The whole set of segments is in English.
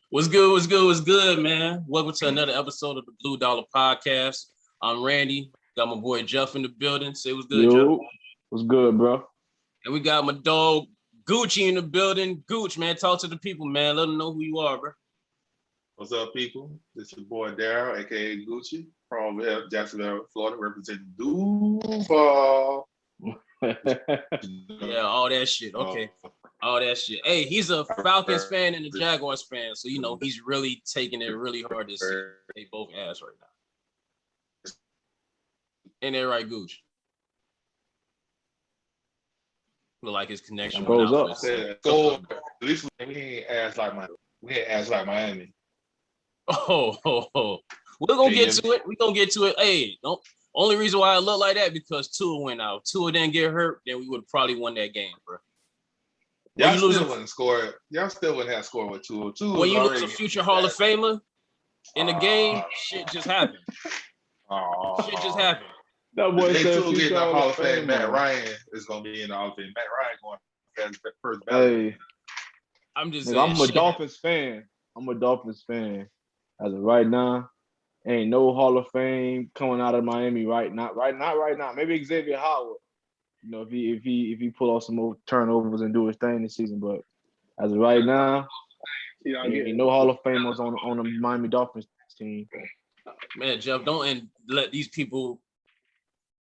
What's good? What's good? What's good, man? Welcome to another episode of the Blue Dollar Podcast. I'm Randy. Got my boy Jeff in the building. Say what's good, Jeff. Yo, what's good, bro? And we got my dog Gucci in the building. Gooch, man, talk to the people, man. Let them know who you are, bro. What's up, people? This your boy Daryl, aka Gucci, from Jacksonville, Florida, representing Duval. Yeah, all that shit. Okay. All that shit. Hey, he's a Falcons fan and a Jaguars fan, so you know he's really taking it really hard this season. They both ass right now. Ain't that right, Gooch? Look like his connection goes went out. up. So at least we ain't ass like Miami. Oh. We're gonna get to it. We're gonna get to it. Hey, don't. Only reason why I look like that because Tua went out. Tua didn't get hurt, then we would have probably won that game, bro. Y'all still wouldn't score. Y'all still wouldn't have scored with Tua. When you lose a future Hall of Famer in the game, shit just happened. Shit just happened. That boy said Tua getting the Hall of Fame. Matt Ryan is gonna be in the Hall of Fame. Matt Ryan going as first ballot. Hey, I'm just saying. I'm a Dolphins fan. I'm a Dolphins fan. As of right now, ain't no Hall of Fame coming out of Miami right now. Not right now. Maybe Xavier Howard. You know, if he pull off some more turnovers and do his thing this season, but as of right now, ain't no Hall of Famers on the Miami Dolphins team. Man, Jeff, don't let these people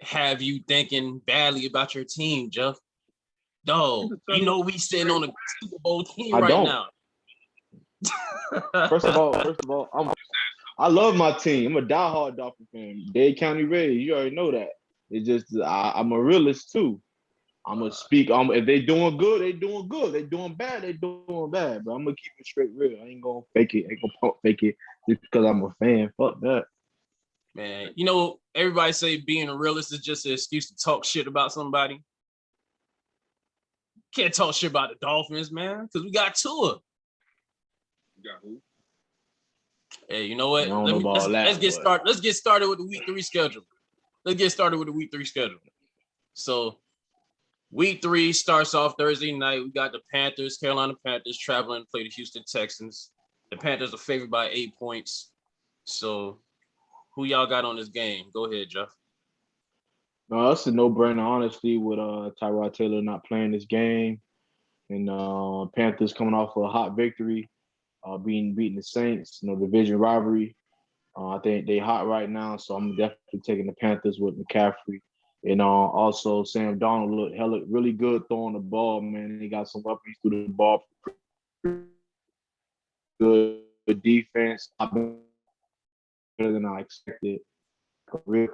have you thinking badly about your team, Jeff. Dog, you know we sitting on a Super Bowl team now. First of all, I love my team. I'm a diehard Dolphin fan. Dade County Rays, you already know that. It's just I'm a realist too. I'm gonna speak. If they doing good, they doing good. They doing bad, they doing bad. But I'm gonna keep it straight real. I ain't gonna fake it. I ain't gonna pump fake it just because I'm a fan. Fuck that. Man, you know everybody say being a realist is just an excuse to talk shit about somebody. Can't talk shit about the Dolphins, man, because we got Tua. You got who? Hey, you know what? Let's get started. Let's get started with the week 3 schedule. So week 3 starts off Thursday night. We got the Carolina Panthers traveling to play the Houston Texans. The Panthers are favored by 8 points. So who y'all got on this game? Go ahead, Jeff. No, that's a no-brainer, honestly, with Tyrod Taylor not playing this game. And Panthers coming off a hot victory, beating the Saints, division rivalry. I think they hot right now, so I'm definitely taking the Panthers with McCaffrey. And also Sam Darnold looked really good throwing the ball, man. He got some weapons through the ball. Good defense, better than I expected. Real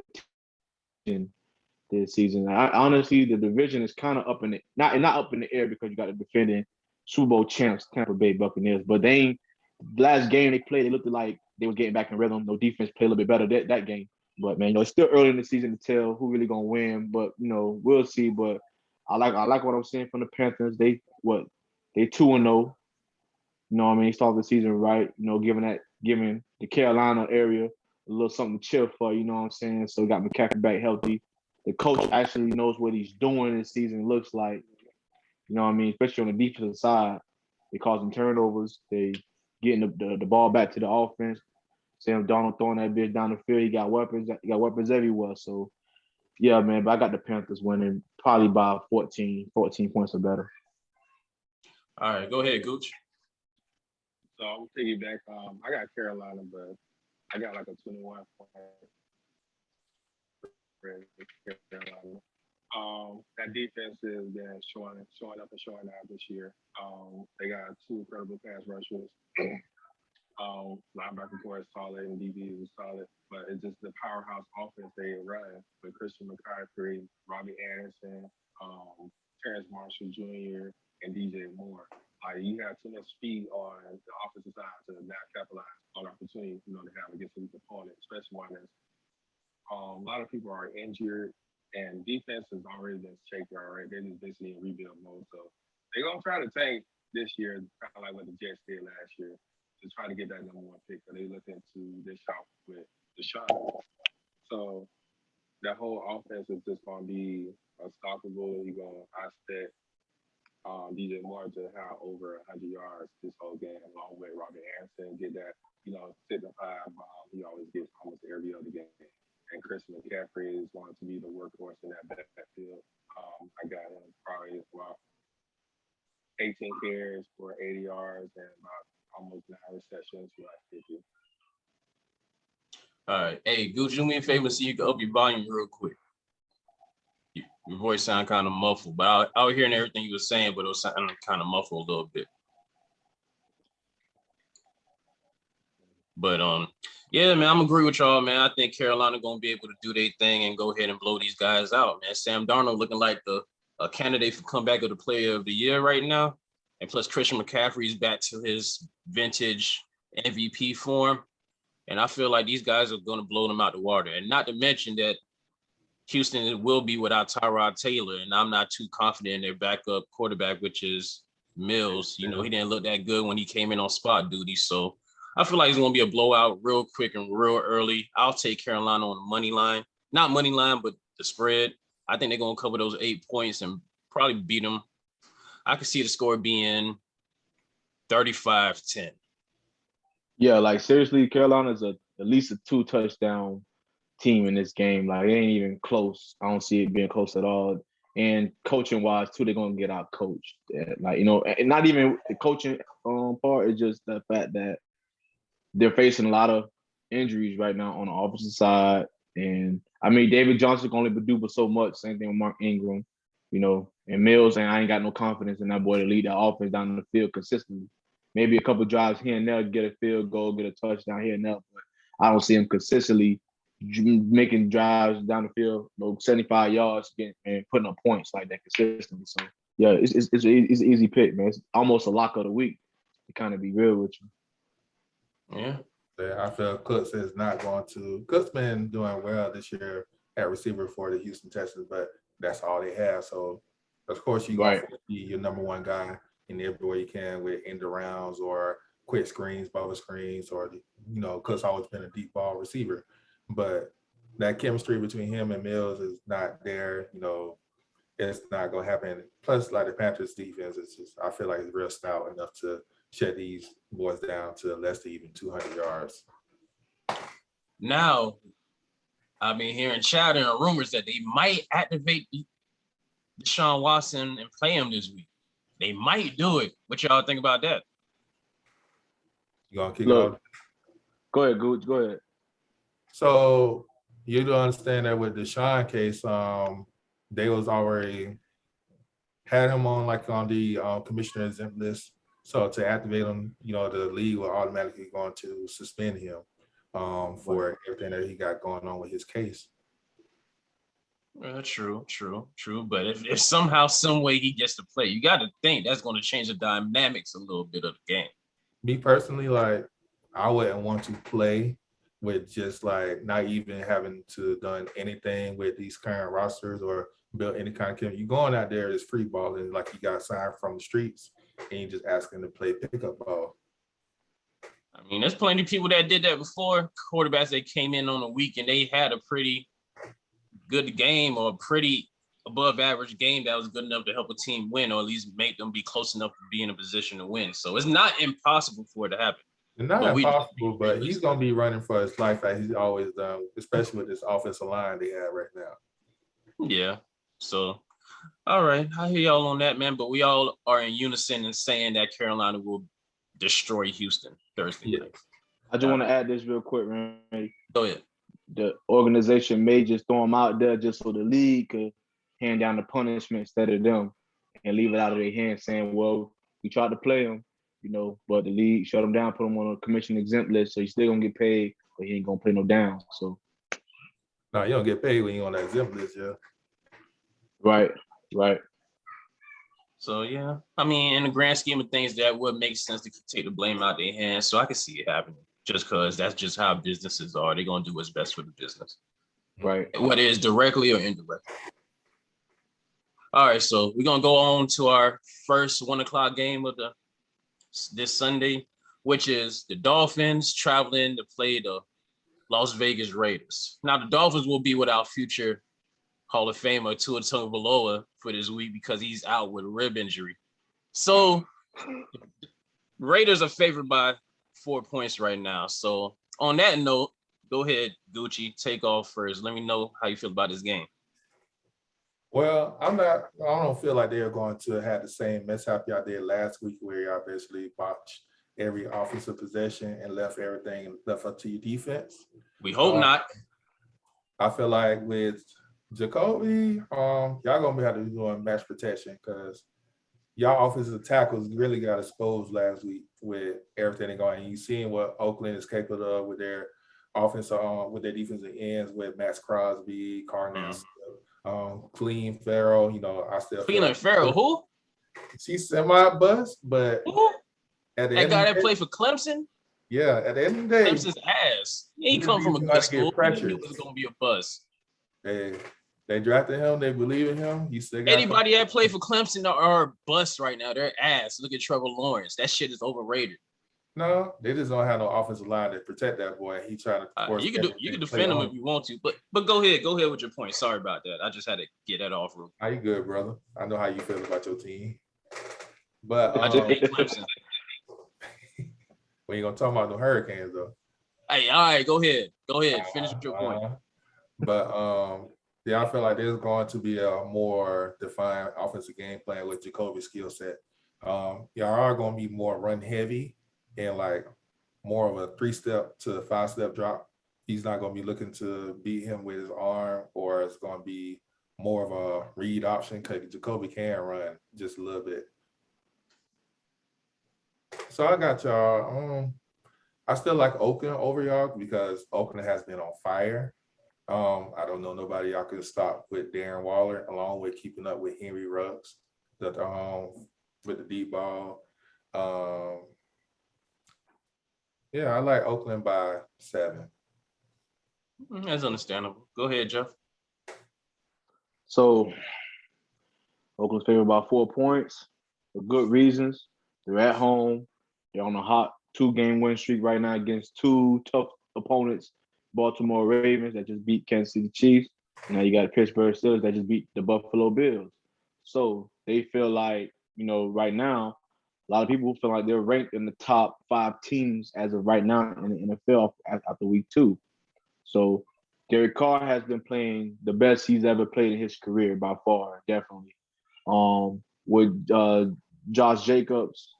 this season. Honestly, the division is kind of up in the not up in the air because you got the defending Super Bowl champs, Tampa Bay Buccaneers. But they ain't last game they played. They looked like they were getting back in rhythm. No defense played a little bit better that game. But man, it's still early in the season to tell who really gonna win. But we'll see. But I like what I'm seeing from the Panthers. They 2-0. They started the season right. Giving the Carolina area a little something to cheer for. You know what I'm saying? So got McCaffrey back healthy. The coach actually knows what he's doing this season. Looks like, especially on the defensive side, they causing turnovers. They getting the ball back to the offense. Sam Darnold throwing that bitch down the field. He got weapons. He got weapons everywhere. So, yeah, man. But I got the Panthers winning probably by 14 points or better. All right, go ahead, Gooch. So I'm piggyback. I got Carolina, but I got like a 21 point. Carolina. That defense has been showing up and showing out this year. They got 2 incredible pass rushers. Linebacker core is solid and DB is solid, but it's just the powerhouse offense they run with Christian McCaffrey, Robbie Anderson, Terrence Marshall Jr., and DJ Moore. You have too much speed on the offensive side to not capitalize on opportunities to have against a weak opponent, especially when there's a lot of people are injured and defense has already been shaken already. They're just basically in rebuild mode. So they're gonna try to tank this year, kind of like what the Jets did last year, to try to get that number 1 pick. So they look into this shot with Deshaun. So that whole offense is just gonna be unstoppable. You're gonna expect DJ Moore to have over 100 yards this whole game, along with Robbie Anderson carries for 80 yards and about almost 9 receptions for like 50. All right. Hey, Gucci, do me a favor, so you can up your volume real quick. Your voice sound kind of muffled, but I was hearing everything you were saying, but it was sounding kind of muffled a little bit. But yeah, man, I'm agree with y'all, man. I think Carolina gonna be able to do their thing and go ahead and blow these guys out, man. Sam Darnold looking like a candidate for comeback of the player of the year right now. And plus Christian McCaffrey's back to his vintage MVP form. And I feel like these guys are gonna blow them out the water. And not to mention that Houston will be without Tyrod Taylor, and I'm not too confident in their backup quarterback, which is Mills. You know, he didn't look that good when he came in on spot duty. So I feel like it's going to be a blowout real quick and real early. I'll take Carolina on the money line. Not money line, but the spread. I think they're going to cover those 8 points and probably beat them. I could see the score being 35-10. Yeah, like seriously, Carolina's at least a 2 touchdown team in this game. Like it ain't even close. I don't see it being close at all. And coaching wise, too, they're gonna get out coached. Like, you know, and not even the coaching part, it's just the fact that they're facing a lot of injuries right now on the offensive side. And I mean, David Johnson can only do but so much. Same thing with Mark Ingram, you know, and Mills. And I ain't got no confidence in that boy to lead that offense down the field consistently. Maybe a couple drives here and there, get a field goal, get a touchdown here and there. But I don't see him consistently making drives down the field, 75 yards, and putting up points like that consistently. So yeah, it's an easy pick, man. It's almost a lock of the week to kind of be real with you. Yeah. I feel Cooks is not going to. Cooks been doing well this year at receiver for the Houston Texans, but that's all they have. So of course you're going to be your number one guy in everywhere you can with end arounds or quick screens, bubble screens, or you know, Cooks always been a deep ball receiver. But that chemistry between him and Mills is not there. You know, it's not going to happen. Plus, like the Panthers defense, it's just, I feel like it's real stout enough to shut these boys down to less than even 200 yards. Now, I've been hearing chatter and rumors that they might activate Deshaun Watson and play him this week. They might do it. What y'all think about that? You going to kick it off? Go ahead, Gooch. Go ahead. So you do understand that with Deshaun case, they was already had him on the commissioner exempt list. So to activate him, you know, the league will automatically going to suspend him for everything that he got going on with his case. True. But if somehow, some way he gets to play, you got to think that's going to change the dynamics a little bit of the game. Me personally, like, I wouldn't want to play with just like not even having to done anything with these current rosters or build any kind of chemistry. You going out there is free balling like you got signed from the streets and you just asking to play pickup ball. I mean, there's plenty of people that did that before. Quarterbacks that came in on a week and they had a pretty good game or a pretty above average game that was good enough to help a team win or at least make them be close enough to be in a position to win. So it's not impossible for it to happen. It's not impossible, but he's going to be running for his life like he's always done, especially with this offensive line they have right now. Yeah. So, all right. I hear y'all on that, man. But we all are in unison in saying that Carolina will destroy Houston Thursday night. I just want to add this real quick, Randy. Go ahead. The organization may just throw them out there just so the league could hand down the punishment instead of them and leave it out of their hands saying, well, we tried to play him, you know, but the league shut him down, put him on a commission exempt list, so he's still going to get paid, but he ain't going to play no down. So. No, you don't get paid when you're on that exempt list, yeah. Right. So, yeah, I mean, in the grand scheme of things, that would make sense to take the blame out of their hands. So I can see it happening just because that's just how businesses are. They're going to do what's best for the business. Right. Whether it's directly or indirectly. All right, so we're going to go on to our first 1 o'clock game of this Sunday, which is the Dolphins traveling to play the Las Vegas Raiders. Now, the Dolphins will be without future Hall of Famer Tua Tagovailoa for this week because he's out with a rib injury. So Raiders are favored by 4 points right now. So on that note, go ahead, Gucci, take off first. Let me know how you feel about this game. Well, I don't feel like they're going to have the same mishap y'all did last week where y'all basically botched every offensive possession and left up to your defense. We hope not. I feel like with Jacoby, y'all gonna be having to be doing match protection because y'all offensive tackles really got exposed last week with everything going. You seeing what Oakland is capable of with their offense, with their defensive ends with Max Crosby, Carnell, Clean Farrell. You know, I still feel Cleveland like Farrell, who? she's semi-bust, but Who? at the That end guy of the that day, played for Clemson? yeah, at the end of the day, Clemson's ass. He ain't he come from a know how good to get school. He knew he pressure. was gonna be a bust. They drafted him. They believe in him. You still got Anybody that play for Clemson are bust right now. They're ass. Look at Trevor Lawrence. That shit is overrated. No, they just don't have no offensive line to protect that boy. He trying to force You can defend him if you want to, but go ahead with your point. Sorry about that. I just had to get that off real. How you good, brother? I know how you feel about your team, but I just hate Clemson. we ain't gonna talk about no Hurricanes though. Hey, all right, go ahead. Finish with your point. But yeah, I feel like there's going to be a more defined offensive game plan with Jacoby's skill set. Y'all are going to be more run heavy and like more of a 3-step to 5-step drop. He's not going to be looking to beat him with his arm, or it's going to be more of a read option because Jacoby can run just a little bit. So I got y'all. I still like Oakland over y'all because Oakland has been on fire. I don't know nobody y'all could stop with Darren Waller, along with keeping up with Henry Ruggs, with the deep ball. Yeah, I like Oakland by 7. That's understandable. Go ahead, Jeff. So Oakland's favored by 4 points for good reasons. They're at home. They're on a hot 2-game win streak right now against 2 tough opponents. Baltimore Ravens that just beat Kansas City Chiefs. Now you got the Pittsburgh Steelers that just beat the Buffalo Bills. So they feel like, right now, a lot of people feel like they're ranked in the top 5 teams as of right now in the NFL after week 2. So Derek Carr has been playing the best he's ever played in his career by far, definitely. With Josh Jacobs,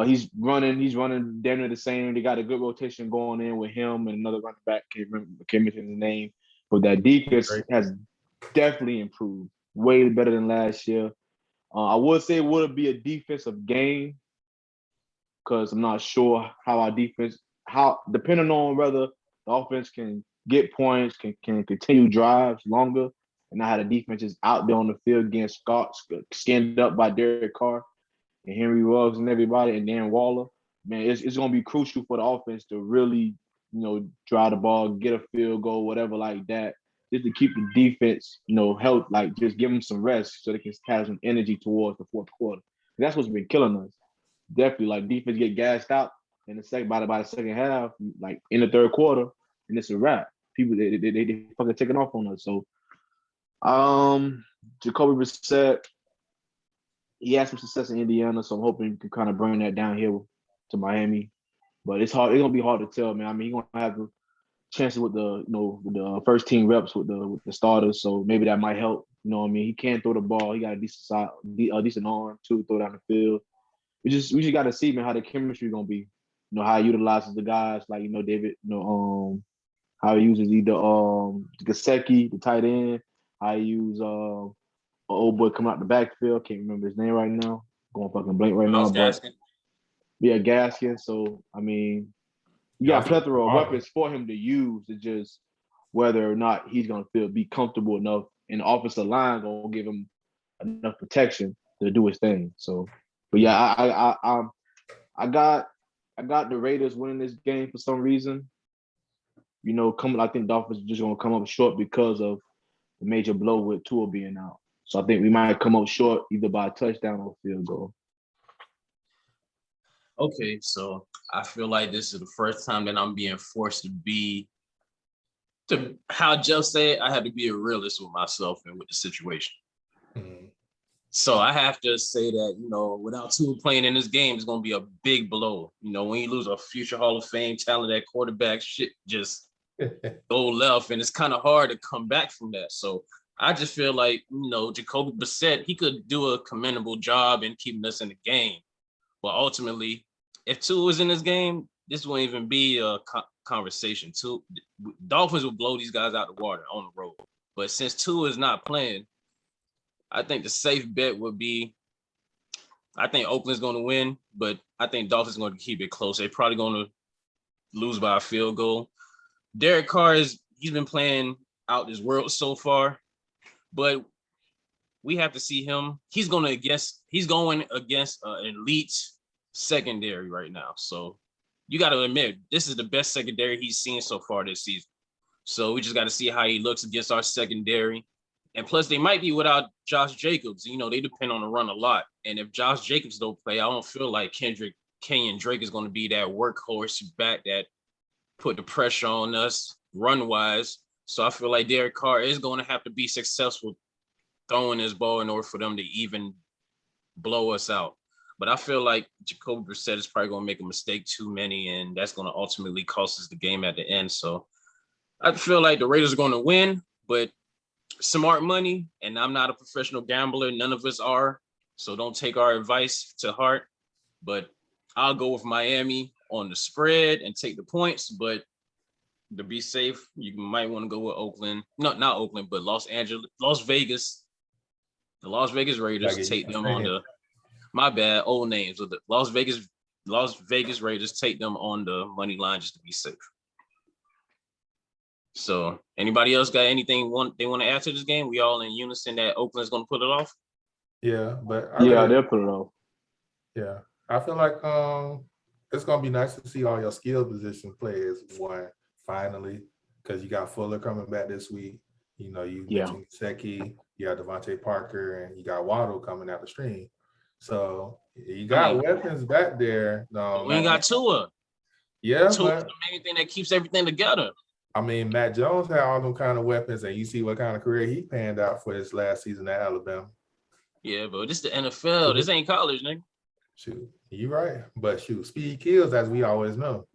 he's running damn near the same. They got a good rotation going in with him and another running back. Can't mention his name, but that defense has definitely improved, way better than last year. I would say it would be a defensive game because I'm not sure how our defense, depending on whether the offense can get points, can continue drives longer, and not how the defense is out there on the field getting skinned up by Derek Carr and Henry Ruggs and everybody, and Dan Waller. Man, it's going to be crucial for the offense to really, drive the ball, get a field goal, whatever like that, just to keep the defense, health, like just give them some rest so they can have some energy towards the fourth quarter. That's what's been killing us. Definitely, like defense get gassed out in the second by the second half, like in the third quarter, and it's a wrap. People they fucking taking off on us. So, Jacoby Brissett, he had some success in Indiana, so I'm hoping he can kind of bring that down here to Miami. But it's hard. It's gonna be hard to tell, man. I mean, he's gonna have the chances with the first team reps with the starters, so maybe that might help. You know what I mean? He can throw the ball. He got a decent arm too, throw down the field. We just got to see, man, how the chemistry gonna be. How he utilizes the guys like David. How he uses either Gasecki, the tight end. How he use old boy coming out the backfield. Can't remember his name right now. Going fucking blank right now. But yeah, Gaskin. So I mean, you got a plethora of weapons for him to use. It's just whether or not he's gonna be comfortable enough, and the offensive line gonna give him enough protection to do his thing. So, but yeah, I got the Raiders winning this game for some reason. I think Dolphins are just gonna come up short because of the major blow with Tua being out. So I think we might come up short either by a touchdown or field goal. Okay, so I feel like this is the first time that I'm being forced to how Jeff said, I had to be a realist with myself and with the situation. Mm-hmm. So I have to say that, without Tua playing in this game, it's going to be a big blow. When you lose a future Hall of Fame talent at quarterback, shit just go left, and it's kind of hard to come back from that. So I just feel like, Jacoby Brissett, he could do a commendable job in keeping us in the game. But ultimately, if Tua was in this game, this wouldn't even be a conversation. Dolphins will blow these guys out the water on the road. But since Tua is not playing, I think the safe bet would be, I think Oakland's going to win, but I think Dolphins are going to keep it close. They're probably going to lose by a field goal. Derek Carr he's been playing out this world so far, but we have to see him. He's going against an elite secondary right now. So you got to admit, this is the best secondary he's seen so far this season. So we just got to see how he looks against our secondary. And plus, they might be without Josh Jacobs. They depend on the run a lot. And if Josh Jacobs don't play, I don't feel like Kenyon Drake is going to be that workhorse back that put the pressure on us run-wise. So I feel like Derek Carr is going to have to be successful throwing his ball in order for them to even blow us out. But I feel like Jacoby Brissett is probably going to make a mistake too many, and that's going to ultimately cost us the game at the end. So I feel like the Raiders are going to win, but smart money, and I'm not a professional gambler. None of us are, so don't take our advice to heart. But I'll go with Miami on the spread and take the points. But to be safe, you might want to go with Oakland. No, not Oakland, but Las Vegas. The Las Vegas Raiders take them on the. My bad, old names of the Las Vegas Raiders take them on the money line just to be safe. So, anybody else got anything they want to add to this game? We all in unison that Oakland's going to put it off? Yeah, but they'll put it off. Yeah, I feel like it's going to be nice to see all your skill position players won finally, because you got Fuller coming back this week. You mentioned Seki, you got Devontae Parker, and you got Waddle coming out the stream. So you got weapons back there. We ain't got Tua. Yeah, Tua's the main thing that keeps everything together. I mean, Matt Jones had all them kind of weapons, and you see what kind of career he panned out for his last season at Alabama. Yeah, but this is the NFL. This ain't college, nigga. Shoot, you right. But speed kills, as we always know.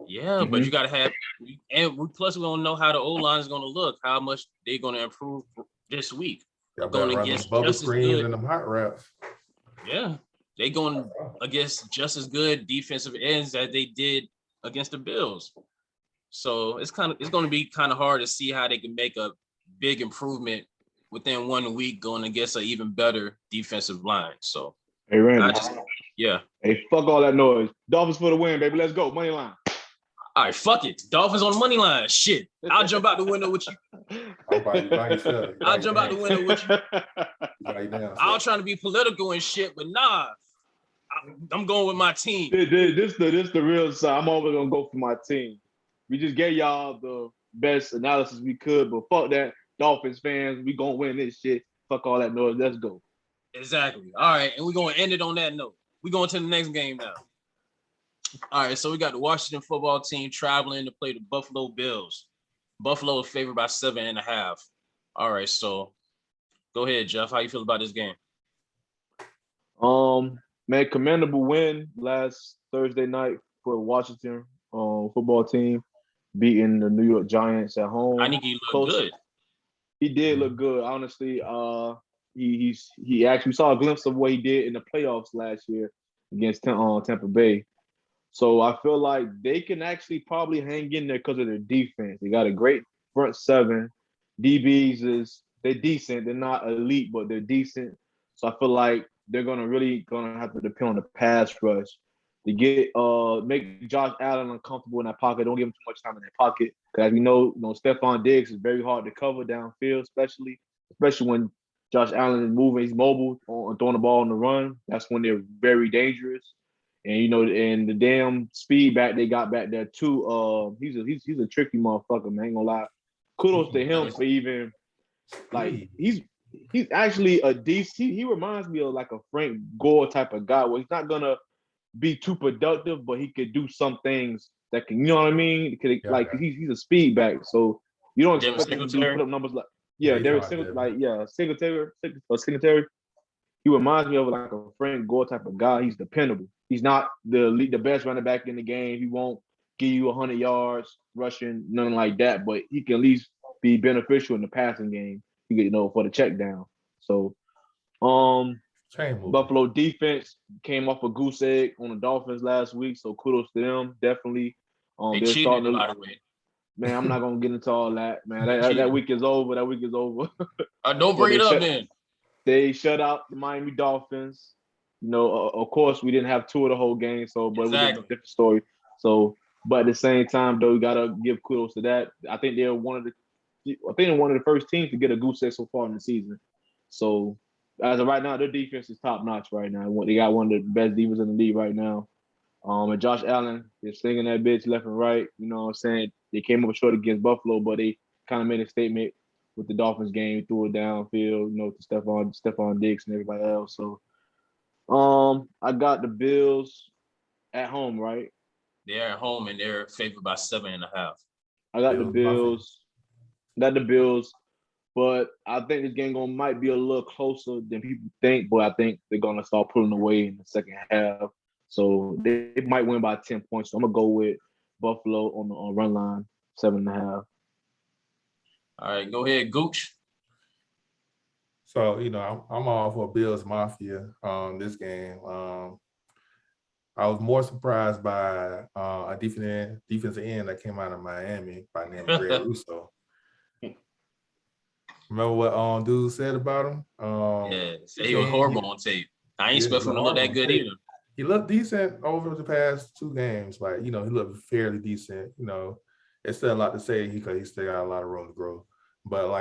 Yeah, but you got to have – and plus we don't know how the O-line is going to look, how much they're going to improve this week. They're going against bubble screens and them hot wraps. Yeah, they're going against just as good defensive ends as they did against the Bills. So it's going to be kind of hard to see how they can make a big improvement within 1 week going against an even better defensive line. So hey, Randy. Hey, fuck all that noise. Dolphins for the win, baby. Let's go. Money line. All right, fuck it. Dolphins on the money line. Shit. I'll jump out the window with you. I'll jump out the window with you. I was trying to be political and shit, but nah. I'm going with my team. This the real side. I'm always gonna go for my team. We just gave y'all the best analysis we could, but fuck that. Dolphins fans, we gonna win this shit. Fuck all that noise. Let's go. Exactly. All right, and we're gonna end it on that note. We're going to the next game now. All right, so we got the Washington football team traveling to play the Buffalo Bills. Buffalo is favored by 7.5. All right, so go ahead, Jeff. How you feel about this game? Man, commendable win last Thursday night for the Washington football team, beating the New York Giants at home. I think he looked good. He did look good, honestly. He actually saw a glimpse of what he did in the playoffs last year against Tampa Bay. So I feel like they can actually probably hang in there because of their defense. They got a great front seven. DBs they're decent. They're not elite, but they're decent. So I feel like they're gonna have to depend on the pass rush to get make Josh Allen uncomfortable in that pocket. Don't give him too much time in that pocket. Because as we know, Stephon Diggs is very hard to cover downfield, especially when Josh Allen is moving, he's mobile on throwing the ball on the run. That's when they're very dangerous. And and the damn speed back they got back there too. He's a tricky motherfucker, man. Ain't gonna lie. Kudos to him for even he's actually a decent. He reminds me of like a Frank Gore type of guy where he's not gonna be too productive, but he could do some things that can, you know what I mean? He's a speed back, so you don't expect him to put up numbers like Singletary. He reminds me of like a Frank Gore type of guy. He's dependable. He's not the best running back in the game. He won't give you 100 yards rushing, nothing like that. But he can at least be beneficial in the passing game. for the check down. So, Chain moving. Buffalo defense came off a goose egg on the Dolphins last week, so kudos to them. Definitely. They They're cheated, starting to. by the way. Man, I'm not gonna get into all that, man. That week is over. That week is over. Don't bring it up, then. They shut out the Miami Dolphins. Of course, we didn't have Tua the whole game, but it was a different story. So, but at the same time, though, you gotta give kudos to that. I think they're one of the first teams to get a goose egg so far in the season. So, as of right now, their defense is top notch right now. They got one of the best defenses in the league right now. And Josh Allen is slinging that bitch left and right. You know what I'm saying? They came up short against Buffalo, but they kind of made a statement with the Dolphins game, threw it downfield, to Stephon Diggs and everybody else. So, I got the Bills at home, right? They're at home and they're favored by 7.5. I got the Bills. But I think this game might be a little closer than people think. But I think they're gonna start pulling away in the second half. So they might win by 10 points. So I'm gonna go with Buffalo on the run line, 7.5. All right, go ahead, Gooch. So, I'm all for Bills Mafia this game. I was more surprised by a defensive end that came out of Miami by the name of Greg Russo. Remember what dude said about him? He was horrible on tape. I ain't expect him to look that good either. He looked decent over the past 2 games. Like, he looked fairly decent. It's still a lot to say because he still got a lot of room to grow. But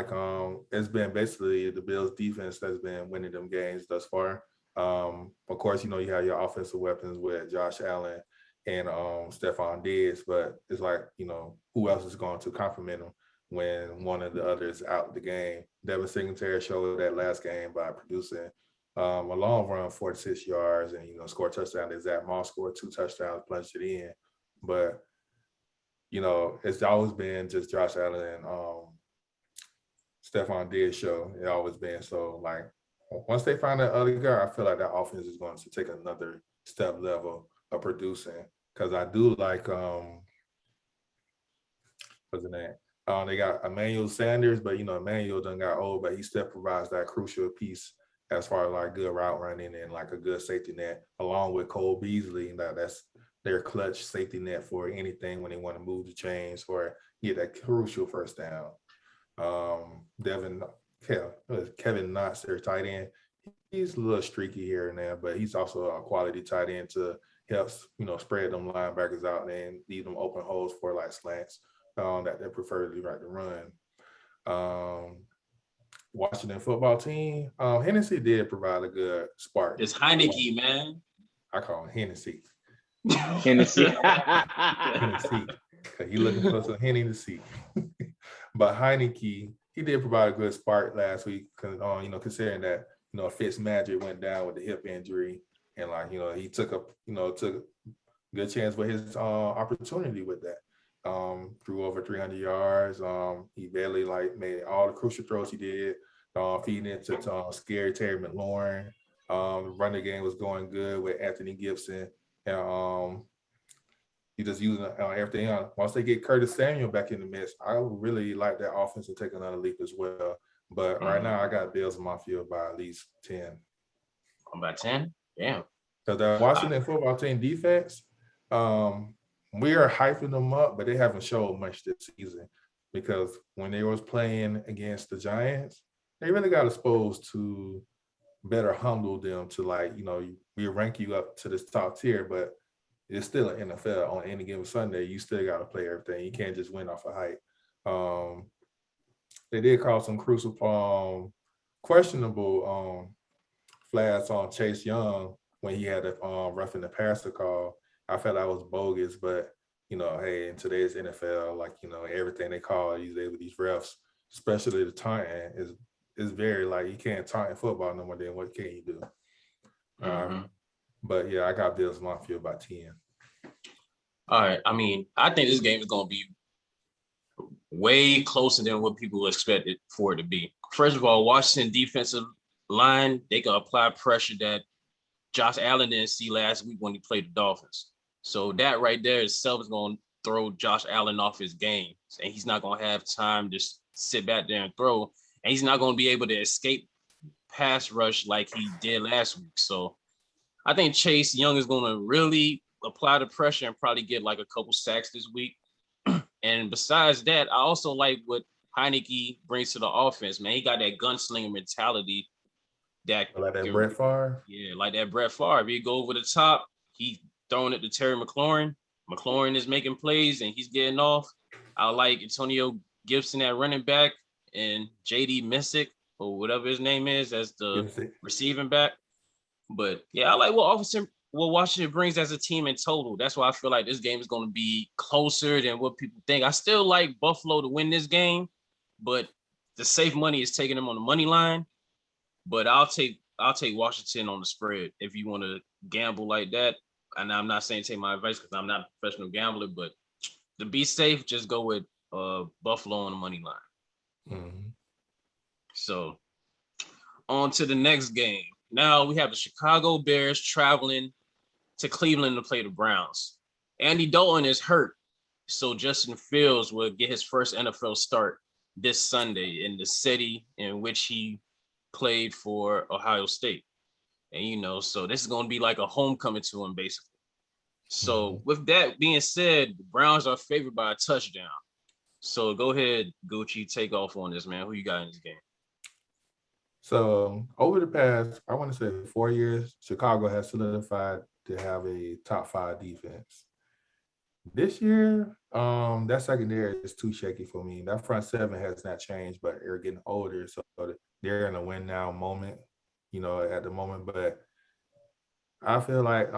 it's been basically the Bills defense that's been winning them games thus far. Of course, you have your offensive weapons with Josh Allen and Stephon Diggs, but it's who else is going to complement them when one of the others out the game? Devin Singletary showed that last game by producing a long run, 46 yards, and scored a touchdown. Zach Moss scored 2 touchdowns, plunged it in. But it's always been just Josh Allen and Stephon Diggs show. It always been so. Once they find that other guy, I feel like that offense is going to take another step level of producing. Because I do like what's the name? They got Emmanuel Sanders, but Emmanuel done got old, but he still provides that crucial piece as far as good route running and a good safety net, along with Cole Beasley. That's their clutch safety net for anything when they want to move the chains or get that crucial first down. Kevin Knox, their tight end, he's a little streaky here and there, but he's also a quality tight end to help spread them linebackers out and leave them open holes for slants that they preferably like to run. Washington football team, Hennessy did provide a good spark. It's Heineke, man. I call him Hennessy. Hennessy. Hennessy. He looking for some Hennessy. But Heineke, he did provide a good spark last week, considering that Fitzmagic went down with the hip injury, and he took a good chance with his opportunity with that. Threw over 300 yards. He barely made all the crucial throws he did, feeding it to scary Terry McLaurin. The running game was going good with Anthony Gibson, and he just using everything on. Once they get Curtis Samuel back in the mix, I would really like that offense to take another leap as well. But right now, I got Bills Mafia by at least 10. By 10? Damn. So the Washington football team defense, we are hyping them up, but they haven't showed much this season because when they was playing against the Giants, they really got exposed to better humble them to we rank you up to this top tier, but it's still an NFL. On any given Sunday, you still got to play everything. You can't just win off of hype. They did call some crucial, questionable flags on Chase Young when he had a roughing the passer call. I felt that was bogus, but hey, in today's NFL, everything they call these refs, especially the taunting, is very you can't taunt in football no more. Then what can you do? But yeah, I got Bills Mafia by 10. All right. I mean, I think this game is going to be way closer than what people expected for it to be. First of all, Washington defensive line, they can apply pressure that Josh Allen didn't see last week when he played the Dolphins. So that right there itself is going to throw Josh Allen off his game. And he's not going to have time to sit back there and throw. and he's not going to be able to escape pass rush like he did last week. So I think Chase Young is going to really apply the pressure and probably get like a couple sacks this week. And besides that, I also like what Heineke brings to the offense, man. He got that gunslinger mentality that Like that Brett Favre? Yeah, like that Brett Favre. He go over the top, he throwing it to Terry McLaurin. McLaurin is making plays and he's getting off. I like Antonio Gibson at running back and JD Missick or whatever his name is as the receiving back. But yeah, I like what Washington brings as a team in total. That's why I feel like this game is going to be closer than what people think. I still like Buffalo to win this game, but the safe money is taking them on the money line. But I'll take Washington on the spread if you want to gamble like that. And I'm not saying take my advice because I'm not a professional gambler, but to be safe, just go with Buffalo on the money line. Mm-hmm. So on to the next game. Now we have the Chicago Bears traveling to Cleveland to play the Browns. Andy Dalton is hurt, so Justin Fields will get his first NFL start this Sunday in the city in which he played for Ohio State. And, so this is going to be like a homecoming to him, basically. So with that being said, the Browns are favored by a touchdown. So go ahead, Gucci, take off on this, man. Who you got in this game? So over the past, I want to say 4 years, Chicago has solidified to have a top 5 defense. This year, that secondary is too shaky for me. That front seven has not changed, but they're getting older, so they're in a win now moment, at the moment. But I feel like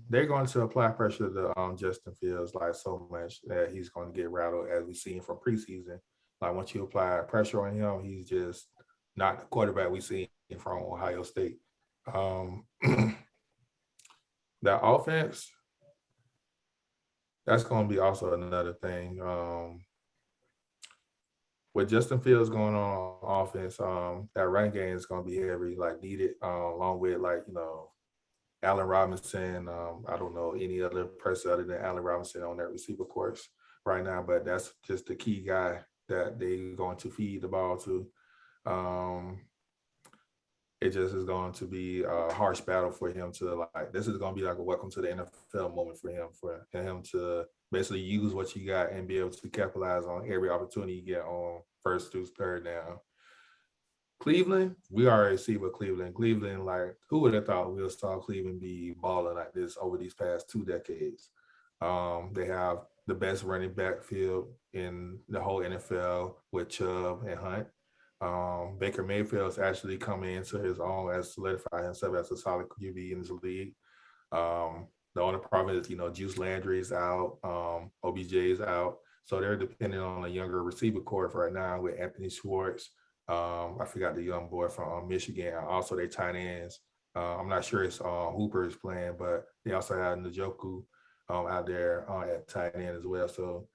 they're going to apply pressure to Justin Fields like so much that he's going to get rattled, as we've seen from preseason. Like once you apply pressure on him, he's just not the quarterback we see from Ohio State. That offense, that's going to be also another thing. With Justin Fields going on offense, that running game is going to be heavy, like needed, along with Allen Robinson. I don't know any other person other than Allen Robinson on that receiver course right now, but that's just the key guy that they're going to feed the ball to. It just is going to be a harsh battle for him to this is going to be like a welcome to the NFL moment for him to basically use what you got and be able to capitalize on every opportunity you get on first through third down. Cleveland, we already see what Cleveland, who would have thought we would saw Cleveland be balling like this over these past 2 decades? They have the best running back field in the whole NFL with Chubb and Hunt. Baker Mayfield's actually coming into his own as solidify himself as a solid QB in the league. The only problem is, Juice Landry is out, OBJ is out. So they're depending on a younger receiver corps right now with Anthony Schwartz. I forgot the young boy from Michigan. Also, they tight ends. I'm not sure it's Hooper is playing, but they also have Njoku out there at tight end as well. So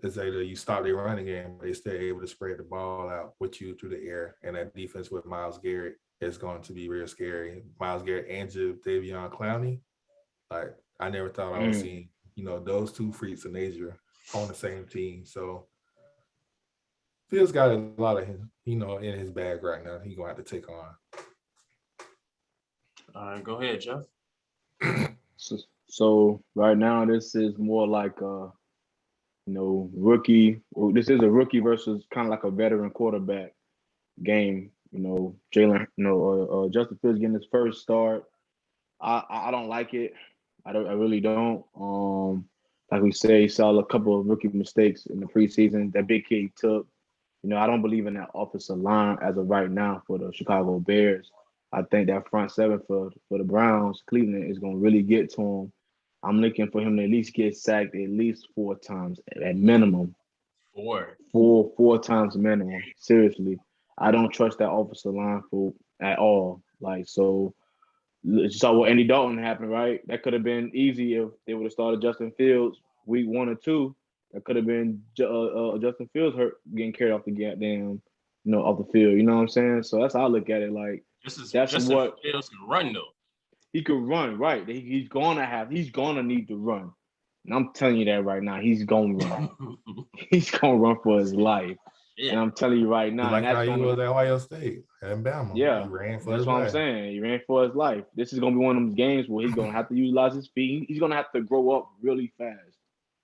it's either you stop their running game, but they stay able to spread the ball out with you through the air. And that defense with Myles Garrett is going to be real scary. Myles Garrett and Davion Clowney. I never thought I would see, those two freaks of nature on the same team. So Fields got a lot of him, in his bag right now. He's going to have to take on. All right, go ahead, Jeff. So right now, this is more like rookie. This is a rookie versus kind of like a veteran quarterback game. Justin Fields getting his first start. I don't like it. I really don't. Like we say, he saw a couple of rookie mistakes in the preseason. That big kid he took. I don't believe in that offensive line as of right now for the Chicago Bears. I think that front seven for the Browns, Cleveland, is going to really get to him. I'm looking for him to at least get sacked at least 4 times at minimum. 4 times minimum. Seriously, I don't trust that offensive line at all. So you saw what Andy Dalton happened, right? That could have been easy if they would have started Justin Fields week 1 or 2. That could have been Justin Fields hurt, getting carried off the goddamn, off the field. You know what I'm saying? So that's how I look at it. Justin Fields can run though. He could run, right? He's gonna need to run. And I'm telling you that right now. He's gonna run. He's gonna run for his life. And I'm telling you right now, like and how that's he gonna, was at Ohio State and Bama. yeah, He ran for that's his what I'm life. saying. He ran for his life. This is gonna be one of them games where he's gonna have to utilize his feet. He's gonna have to grow up really fast.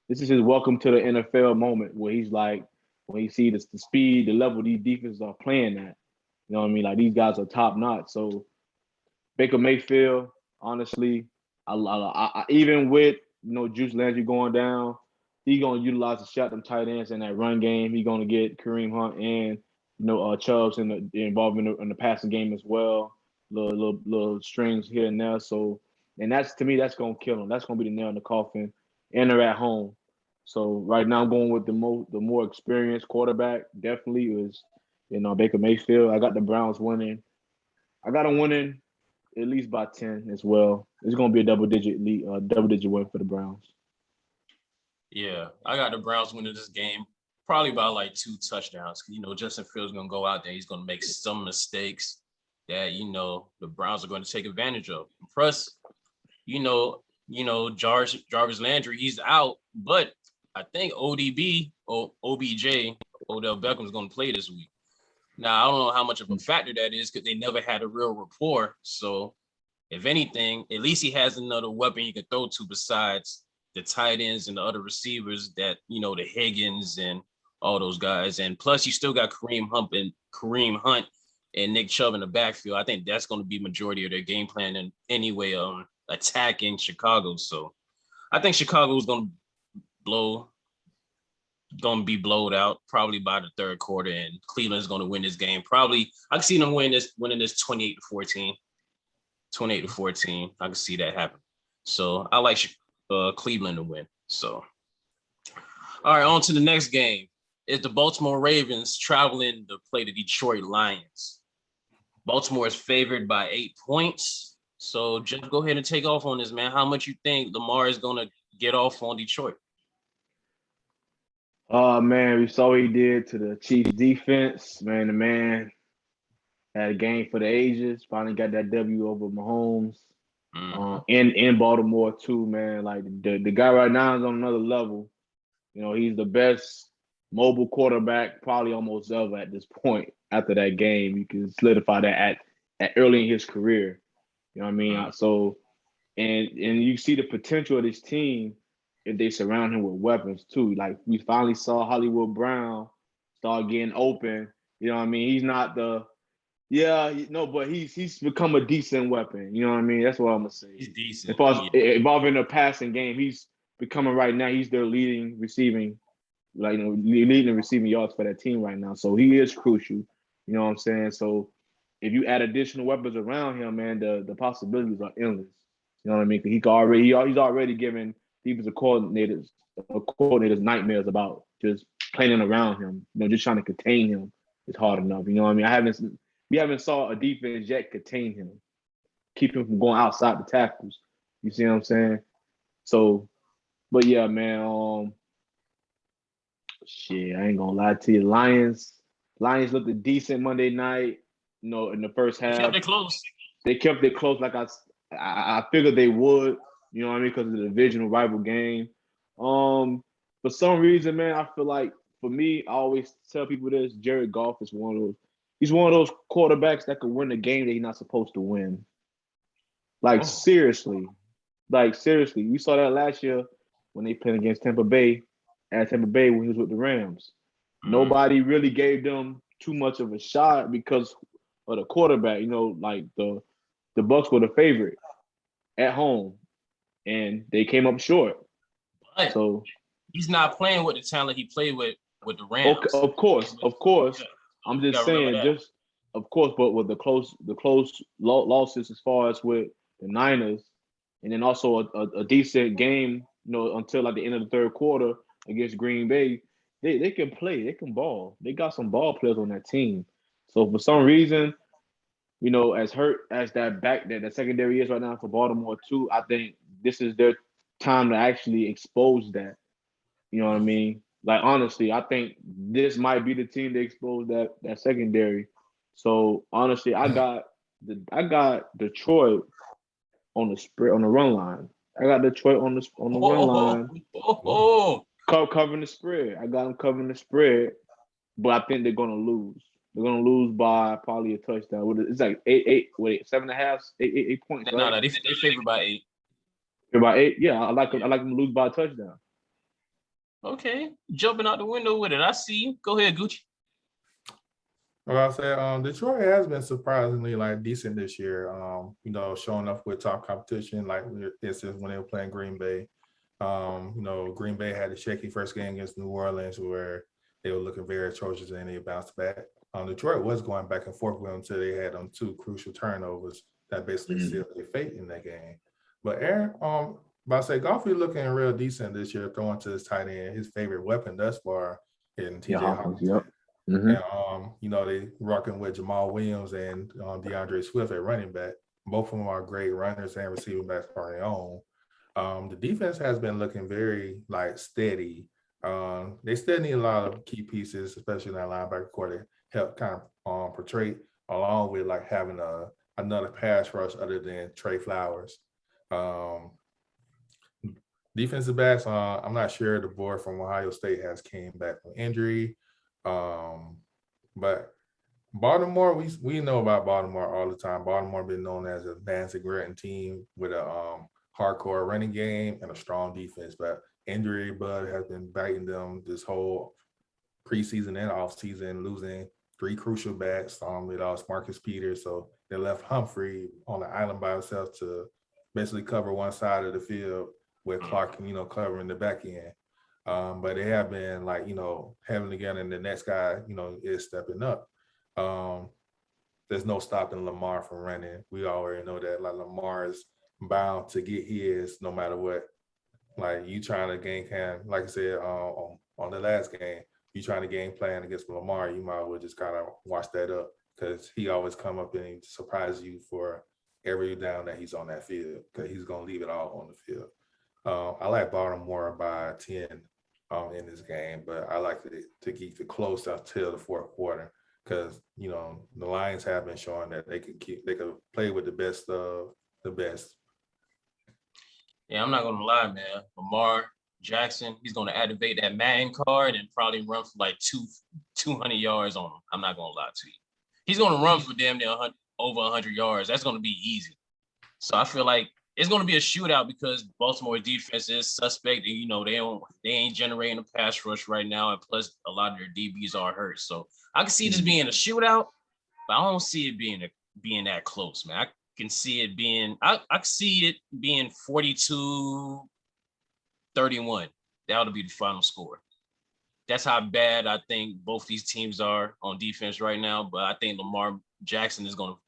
This is his welcome to the NFL moment where he's like, when he see the speed, the level these defenses are playing at. You know what I mean? Like these guys are top notch. So Baker Mayfield, honestly, even with Juice Landry going down, he's gonna utilize the shot them tight ends in that run game. He's gonna get Kareem Hunt and Chubbs involved in the passing game as well. Little strings here and there. So, and that's to me, that's gonna kill him. That's gonna be the nail in the coffin. And they're at home. So right now, I'm going with the more experienced quarterback. Definitely is Baker Mayfield. I got the Browns winning. I got them winning at least by 10 as well. It's gonna be a double digit win for the Browns. Yeah, I got the Browns winning this game probably by like 2 touchdowns. Justin Fields gonna go out there. He's gonna make some mistakes that the Browns are going to take advantage of. Plus, Jarvis Landry, he's out, but I think ODB or OBJ, Odell Beckham's going to play this week. Now, I don't know how much of a factor that is because they never had a real rapport. So, if anything, at least he has another weapon he can throw to besides the tight ends and the other receivers that, the Higgins and all those guys. And plus, you still got Kareem Hunt and Nick Chubb in the backfield. I think that's going to be majority of their game plan in anyway attacking Chicago. So, I think Chicago is going to be blowed out probably by the third quarter, and Cleveland's going to win this game. Probably, I can see them winning this 28-14. 28-14. I can see that happen. So I like Cleveland to win. So, all right, on to the next game. It's the Baltimore Ravens traveling to play the Detroit Lions. Baltimore is favored by 8 points. So just go ahead and take off on this, man. How much you think Lamar is going to get off on Detroit? Oh man, we saw what he did to the Chiefs defense. Man, the man had a game for the ages. Finally got that W over Mahomes. In Baltimore too, man. Like the guy right now is on another level. He's the best mobile quarterback probably almost ever at this point. After that game, you can solidify that at early in his career. You know what I mean? So, and you see the potential of this team if they surround him with weapons too. Like we finally saw Hollywood Brown start getting open. You know what I mean? He's not but he's become a decent weapon. You know what I mean? That's what I'm gonna say. He's decent. As far as involving the passing game, he's becoming right now. He's their leading receiving, leading and receiving yards for that team right now. So he is crucial. You know what I'm saying? So if you add additional weapons around him, man, the possibilities are endless. You know what I mean? He's already given defensive coordinators nightmares about just playing around him. Just trying to contain him is hard enough. You know what I mean? We haven't saw a defense yet contain him, keep him from going outside the tackles. You see what I'm saying? So, but yeah, man. I ain't gonna lie to you. Lions looked decent Monday night. In the first half. They kept it close. They kept it close, like I figured they would. You know what I mean? Because of the divisional rival game. For some reason, man, I feel like for me, I always tell people this: Jared Goff is one of those. He's one of those quarterbacks that could win a game that he's not supposed to win. Seriously. We saw that last year when they played against Tampa Bay when he was with the Rams. Nobody really gave them too much of a shot because of the quarterback. The Bucs were the favorite at home, and they came up short. But so he's not playing with the talent he played with the Rams. Of course. Yeah. I'm just saying, of course, but with the close losses as far as with the Niners, and then also a decent game, until like the end of the third quarter against Green Bay, they can play, they can ball. They got some ball players on that team. So for some reason, as hurt as that secondary is right now for Baltimore too, I think this is their time to actually expose that. You know what I mean? Like honestly, I think this might be the team to expose that secondary. So honestly, I got Detroit on the spread on the run line. I got Detroit on the run line. Covering the spread. I got them covering the spread but I think they're gonna lose. They're gonna lose by probably a touchdown. It's like 7.5, 8 points, right? No, they favored by 8. By 8, yeah. I like them. I like them to lose by a touchdown. Okay, jumping out the window with it. I see you. Go ahead, Gucci. Well, I'll say Detroit has been surprisingly like decent this year. Showing up with top competition, like this is when they were playing Green Bay. Green Bay had a shaky first game against New Orleans where they were looking very atrocious and they bounced back. Detroit was going back and forth with them until they had 2 crucial turnovers that basically sealed their fate in that game. But Aaron, but I say Goffey looking real decent this year, throwing to his tight end, his favorite weapon thus far in TJ Hawkins. Yep. Mm-hmm. And they rocking with Jamal Williams and DeAndre Swift at running back. Both of them are great runners and receiving backs on their own. The defense has been looking very like steady. They still need a lot of key pieces, especially in that linebacker core, to help kind of portray, along with like having another pass rush other than Trey Flowers. Defensive backs, I'm not sure the board from Ohio State has came back from injury. But Baltimore, we know about Baltimore all the time. Baltimore been known as a dancing gritting team with a hardcore running game and a strong defense. But injury bug has been biting them this whole preseason and offseason, losing 3 crucial backs. They lost Marcus Peters, so they left Humphrey on the island by himself to basically cover one side of the field with Clark, covering the back end. But they have been like, having again, and the next guy, is stepping up. There's no stopping Lamar from running. We already know that. Like Lamar is bound to get his no matter what. Like you trying to game plan, like I said on the last game, you trying to game plan against Lamar, you might as well just kind of watch that up because he always come up and surprise you for every down that he's on that field because he's gonna leave it all on the field. I like Baltimore by 10 in this game, but I like to keep it close until the fourth quarter because the Lions have been showing that they could play with the best of the best. Yeah, I'm not gonna lie, man. Lamar Jackson, he's gonna activate that Madden card and probably run for like 200 yards on him. I'm not gonna lie to you. He's gonna run for damn near over 100 yards. That's gonna be easy. So I feel like it's going to be a shootout because Baltimore's defense is suspect. And, they ain't generating a pass rush right now, and plus a lot of their DBs are hurt. So I can see this being a shootout, but I don't see it being that close, man. I can see it being 42-31. That would be the final score. That's how bad I think both these teams are on defense right now. But I think Lamar Jackson is going to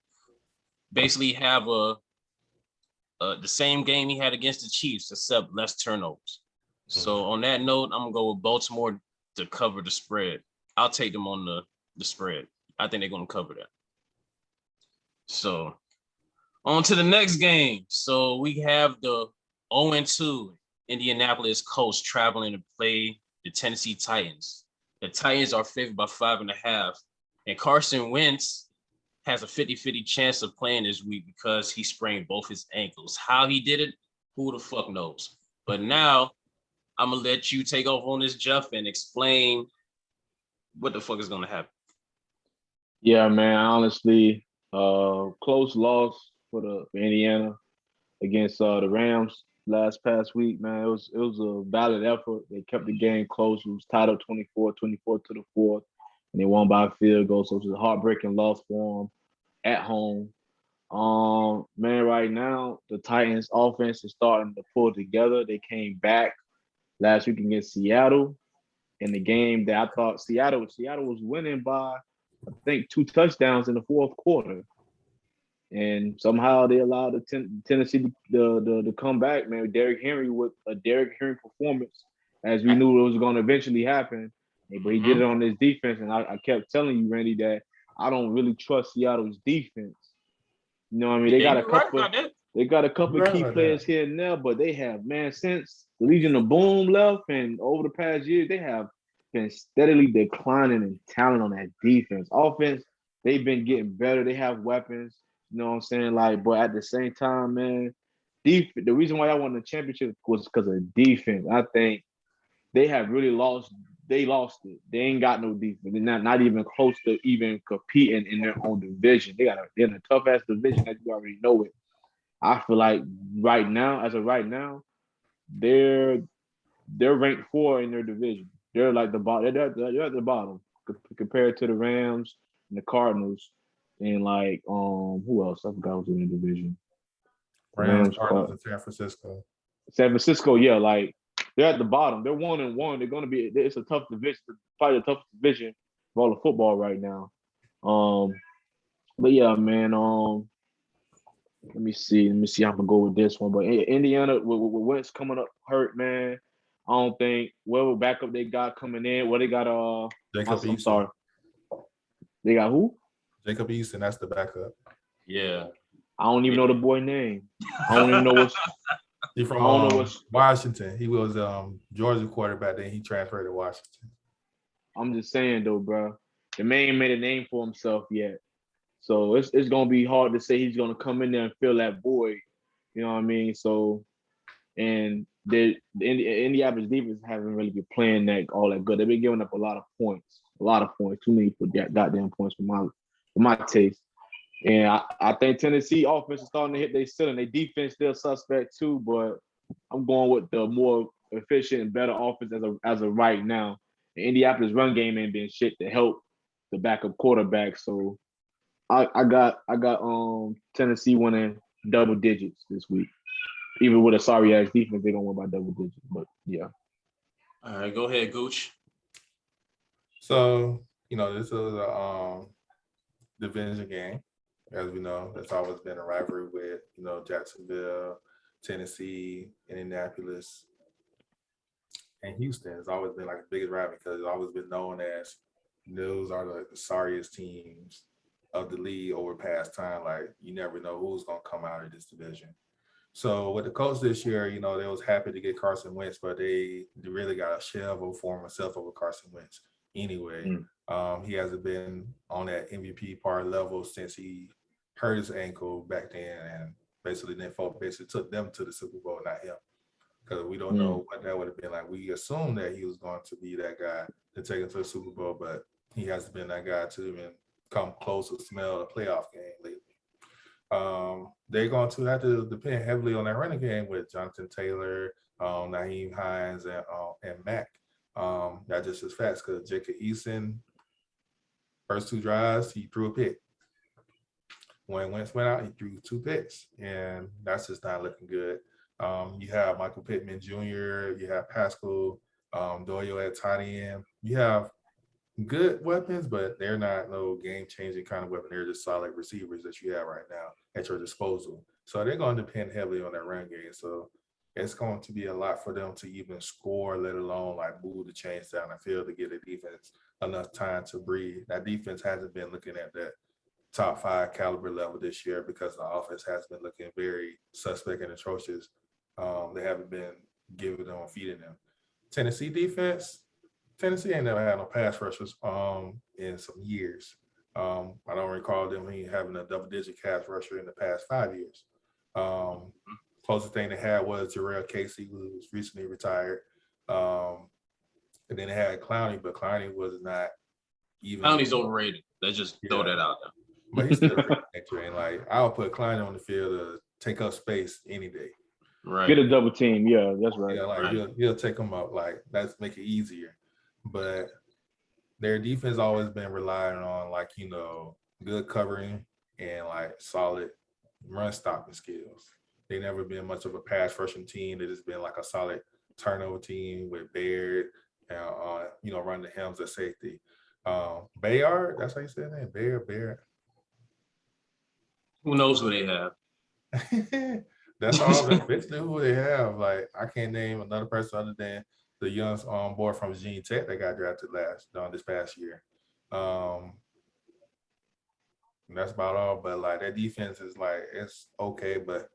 basically have the same game he had against the Chiefs, except less turnovers. So on that note, I'm gonna go with Baltimore to cover the spread. I'll take them on the spread. I think they're gonna cover that. So on to the next game. So we have the 0-2 Indianapolis Colts traveling to play the Tennessee Titans. The Titans are favored by 5.5, and Carson Wentz has a 50-50 chance of playing this week because he sprained both his ankles. How he did it, who the fuck knows? But now I'm going to let you take off on this, Jeff, and explain what the fuck is going to happen. Yeah, man, honestly, close loss for Indiana against the Rams past week, man. It was a valid effort. They kept the game close. It was tied up 24 to the fourth. And they won by a field goal, so it was a heartbreaking loss for them at home. Man, right now, the Titans offense is starting to pull together. They came back last week against Seattle in the game that I thought Seattle was winning by, I think, 2 touchdowns in the fourth quarter. And somehow they allowed Tennessee to come back, man. Derrick Henry with a Derrick Henry performance, as we knew it was going to eventually happen. But he did it on his defense, and I kept telling you, Randy, that I don't really trust Seattle's defense. You know what I mean? They got a couple of key players here and there, but they have, man, since the Legion of Boom left and over the past years, they have been steadily declining in talent on that defense. Offense, they've been getting better. They have weapons. You know what I'm saying? Like, but at the same time, man, the reason why I won the championship was because of defense. I think they have really lost they lost it. They ain't got no defense. They're not even close to even competing in their own division. They're in a tough ass division that you already know it. I feel like right now, they're ranked 4 in their division. They're like the bottom. They're at the bottom compared to the Rams and the Cardinals and like who else? I forgot who's in the division. Rams, Cardinals, and San Francisco. San Francisco, yeah, like they're at the bottom. They're 1-1. They're going to be. It's a tough division. Probably the toughest division of all of football right now. But yeah, man. Let me see. I'm gonna go with this one. But Indiana, with Wentz coming up hurt, man. I don't think whatever backup they got coming in. Well, they got Jacob I'm sorry. They got who? Jacob Eason. That's the backup. Yeah. I don't even know the boy name. I don't even know what's. He's from Washington. He was Georgia quarterback. Then he transferred to Washington. I'm just saying though, bro. The man ain't made a name for himself yet. So it's gonna be hard to say he's gonna come in there and fill that void. You know what I mean? So, and the Indianapolis defense haven't really been playing all that good. They've been giving up a lot of points, too many goddamn points for my taste. And I think Tennessee offense is starting to hit their ceiling. Their defense still suspect too, but I'm going with the more efficient and better offense as of right now. The Indianapolis run game ain't been shit to help the backup quarterback. So I got Tennessee winning double digits this week. Even with a sorry ass defense, they don't win by double digits. But yeah. All right, go ahead, Gooch. So this is a division game. As we know, that's always been a rivalry with, Jacksonville, Tennessee, Indianapolis, and Houston. It's always been like the biggest rivalry because it's always been known as those are the sorriest teams of the league over past time. Like, you never know who's going to come out of this division. So with the Colts this year, they was happy to get Carson Wentz, but they really got a shell of a former self over Carson Wentz anyway. He hasn't been on that MVP par level since he hurt his ankle back then, and basically took them to the Super Bowl, not him, because we don't know what that would have been like. We assumed that he was going to be that guy to take him to the Super Bowl, but he hasn't been that guy to even come close to smell a playoff game lately. They're going to have to depend heavily on that running game with Jonathan Taylor, Naheem Hines, and Mack. That just is facts because Jacob Eason, first 2 drives, he threw a pick. When Wentz went out, he threw 2 picks, and that's just not looking good. You have Michael Pittman Jr., you have Pascal Doyle at tight end. You have good weapons, but they're not no game-changing kind of weapon. They're just solid receivers that you have right now at your disposal. So they're going to depend heavily on that run game. So it's going to be a lot for them to even score, let alone like move the chains down the field to get the defense enough time to breathe. That defense hasn't been looking at that top 5 caliber level this year because the offense has been looking very suspect and atrocious. They haven't been giving them or feeding them. Tennessee ain't never had no pass rushers in some years. I don't recall them having a double-digit pass rusher in the past 5 years. Closest thing they had was Jarrell Casey, who was recently retired. And then they had Clowney, but Clowney was not even. Clowney's overrated. Let's just throw that out there. But he's still and like I'll put Clowney on the field to take up space any day. Right. Get a double team. Yeah, that's right. Yeah, like he'll take them up. Like that's make it easier. But their defense always been relying on good covering and like solid run stopping skills. They never been much of a pass rushing team. They just been like a solid turnover team with Baird and running the Helms at safety. Bayard, that's how you say that name? Baird. Who knows who they have? That's all basically who they have. Like I can't name another person other than the young boy from Virginia Tech that got drafted this past year. That's about all. But like that defense is like it's okay, but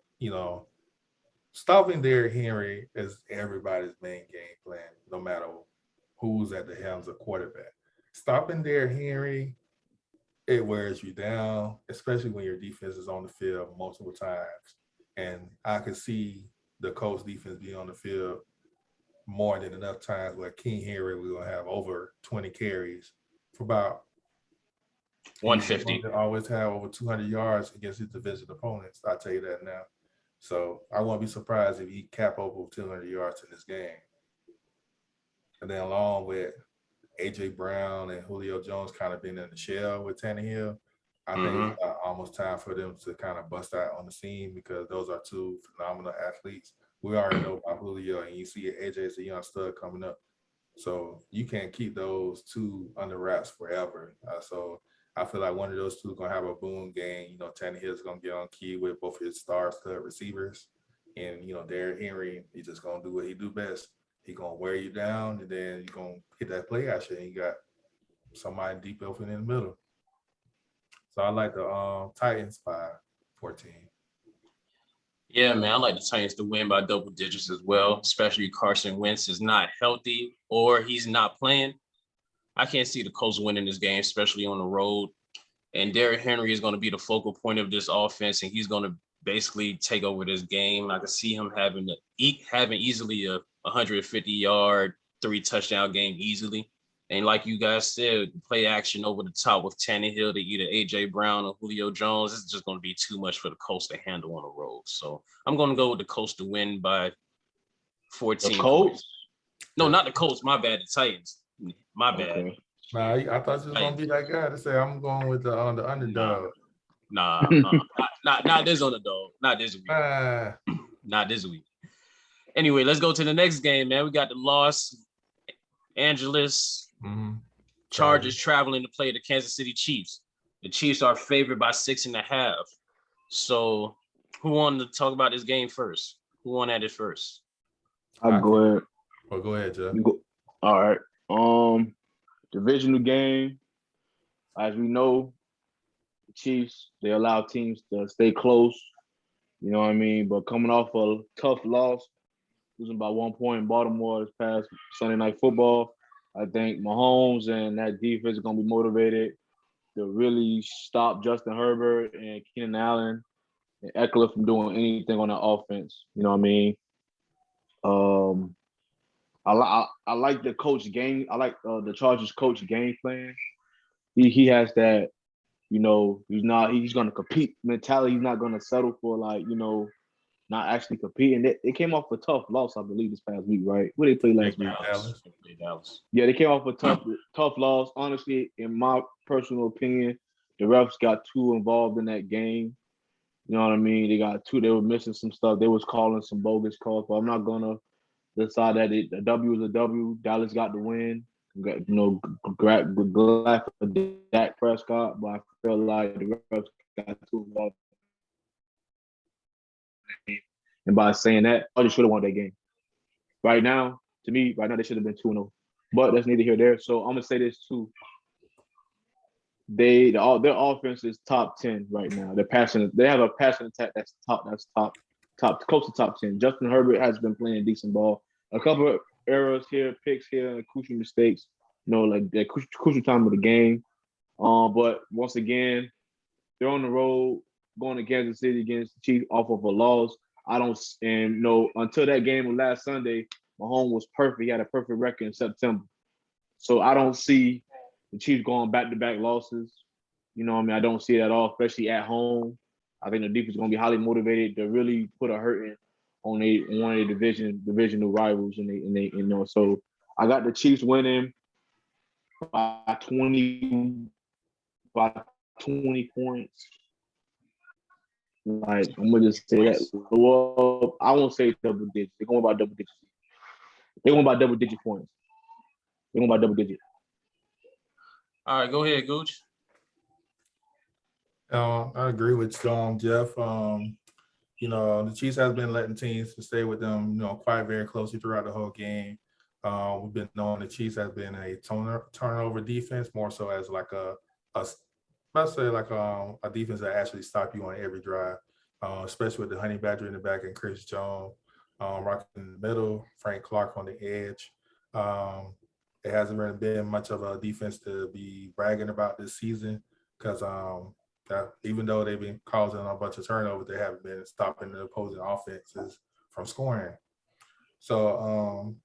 stopping Derrick Henry is everybody's main game plan, no matter who's at the helms of quarterback. Stopping Derrick Henry, it wears you down, especially when your defense is on the field multiple times. And I could see the Colts defense being on the field more than enough times where King Henry was gonna have over 20 carries for about 150. He's going to always have over 200 yards against his division opponents. I'll tell you that now. So I won't be surprised if he cap over 200 yards in this game. And then along with A.J. Brown and Julio Jones kind of being in the shell with Tannehill, I think it's almost time for them to kind of bust out on the scene because those are two phenomenal athletes. We already know about Julio, and you see AJ as a young stud coming up. So you can't keep those two under wraps forever. So I feel like one of those two is going to have a boom game. You know, Tannehill's going to get on key with both his star stud receivers. And, you know, Derrick Henry, he's just going to do what he do best. He's going to wear you down, and then you're going to hit that play action, and you got somebody deep open in the middle. So I like the Titans by 14. Yeah, man, I like the Titans to win by double digits as well, especially if Carson Wentz is not healthy or he's not playing. I can't see the Colts winning this game, especially on the road. And Derrick Henry is going to be the focal point of this offense, and he's going to basically take over this game. I can see him having easily a 150-yard, 3-touchdown game easily. And like you guys said, play action over the top with Tannehill to either A.J. Brown or Julio Jones. It's just going to be too much for the Colts to handle on the road. So I'm going to go with the Colts to win by 14 The Colts? points. No, not the Colts. My bad. The Titans. My bad. Okay. Nah, I thought you was going to be that guy to say, I'm going with the underdog. Not this underdog. Not this week. Not this week. Anyway, let's go to the next game, man. We got the Los Angeles Chargers traveling to play the Kansas City Chiefs. The Chiefs are favored by 6.5. So who wanted to talk about this game first? Who won at it first? I'll go ahead. Well, go ahead, Jeff. All right. Divisional game. As we know, the Chiefs, they allow teams to stay close. You know what I mean? But coming off a tough loss, losing by 1 point in Baltimore this past Sunday Night Football, I think Mahomes and that defense are going to be motivated to really stop Justin Herbert and Keenan Allen and Eckler from doing anything on the offense. You know what I mean? I like the coach game. I like the Chargers coach game plan. He has that, you know, he's going to compete mentality. He's not going to settle for not actually competing. They came off a tough loss, I believe, this past week, right? What did they play last week? Dallas. Yeah, they came off a tough loss. Honestly, in my personal opinion, the refs got too involved in that game. You know what I mean? They were missing some stuff. They was calling some bogus calls, but I'm not gonna decide that a W is a W. Dallas got the win. Glad for Dak Prescott, but I feel like the refs got too involved. And by saying that, I just should have won that game. Right now, they should have been 2-0. But that's neither here nor there. So I'm gonna say this too. Their offense is top 10 right now. They have a passing attack that's close to top 10. Justin Herbert has been playing decent ball. A couple of errors here, picks here, and crucial mistakes. Like the crucial time of the game. But once again, they're on the road going to Kansas City against the Chiefs off of a loss. Until that game of last Sunday, Mahomes was perfect. He had a perfect record in September. So I don't see the Chiefs going back-to-back losses. You know what I mean? I don't see it at all, especially at home. I think the defense is going to be highly motivated to really put a hurting on one of the divisional rivals. So I got the Chiefs winning by 20 points. Like, I'm gonna just say that. Well, I won't say double digits. They're going by double digits. They're going by double-digit points. They're going by double digit. All right, go ahead, Gooch. I agree with Jeff. The Chiefs has been letting teams to stay with them, quite very closely throughout the whole game. We've been knowing the Chiefs has been a turnover defense, more so as like a defense that actually stop you on every drive, especially with the Honey Badger in the back and Chris Jones rocking in the middle, Frank Clark on the edge. It hasn't really been much of a defense to be bragging about this season because even though they've been causing a bunch of turnovers, they haven't been stopping the opposing offenses from scoring. So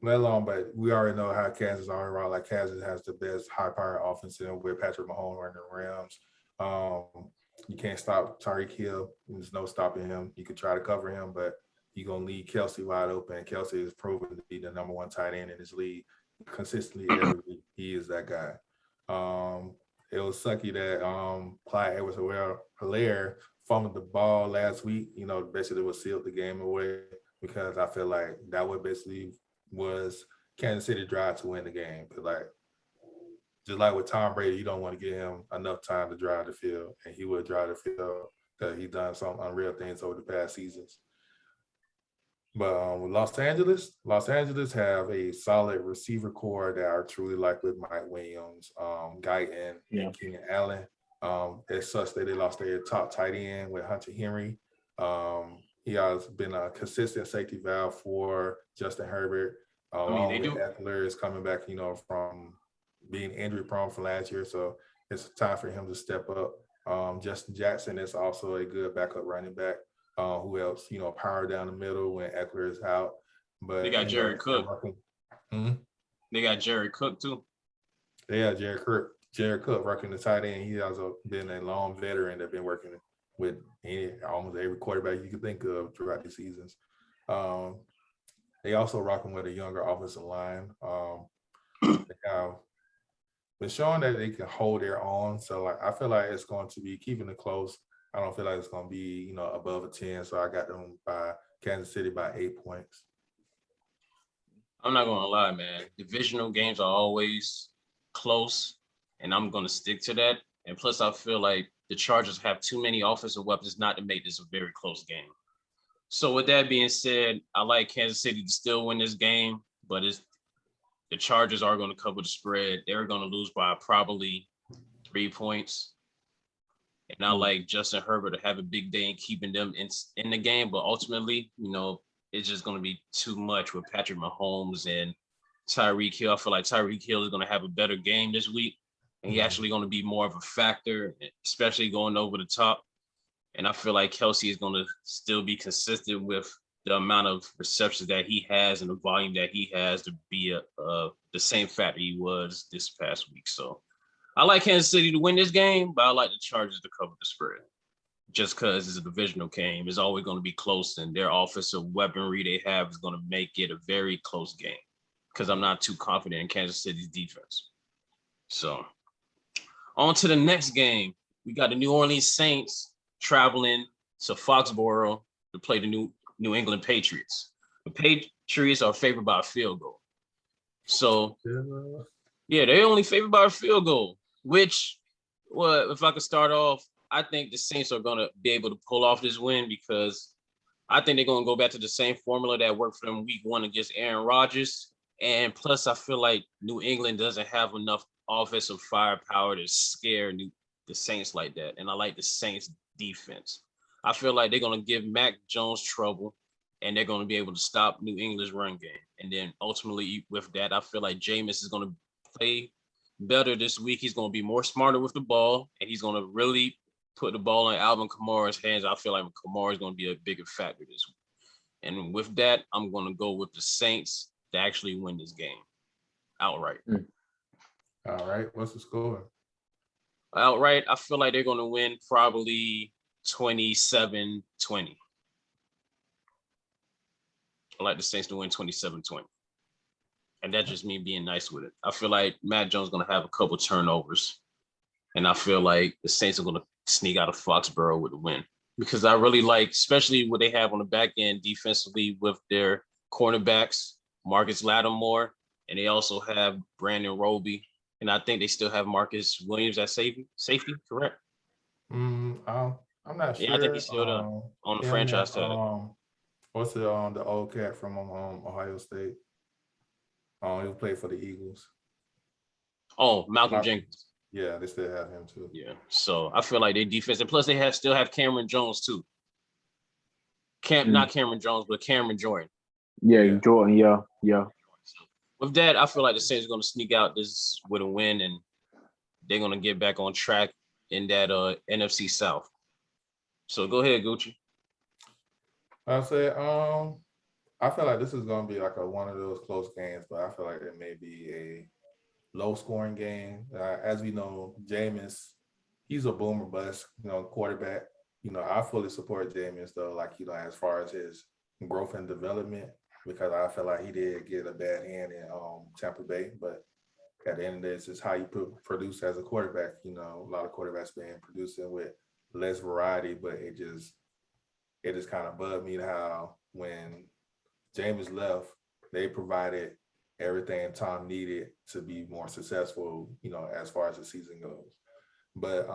let alone, but we already know how Kansas are around. Like Kansas has the best high-powered offense in with Patrick Mahomes running the Rams. You can't stop Tyreek Hill. There's no stopping him. You can try to cover him, but you're gonna leave Kelsey wide open. Kelsey is proven to be the number one tight end in this league consistently every week. He is that guy. It was sucky that Clyde Edwards-Helaire fumbled the ball last week. You know, basically would seal the game away because I feel like that would basically was Kansas City drive to win the game. Because like just like with Tom Brady, you don't want to give him enough time to drive the field, and he would drive the field because he's done some unreal things over the past seasons. But with Los Angeles have a solid receiver core that are truly like with Mike Williams, Guyton, and Keenan Allen. It sucks that they lost their top tight end with Hunter Henry. He has been a consistent safety valve for Justin Herbert. Along with Eckler is coming back, you know, from being injury prone from last year. So it's time for him to step up. Justin Jackson is also a good backup running back. Who else? You know, power down the middle when Eckler is out. But they got Jared Cook. They got Jared Cook too. Yeah, Jared Cook working the tight end. He also been a long veteran that been working with almost every quarterback you can think of throughout the seasons. They also rocking with a younger offensive line. They have been showing that they can hold their own. So like I feel like it's going to be keeping it close. I don't feel like it's going to be, you know, above a 10. So I got them by Kansas City by 8 points. I'm not going to lie, man. Divisional games are always close, and I'm going to stick to that. And plus, I feel like the Chargers have too many offensive weapons not to make this a very close game. So with that being said, I like Kansas City to still win this game, but the Chargers are going to cover the spread. They're going to lose by probably 3 points. And I like Justin Herbert to have a big day in keeping them in the game. But ultimately, you know, it's just going to be too much with Patrick Mahomes and Tyreek Hill. I feel like Tyreek Hill is going to have a better game this week. And he's actually going to be more of a factor, especially going over the top. And I feel like Kelsey is going to still be consistent with the amount of receptions that he has and the volume that he has to be the same factor he was this past week. So I like Kansas City to win this game, but I like the Chargers to cover the spread. Just because it's a divisional game, it's always going to be close, and their offensive weaponry they have is going to make it a very close game because I'm not too confident in Kansas City's defense. So on to the next game. We got the New Orleans Saints traveling to Foxborough to play the New England Patriots. The Patriots are favored by a field goal. So, yeah, they're only favored by a field goal, which, well, if I could start off, I think the Saints are going to be able to pull off this win because I think they're going to go back to the same formula that worked for them week 1 against Aaron Rodgers. And plus, I feel like New England doesn't have enough offensive firepower to scare the Saints like that. And I like the Saints defense. I feel like they're going to give Mac Jones trouble, and they're going to be able to stop New England's run game. And then ultimately with that, I feel like Jameis is going to play better this week. He's going to be more smarter with the ball, and he's going to really put the ball in Alvin Kamara's hands. I feel like Kamara is going to be a bigger factor this week. And with that, I'm going to go with the Saints to actually win this game outright. All right. What's the score? Outright, I feel like they're going to win probably 27-20. I like the Saints to win 27-20. And that's just me being nice with it. I feel like Matt Jones is going to have a couple turnovers. And I feel like the Saints are going to sneak out of Foxborough with a win. Because I really like, especially what they have on the back end defensively with their cornerbacks, Marcus Lattimore, and they also have Brandon Roby. And I think they still have Marcus Williams at safety, correct? I'm not sure. Yeah, I think he's still on the franchise tag. What's the old cat from Ohio State? He played for the Eagles. Oh, Malcolm Jenkins. Yeah, they still have him too. Yeah, so I feel like their defense, and plus they still have Cameron Jones too. Not Cameron Jones, but Cameron Jordan. Yeah, Jordan. Yeah. With that, I feel like the Saints are going to sneak out this with a win, and they're going to get back on track in that NFC South. So go ahead, Gucci. I said, I feel like this is going to be like one of those close games, but I feel like it may be a low scoring game. As we know, Jameis, he's a boomer bust, quarterback. I fully support Jameis though, like, as far as his growth and development, because I feel like he did get a bad hand in Tampa Bay. But at the end of the day, it's just how you produce as a quarterback. A lot of quarterbacks been producing with less variety, but it just kind of bugged me how when Jameis left, they provided everything Tom needed to be more successful, as far as the season goes. But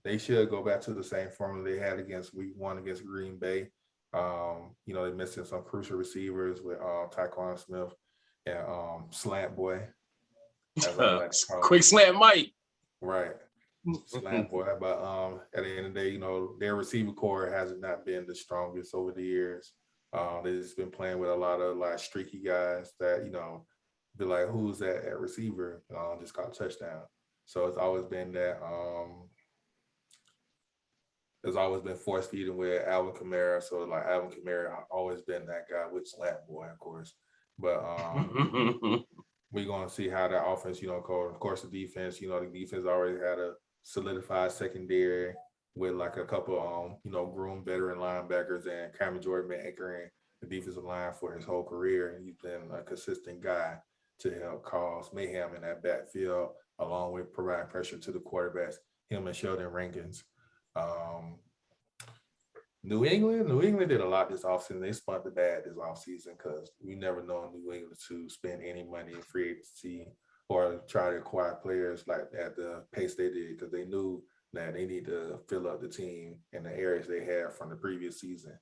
they should go back to the same formula they had against week 1 against Green Bay. They're missing some crucial receivers with Tyquan Smith and Slant Boy. As I like to call Quick him. slant Mike. Right. Slant Boy. But at the end of the day, their receiver core has not been the strongest over the years. They've just been playing with a lot of like streaky guys that, be like, who's that at receiver? Just got a touchdown. So it's always been that there's always been force feeding with Alvin Kamara. So like Alvin Kamara always been that guy with Slant Boy, of course. But we're going to see how that offense, go. Of course, the defense, the defense already had a solidified secondary with like a couple, groomed veteran linebackers, and Cameron Jordan been anchoring the defensive line for his whole career. And he's been a consistent guy to help cause mayhem in that backfield, along with providing pressure to the quarterbacks, him and Sheldon Rankins. New England did a lot this offseason. They spun the bad this offseason because we never known New England to spend any money in free agency or try to acquire players like at the pace they did, because they knew that they need to fill up the team in the areas they had from the previous season.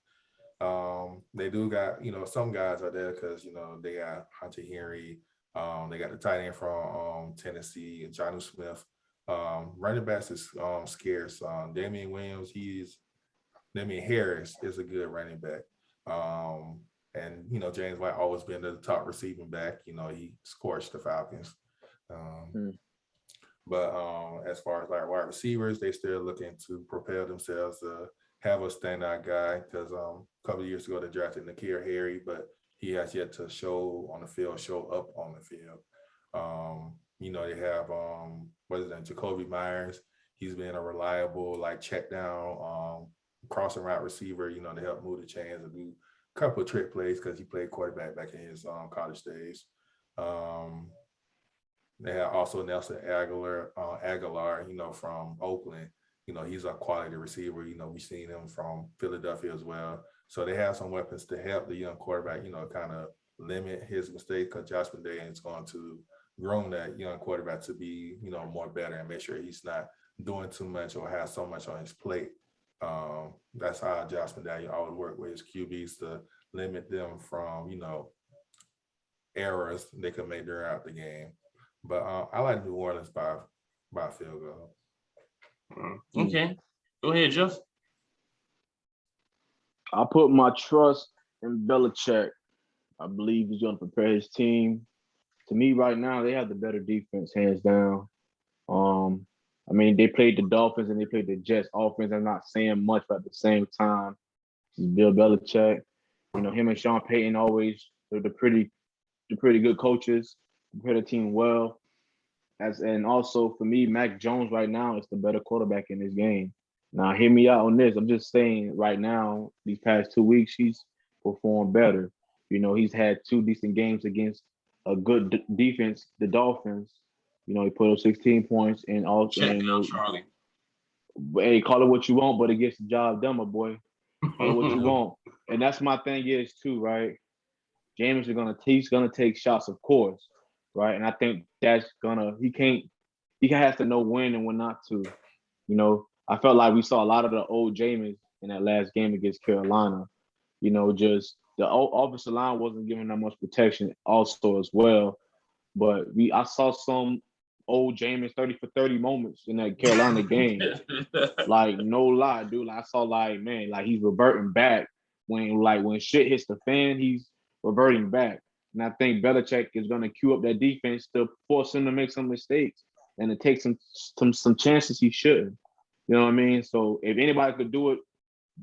They do got, some guys are there because, they got Hunter Henry. They got the tight end from Tennessee, Jonnu Smith. Running backs is scarce. Damian Harris is a good running back. And, James White always been the top receiving back. He scorched the Falcons. But as far as like wide receivers, they still looking to propel themselves to have a standout guy, because a couple of years ago they drafted N'Keal Harry, but he has yet to show up on the field. They have Jacoby Myers. He's been a reliable like check down crossing route receiver, to help move the chains and do a couple of trick plays because he played quarterback back in his college days. They have also Nelson Aguilar, from Oakland. He's a quality receiver. We've seen him from Philadelphia as well. So they have some weapons to help the young quarterback, kind of limit his mistakes, because Josh McDaniels is going to groom that young quarterback to be, more better and make sure he's not doing too much or has so much on his plate. That's how Josh McDaniels always work with his QBs, to limit them from, errors they could make throughout the game. But I like New Orleans by field goal. Okay. Go ahead, Jeff. I put my trust in Belichick. I believe he's going to prepare his team. To me, right now, they have the better defense, hands down. They played the Dolphins and they played the Jets offense. I'm not saying much, but at the same time, this is Bill Belichick. Him and Sean Payton always, they're the pretty good coaches, prepare the team well. And also for me, Mac Jones right now is the better quarterback in this game. Now, hear me out on this. I'm just saying right now, these past 2 weeks, he's performed better. He's had 2 decent games against a good defense, the Dolphins. He put up 16 points and also. Check out Charlie. Hey, call it what you want, but it gets the job done, my boy. Call it what you want. And that's my thing is too, right? James he's gonna take shots, of course, right? And I think he has to know when and when not to. I felt like we saw a lot of the old James in that last game against Carolina. Just the offensive line wasn't giving that much protection also as well. But I saw some old James 30 for 30 moments in that Carolina game. Like, no lie, dude. I saw he's reverting back when shit hits the fan, he's reverting back. And I think Belichick is going to cue up that defense to force him to make some mistakes and to take some chances he shouldn't. You know what I mean? So if anybody could do it,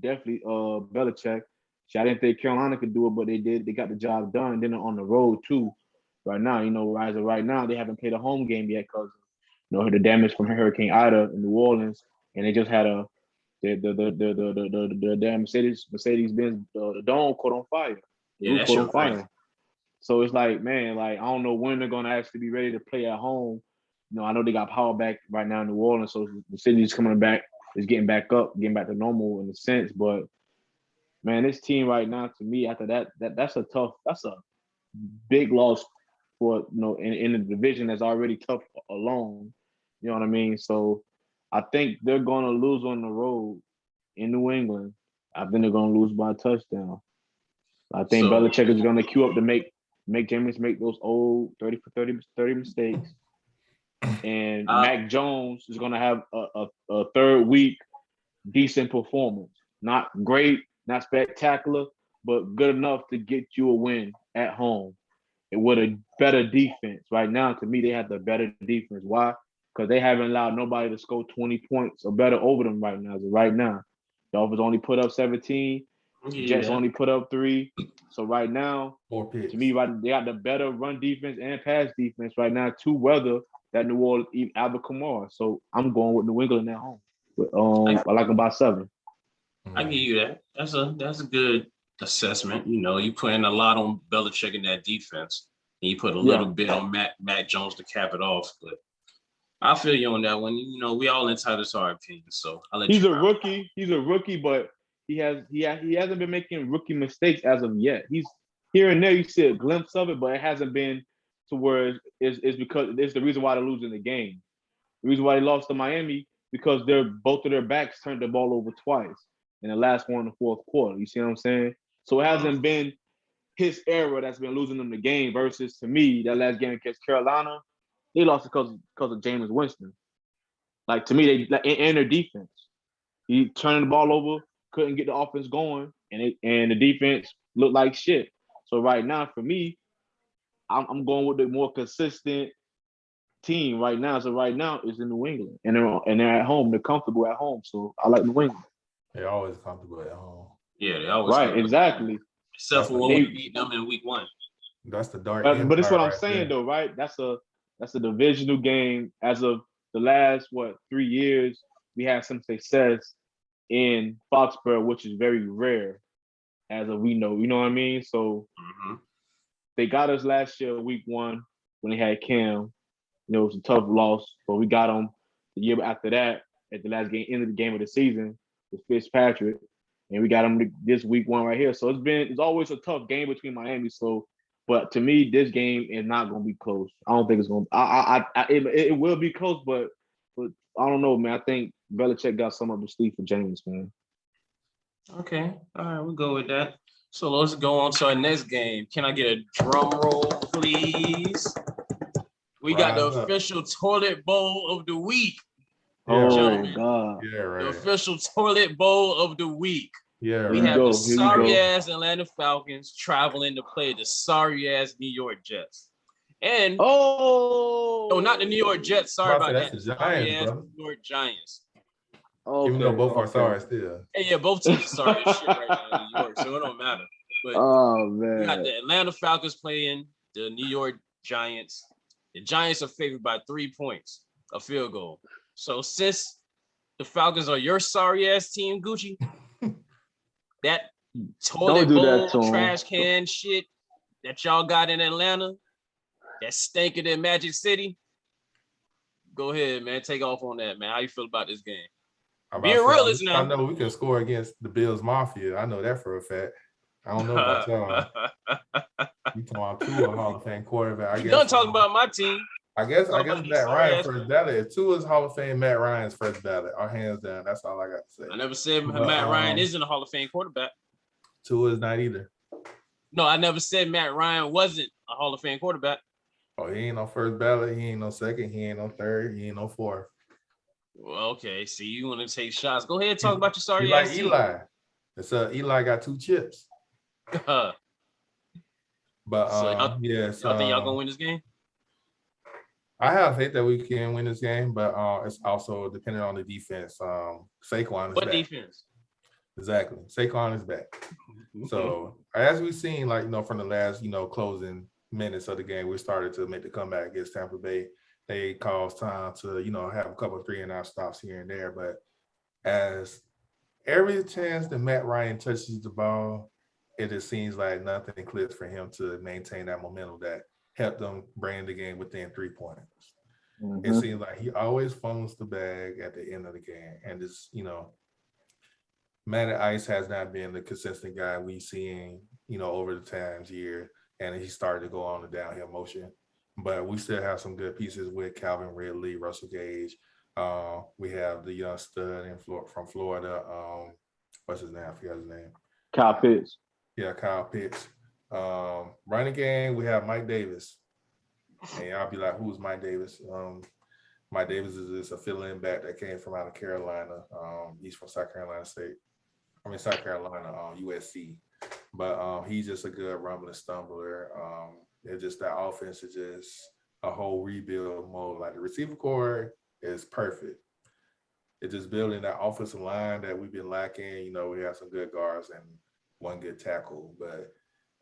definitely Belichick. See, I didn't think Carolina could do it, but they did. They got the job done. Then they're on the road too. Right now, right now they haven't played a home game yet because the damage from Hurricane Ida in New Orleans, and they just had the damn Mercedes Benz the dome caught on fire. Yeah, Roof that caught shit on was fire. crazy. So it's like, man, like I don't know when they're gonna actually be ready to play at home. I know they got power back right now in New Orleans, so the city's coming back, is getting back to normal in a sense. But man, this team right now, to me, after that's a big loss for in the division that's already tough alone. You know what I mean? So I think they're gonna lose on the road in New England. I think they're gonna lose by a touchdown. I think So Belichick is gonna queue up to make Jameis make those old 30 for 30 mistakes. And Mac Jones is gonna have a third week decent performance. Not great, not spectacular, but good enough to get you a win at home. And with a better defense. Right now, to me, they have the better defense. Why? Because they haven't allowed nobody to score 20 points or better over them right now. So right now, Dolphins only put up 17. Jets only put up 3. So right now, 4 picks. To me, they got the better run defense and pass defense right now to weather that New Orleans Albert Kamara. So I'm going with New England at home. I like them by 7. I give you that. That's a good assessment. You putting a lot on Belichick in that defense, and you put a little bit on Matt Jones to cap it off. But I feel you on that one. We all entitled to our opinions, so I'll let you. He's a rookie. He's a rookie, but he hasn't been making rookie mistakes as of yet. He's here and there. You see a glimpse of it, but it hasn't been to where it's because it's the reason why they're losing the game. The reason why they lost to Miami because both of their backs turned the ball over twice in the last one in the fourth quarter. You see what I'm saying? So it hasn't been his era that's been losing them the game versus, to me, that last game against Carolina, they lost because of Jameis Winston. Like, to me, and their defense. He turned the ball over, couldn't get the offense going, and the defense looked like shit. So right now, for me, I'm going with the more consistent team right now. So right now is in New England, and they're at home. They're comfortable at home. So I like New England. They're always comfortable at home. Yeah, they always right. Exactly. Except for when we beat them in week 1. That's the dark. But it's what I'm saying though, right? That's a divisional game. As of the last 3 years, we had some success in Foxborough, which is very rare, as of we know. You know what I mean? So they got us last year, week 1, when they had Cam. It was a tough loss, but we got them the year after that at the last game, end of the game of the season with Fitzpatrick, and we got them this week 1 right here. So it's always a tough game between Miami. So, but to me, this game is not going to be close. I don't think it's going to. It will be close, but I don't know, man. I think Belichick got some up the sleeve for James, man. Okay, all right, we'll go with that. So let's go on to our next game. Can I get a drum roll, please? We got the official toilet bowl of the week. Yeah, gentlemen. God. Yeah, right. The official toilet bowl of the week. Yeah, we right. have the sorry-ass Atlanta Falcons traveling to play the sorry-ass New York Jets. And no, not the New York Jets. Sorry about that. The sorry-ass New York Giants. Okay, even though both are sorry still. Hey, yeah, both teams are sorry as shit right now in New York, so it don't matter. But man, we got the Atlanta Falcons playing the New York Giants. The Giants are favored by 3 points, a field goal. So since the Falcons are your sorry ass team, Gucci, that toilet bowl trash can shit that y'all got in Atlanta, that stanker than Magic City. Go ahead, man. Take off on that, man. How you feel about this game? Being realist now. I know we can score against the Bills Mafia. I know that for a fact. I don't know about y'all. You talking about Tua, Hall of Fame quarterback? You done talking about my team? I guess Matt Ryan first ballot. If Tua's Hall of Fame, Matt Ryan's first ballot. Our hands down. That's all I got to say. I never said Matt Ryan isn't a Hall of Fame quarterback. Tua's not either. No, I never said Matt Ryan wasn't a Hall of Fame quarterback. Oh, he ain't no first ballot. He ain't no second. He ain't no third. He ain't no fourth. Well, okay. See, you want to take shots. Go ahead and talk about your sorry ass team. Eli. It's Eli got 2 chips. But y'all think y'all gonna win this game? I have faith that we can win this game, but it's also dependent on the defense. Saquon is what back. Defense? Exactly. Saquon is back. So as we've seen, like, from the last, closing minutes of the game, we started to make the comeback against Tampa Bay. They caused time to, have a couple of 3-and-out stops here and there. But as every chance that Matt Ryan touches the ball, it just seems like nothing clicks for him to maintain that momentum that helped them bring the game within 3 points. It seems like he always fumbles the bag at the end of the game. And just, Matty Ice has not been the consistent guy we've seen, over the times year, and he started to go on the downhill motion. But we still have some good pieces with Calvin Ridley, Russell Gage. We have the young stud from Florida. What's his name? I forgot his name. Kyle Pitts. Yeah, Kyle Pitts. Running game, we have Mike Davis. And y'all be like, who's Mike Davis? Mike Davis is just a fill-in back that came from out of Carolina. He's from South Carolina, USC. But he's just a good rumbling stumbler. It's just that offense is just a whole rebuild mode. Like the receiver core is perfect. It's just building that offensive line that we've been lacking. We have some good guards and one good tackle. But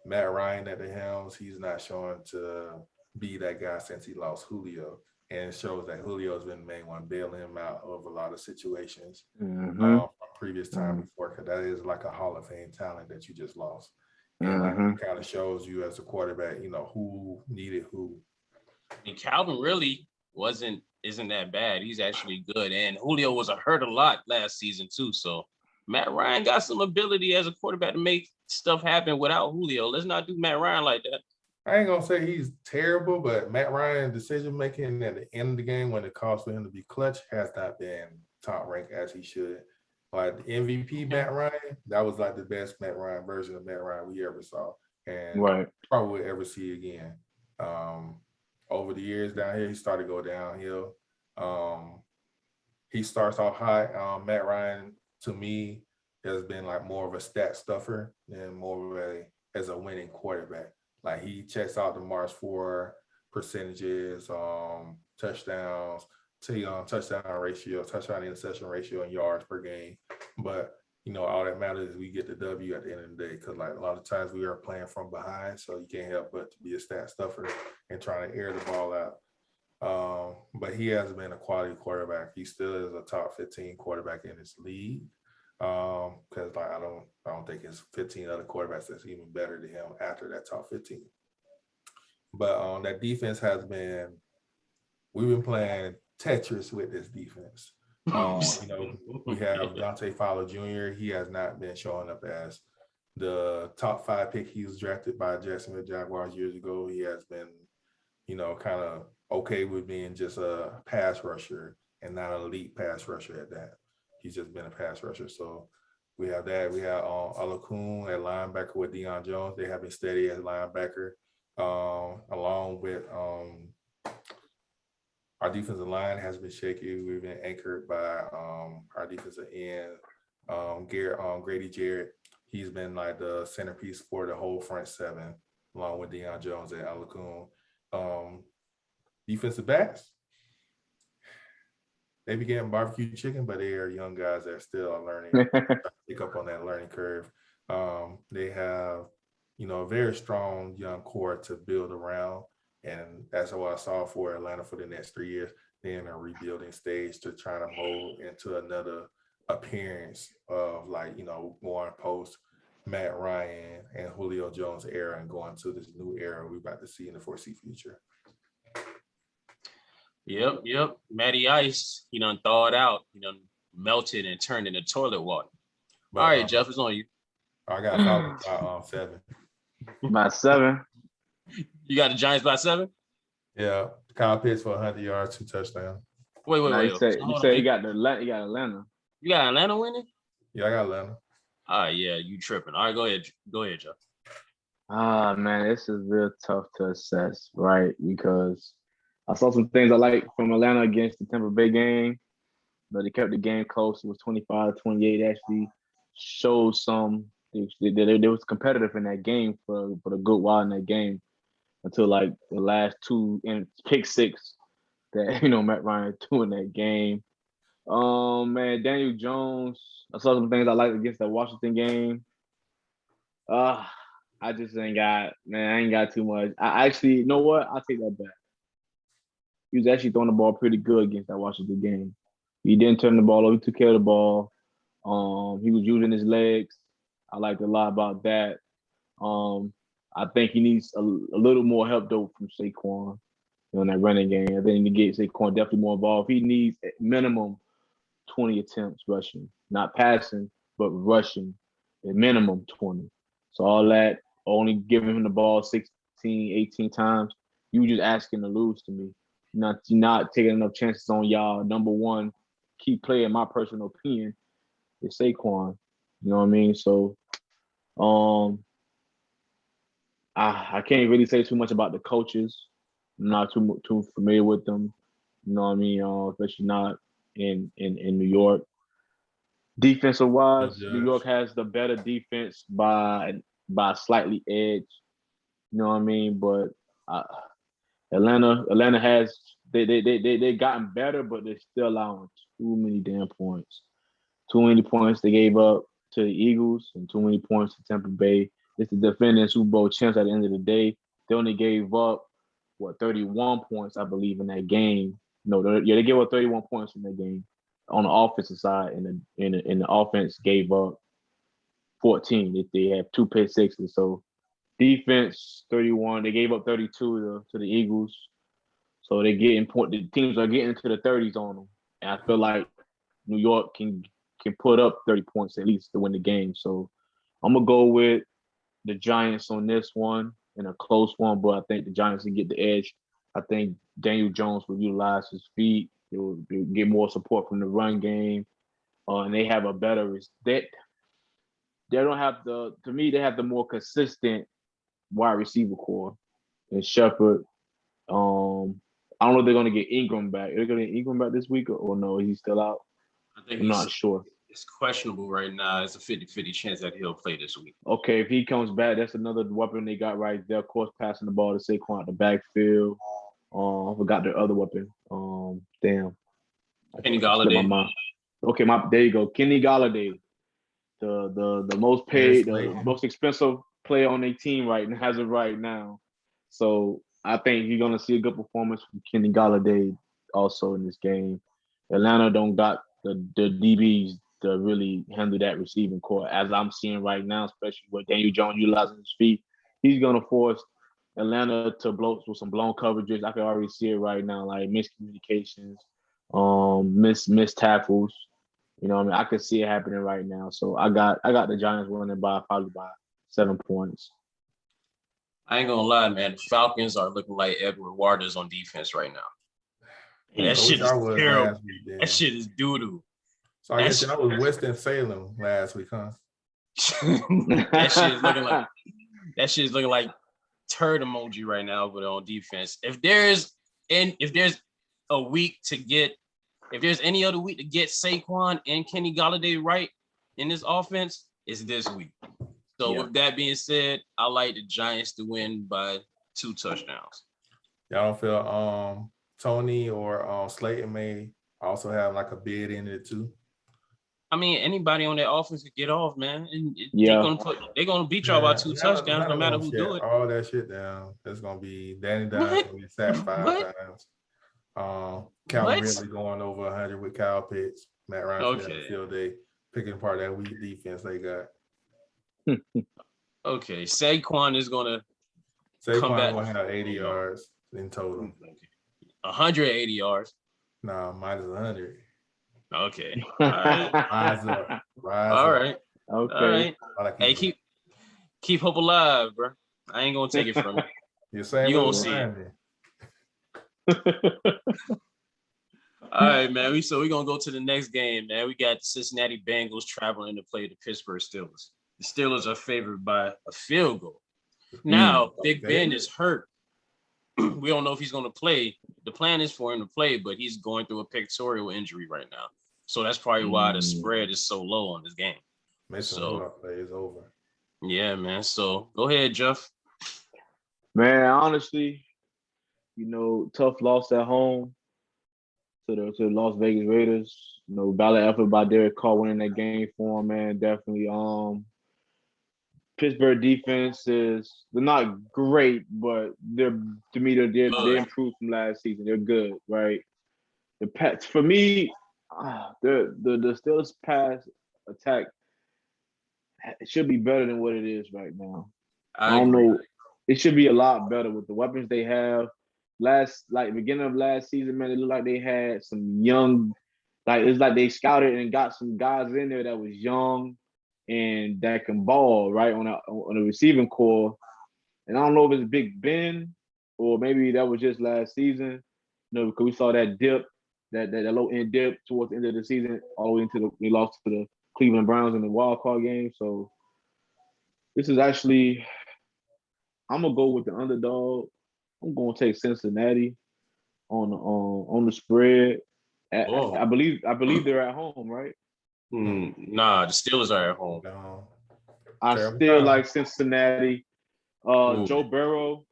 Matt Ryan at the helms, he's not showing to be that guy since he lost Julio. And it shows that Julio has been the main one bailing him out of a lot of situations from previous time before, because that is like a Hall of Fame talent that you just lost. And like, it kind of shows you as a quarterback, who needed who. And Calvin really isn't that bad. He's actually good. And Julio was hurt a lot last season too. So Matt Ryan got some ability as a quarterback to make stuff happen without Julio. Let's not do Matt Ryan like that. I ain't gonna say he's terrible, but Matt Ryan's decision making at the end of the game when it calls for him to be clutch has not been top ranked as he should. Like the MVP Matt Ryan, that was like the best Matt Ryan version of Matt Ryan we ever saw, and probably will ever see again. Over the years down here, he started to go downhill. He starts off high. Matt Ryan, to me, has been like more of a stat stuffer than more of as a winning quarterback. Like he checks out the marks for percentages, touchdowns, touchdown ratio, touchdown interception ratio, and yards per game. But all that matters is we get the W at the end of the day, because like a lot of times we are playing from behind, so you can't help but to be a stat stuffer and trying to air the ball out. But he hasn't been a quality quarterback. He still is a top 15 quarterback in this league. Because like I don't think there's 15 other quarterbacks that's even better than him after that top 15. But that defense we've been playing Tetris with this defense. We have Dante Fowler Jr. He has not been showing up as the top 5 pick. He was drafted by Jacksonville Jaguars years ago. He has been, kind of okay with being just a pass rusher and not an elite pass rusher at that. He's just been a pass rusher. So we have that. We have Alakun at linebacker with Deion Jones. They have been steady as linebacker, along with our defensive line has been shaky. We've been anchored by our defensive end, Grady Jarrett. He's been like the centerpiece for the whole front seven, along with Deion Jones and Alakun. Defensive backs, they be getting barbecue chicken, but they are young guys that still are learning, pick up on that learning curve. They have, a very strong young core to build around. And that's what I saw for Atlanta for the next 3 years. They're in a rebuilding stage to try to mold into another appearance of going post Matt Ryan and Julio Jones era and going to this new era we're about to see in the foresee future. Yep. Matty Ice, he done thawed out, melted and turned into toilet water. But, all right, Jeff, it's on you. I got followed by 7. By 7. You got the Giants by 7? Yeah. Kyle Pitts for 100 yards, 2 touchdowns. Wait. You said you got Atlanta. You got Atlanta winning? Yeah, I got Atlanta. All right, yeah, you tripping. All right, go ahead, Jeff. Man, this is real tough to assess, right? Because I saw some things I like from Atlanta against the Tampa Bay game, but they kept the game close. It was 25-28. Actually showed some. They was competitive in that game for a good while in that game until like the last 2 in pick 6 that Matt Ryan threw in that game. Man, Daniel Jones. I saw some things I liked against the Washington game. I just ain't got, man, I ain't got too much. I actually, you know what? I'll take that back. He was actually throwing the ball pretty good against that Washington game. He didn't turn the ball over. He took care of the ball. He was using his legs. I liked a lot about that. Um, I think he needs a little more help though from Saquon in that running game. I think he get Saquon definitely more involved. He needs at minimum 20 attempts rushing, not passing, but rushing at minimum 20. So all that, only giving him the ball 16, 18 times, you just asking to lose to me. You're not taking enough chances on y'all. Number one, key player, in my personal opinion, is Saquon. You know what I mean? So um I can't really say too much about the coaches. I'm not too familiar with them. You know what I mean? Especially not in New York. Defensive No wise, New judge. York has the better defense by slightly edge. You know what I mean? But uh, Atlanta has they gotten better, but they're still allowing too many damn points. Too many points they gave up to the Eagles and too many points to Tampa Bay. It's the defending Super Bowl champs at the end of the day. They only gave up 31 points, I believe, in that game. No, they gave up 31 points in that game on the offensive side, and the offense gave up 14. They have two pick sixes. So defense 31. They gave up 32 to the Eagles. So they getting point. The teams are getting into the 30s on them, and I feel like New York can put up 30 points at least to win the game. So I'm gonna go with the Giants on this one in a close one, but I think the Giants can get the edge. I think Daniel Jones will utilize his feet. He'll get more support from the run game, and they have a better they don't have the to me they have the more consistent wide receiver core and Shepard. I don't know if they're gonna get Ingram back. Are they gonna get Ingram back this week or no? Is he still out? I think I'm not sure. it's questionable right now. It's a 50-50 chance that he'll play this week. Okay, if he comes back, that's another weapon they got right there. Of course, passing the ball to Saquon at the backfield. I forgot their other weapon. Damn, Kenny I slipped my Galladay. mind. Okay, there you go. Kenny Galladay, the most Yes, paid, the Slayton. most expensive player on their team right now, as of right now. So I think you're gonna see a good performance from Kenny Galladay also in this game. Atlanta don't got the DBs to really handle that receiving core as I'm seeing right now, especially with Daniel Jones utilizing his feet. He's gonna force Atlanta to blow with some blown coverages. I can already see it right now, like miscommunications, missed tackles. You know what I mean? I can see it happening right now. So I got the Giants winning by probably by 7 points. I ain't gonna lie, man. The Falcons are looking like Edward Waters on defense right now. That I wish shit is I was terrible. last week That then. shit is doo doo. So I guess y'all was Winston Salem last week, huh? that shit is looking like turd emoji right now, but on defense. If there's a week to get, if there's any other week to get Saquon and Kenny Galladay right in this offense, it's this week. So with that being said, I like the Giants to win by 2 touchdowns. Y'all don't feel Tony or Slayton may also have like a bid in it too? I mean, anybody on that offense could get off, man. And Yeah. they're gonna beat y'all by 2 touchdowns, no matter who shut do it. all that shit down. It's gonna be Danny Dimes gonna be sacked 5 times. Calvin Ridley going over 100 with Kyle Pitts. Matt Ryan should have a field day picking apart that weak defense they got. Okay, Saquon is gonna come back. Gonna have 80 yards in total. 180 yards. No, minus 100. Okay. All right. Rise up. All right. Okay. All right. Hey, keep hope alive, bro. I ain't gonna take it from you. You gonna see it. All right, man. So we're gonna go to the next game, man. We got the Cincinnati Bengals traveling to play the Pittsburgh Steelers. The Steelers are favored by a field goal. Now, Big Ben is hurt. We don't know if he's going to play. The plan is for him to play, but he's going through a pectoral injury right now. So that's probably why the spread is so low on this game. So play is over. Yeah, man. So go ahead, Jeff. Man, honestly, tough loss at home. to the Las Vegas Raiders. Valid effort by Derek Carr winning that game for him, man. Definitely. Pittsburgh defense they're not great, but they improved from last season. They're good, right? The Pats for me, the Steelers pass attack it should be better than what it is right now. I don't know. It should be a lot better with the weapons they have. Beginning of last season, man, it looked like they had some young, it's like they scouted and got some guys in there that was young and that can ball right on a receiving core. And I don't know if it's Big Ben or maybe that was just last season. Because we saw that dip, that low end dip towards the end of the season, all the way into we lost to the Cleveland Browns in the wild card game. So this is actually, I'm gonna go with the underdog. I'm gonna take Cincinnati on the spread. I believe they're at home, right? Nah, the Steelers are at home. No. I still like Cincinnati. Joe Burrow,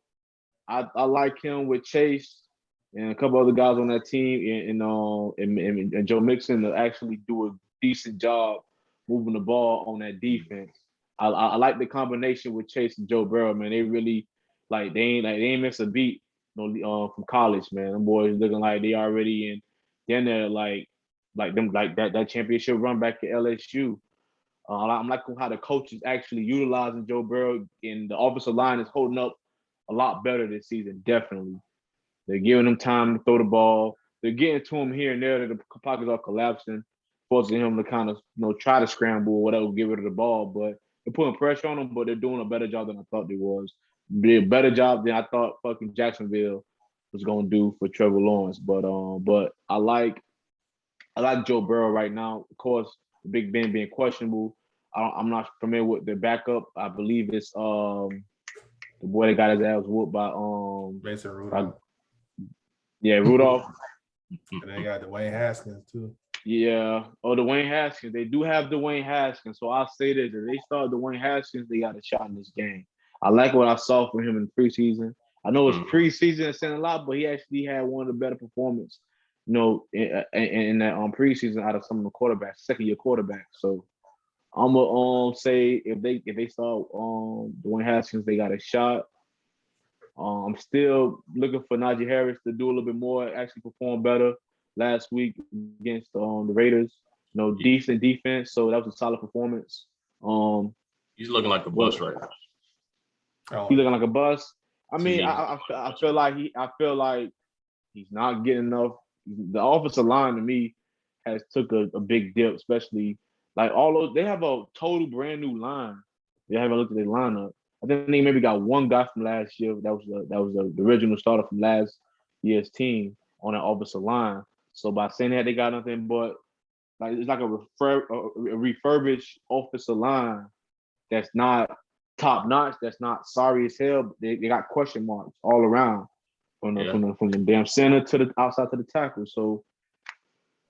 I like him with Chase and a couple other guys on that team, and Joe Mixon to actually do a decent job moving the ball on that defense. I like the combination with Chase and Joe Burrow, man. They really they ain't miss a beat from college, man. Them boys looking like they already in. Then they're like that championship run back to LSU. I'm liking how the coach is actually utilizing Joe Burrow, and the offensive line is holding up a lot better this season. Definitely, they're giving him time to throw the ball. They're getting to him here and there. The pockets are collapsing, forcing him to kind of try to scramble or whatever, get rid of the ball. But they're putting pressure on him. But they're doing a better job than I thought they was. They did a better job than I thought fucking Jacksonville was gonna do for Trevor Lawrence. But I like Joe Burrow right now. Of course, Big Ben being questionable. I'm not familiar with the backup. I believe it's the boy that got his ass whooped by Mason Rudolph. Rudolph. And they got Dwayne Haskins too. Yeah. Dwayne Haskins. They do have Dwayne Haskins. So I'll say this: if they start Dwayne Haskins, they got a shot in this game. I like what I saw from him in preseason. I know it's preseason and saying a lot, but he actually had one of the better performances, in that preseason out of some of the quarterbacks, second-year quarterbacks. So I'm gonna say if they start Dwayne Haskins, they got a shot. I'm still looking for Najee Harris to do a little bit more, actually perform better last week against the Raiders. Decent defense, so that was a solid performance. He's looking like a bust right now. He's looking like a bust. I mean, I feel like he's not getting enough. The offensive line to me has took a big dip, especially all those. They have a total brand new line. They haven't looked at their lineup. I think they maybe got one guy from last year. That was the original starter from last year's team on that offensive line. So by saying that, they got nothing but it's like a refurbished offensive line that's not top notch. That's not sorry as hell. They got question marks all around from the damn center to the outside to the tackle. So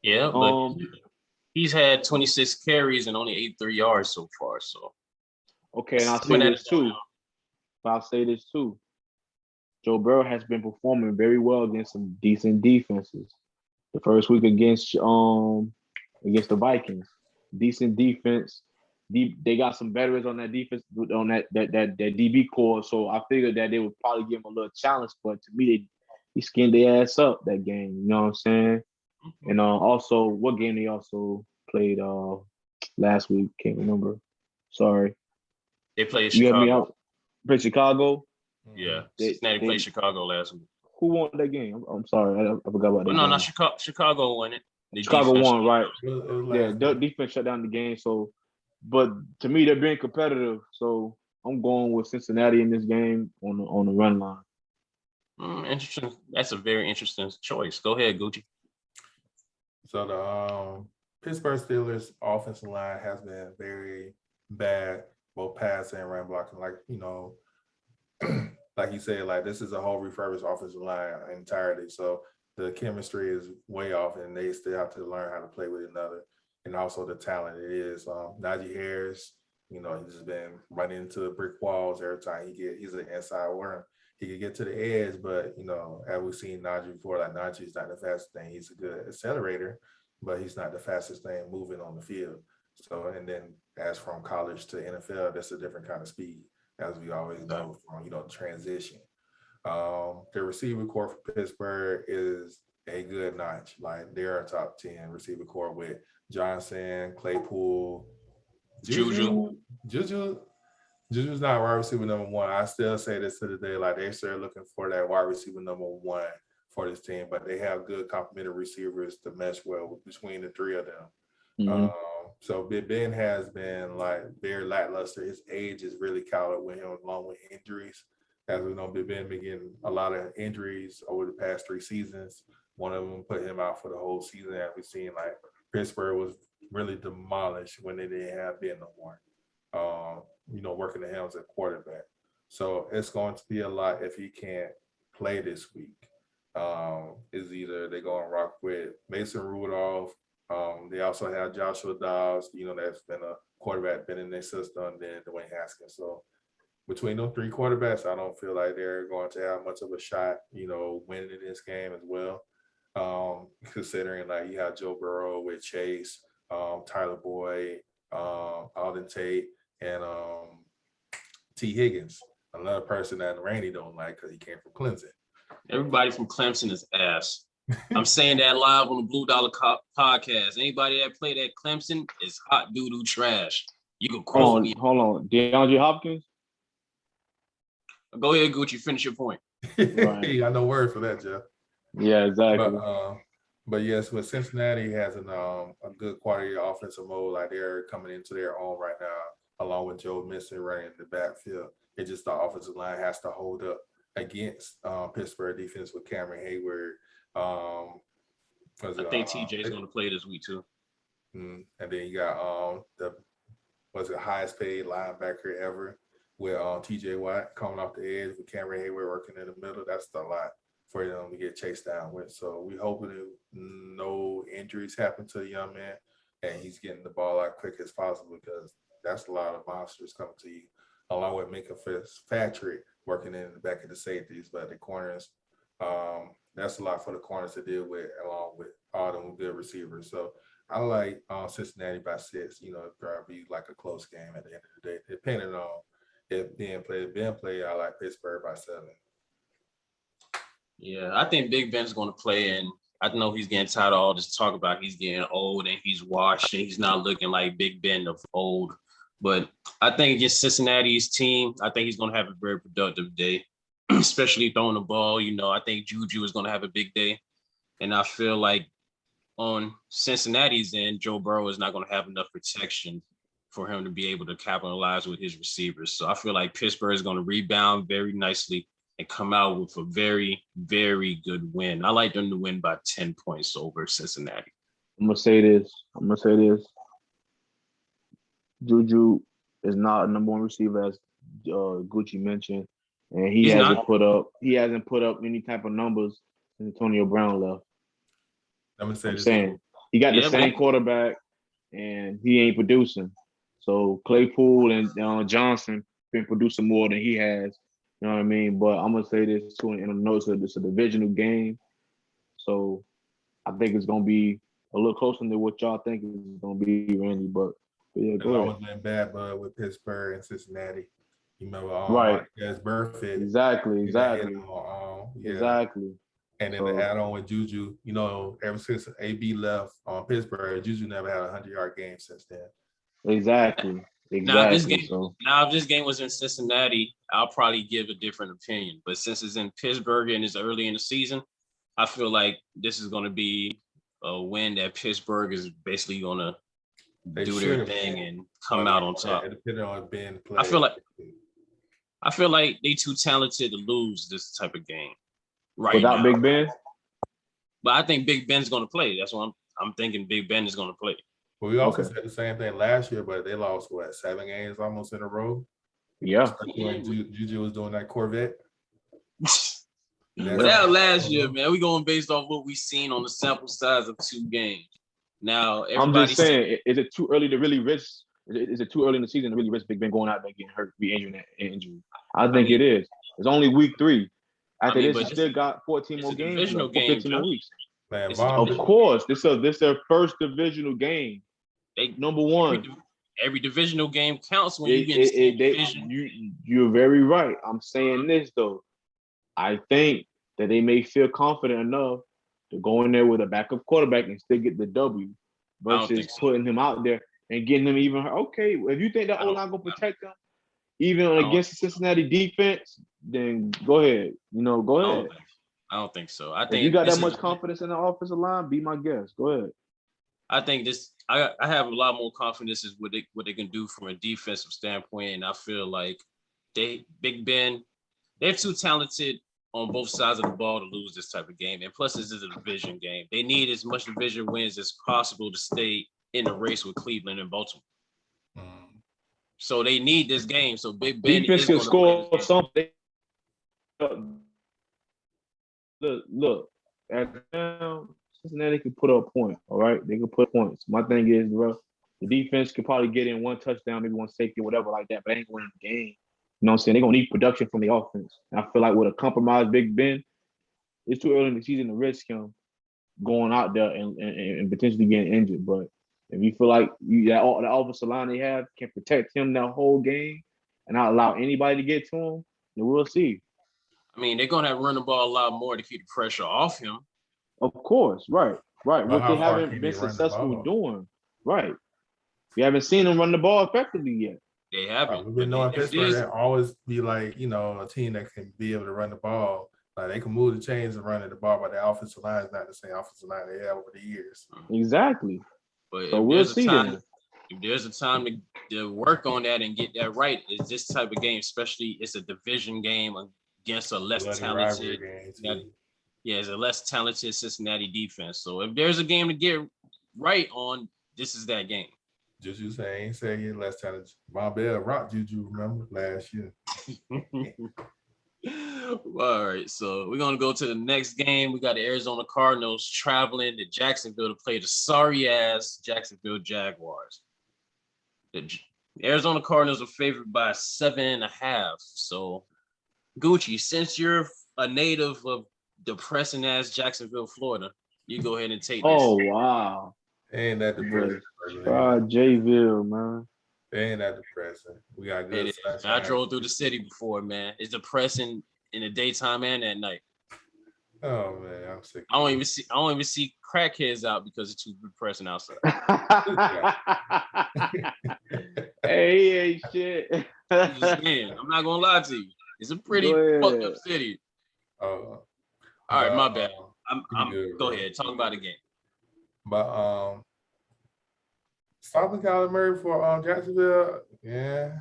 but he's had 26 carries and only 83 yards so far. So okay, and I'll say this too. Joe Burrow has been performing very well against some decent defenses. The first week against the Vikings, decent defense. They got some veterans on that defense, on that DB core. So I figured that they would probably give him a little challenge. But to me, he skinned their ass up that game. You know what I'm saying? And also, what game they also played last week? Can't remember. Sorry. They played Chicago. You got me out. Played Chicago. Yeah, Cincinnati played Chicago last week. Who won that game? I'm sorry, I forgot about that. No, not Chicago. Chicago won it. Chicago won, right? Yeah, defense shut down the game. So, but to me, they're being competitive. So I'm going with Cincinnati in this game on the run line. Interesting. That's a very interesting choice. Go ahead, Gucci. So the Pittsburgh Steelers offensive line has been very bad, both pass and run blocking. Like you said, this is a whole refurbished offensive line entirely. So the chemistry is way off, and they still have to learn how to play with another. And also the talent it is. Najee Harris, he's just been running into brick walls every time he's an inside runner. he can get to the edge, but as we've seen Najee before, like Najee's not the fastest thing. He's a good accelerator, but he's not the fastest thing moving on the field. So, and then as from college to NFL, that's a different kind of speed, as we always know from transition. The receiver core for Pittsburgh is a good notch. Like they're a top 10 receiver core with Johnson, Claypool, Juju's not wide receiver number one. I still say this to the day, like they're still looking for that wide receiver number one for this team, but they have good complementary receivers to mesh well between the three of them. Mm-hmm. So Big Ben has been like very lackluster. His age is really caught up with him along with injuries. As we know, Big Ben been getting a lot of injuries over the past 3 seasons. One of them put him out for the whole season. As we've seen, like Pittsburgh was really demolished when they didn't have Ben no more. Working the helms at quarterback. So it's going to be a lot if he can't play this week. Is either they're going to rock with Mason Rudolph. They also have Joshua Dobbs, that's been a quarterback, been in their system, then Dwayne Haskins. So between those 3 quarterbacks, I don't feel like they're going to have much of a shot, winning this game as well. Considering like you have Joe Burrow with Chase, Tyler Boyd, Alden Tate, and T. Higgins, another person that Randy don't like because he came from Clemson. Everybody from Clemson is ass. I'm saying that live on the Blue Dollar podcast. Anybody that played at Clemson is hot doo-doo trash. You can quote me. Hold on. DeAndre Hopkins? Go ahead, Gucci. Finish your point. Right. He got no word for that, Jeff. Yeah, exactly. But yes, with Cincinnati has a good quality offensive mode. Like they're coming into their own right now, along with Joe Mixon running the backfield. It's just the offensive line has to hold up against Pittsburgh defense with Cameron Hayward. I think TJ is going to play this week too. And then you got the highest paid linebacker ever with TJ Watt coming off the edge with Cameron Hayward working in the middle. That's a lot for them to get chased down with. So we hoping no injuries happen to the young man and he's getting the ball out quick as possible because that's a lot of monsters coming to you, along with Minka Fitzpatrick working in the back of the safeties, but the corners, that's a lot for the corners to deal with, along with all them good receivers. So I like Cincinnati by 6. It'll probably be like a close game at the end of the day, depending on if Ben play. I like Pittsburgh by 7. Yeah, I think Big Ben's going to play, and I know he's getting tired of all this talk about he's getting old and he's washed and he's not looking like Big Ben of old. But I think against Cincinnati's team, I think he's going to have a very productive day, especially throwing the ball. I think Juju is going to have a big day. And I feel like on Cincinnati's end, Joe Burrow is not going to have enough protection for him to be able to capitalize with his receivers. So I feel like Pittsburgh is going to rebound very nicely and come out with a very, very good win. I like them to win by 10 points over Cincinnati. I'm going to say this. Juju is not a number 1 receiver, as Gucci mentioned, and he hasn't put up any type of numbers since Antonio Brown left. I'm saying he got the same quarterback, and he ain't producing. So Claypool and Johnson been producing more than he has. You know what I mean? But I'm gonna say this too, and I know it's a divisional game, so I think it's gonna be a little closer than what y'all think it's gonna be, Randy. But yeah, go ahead. Always been bad blood with Pittsburgh and Cincinnati. You remember, right? As Burfitt. Exactly. Exactly. And then to add on with Juju, ever since AB left on Pittsburgh, Juju never had a 100-yard game since then. Exactly. Now, if this game was in Cincinnati, I'll probably give a different opinion. But since it's in Pittsburgh and it's early in the season, I feel like this is going to be a win that Pittsburgh is basically going to do their thing and come out on top. Depending on Ben play. I feel like they too talented to lose this type of game without now. Big Ben. But I think Big Ben's going to play. That's what I'm thinking. Big Ben is going to play. Well, we also said the same thing last year, but they lost 7 games almost in a row. Yeah. When Juju was doing that Corvette. That last year, man, we going based off what we seen on the sample size of 2 games. Now, I'm just saying, is it too early to really risk? Is it too early in the season to really risk Big Ben going out there getting hurt, re-injuring that injury? I think it is. It's only week 3. After I mean, this, you but still got 14 it's more a games divisional left, for game, 15 more Josh. weeks. Man, It's a Von Of course, this is their first divisional game. They Number one. every divisional game counts when you get in the same division. You're very right. I'm saying this though. I think that they may feel confident enough to go in there with a backup quarterback and still get the W I don't versus think so. putting him out there and getting him even. Okay, if you think that I O don't- line gonna protect them, even don't- against the Cincinnati defense, then go ahead. Go ahead. I don't think so. I If think you got this that much is- confidence in the offensive line, be my guest. Go ahead. I think this. I have a lot more confidence in what they can do from a defensive standpoint, and I feel like Big Ben, they're too talented on both sides of the ball to lose this type of game. And plus, this is a division game. They need as much division wins as possible to stay in the race with Cleveland and Baltimore. So they need this game. So Big Ben Defense is can going to play score this game. something. Look. At now, Cincinnati can put up points. All right, they can put points. My thing is, bro, the defense could probably get in one touchdown, maybe one safety, whatever like that, but they ain't going to win the game. You know what I'm saying? They're gonna need production from the offense. And I feel like with a compromised Big Ben, it's too early in the season to risk him going out there and potentially getting injured. But if you feel like the offensive line they have can protect him that whole game and not allow anybody to get to him, then we'll see. I mean, they're going to have to run the ball a lot more to keep the pressure off him. Of course, right. But What how they far haven't can been they run the successful ball? doing, right. We haven't seen them run the ball effectively yet. They haven't. We've been knowing Pittsburgh that always be like, a team that can be able to run the ball. Like they can move the chains and running the ball, but the offensive line is not the same offensive line they have over the years. Exactly. But so we'll see then. If there's a time to work on that and get that right, is this type of game, especially it's a division game against a less talented. It's a less talented Cincinnati defense. So if there's a game to get right on, this is that game. Juju saying he's less talented. Von Bell rocked Juju, remember last year. All right, so we're gonna go to the next game. We got the Arizona Cardinals traveling to Jacksonville to play the sorry ass Jacksonville Jaguars. The Arizona Cardinals are favored by 7.5. So, Gucci, since you're a native of depressing ass Jacksonville, Florida, you go ahead and take this. Oh wow. Ain't that depressing? Jayville, man. Ain't that depressing? We got good sunshine. I drove through the city before, man. It's depressing in the daytime and at night. Oh man, I'm sick. I don't even see crackheads out because it's too depressing outside. Hey, shit. I'm just saying, I'm not gonna lie to you. It's a pretty fucked up city. All right, my bad. Go bro. ahead, talk about the game. But stopping Kyler Murray for Jacksonville, yeah,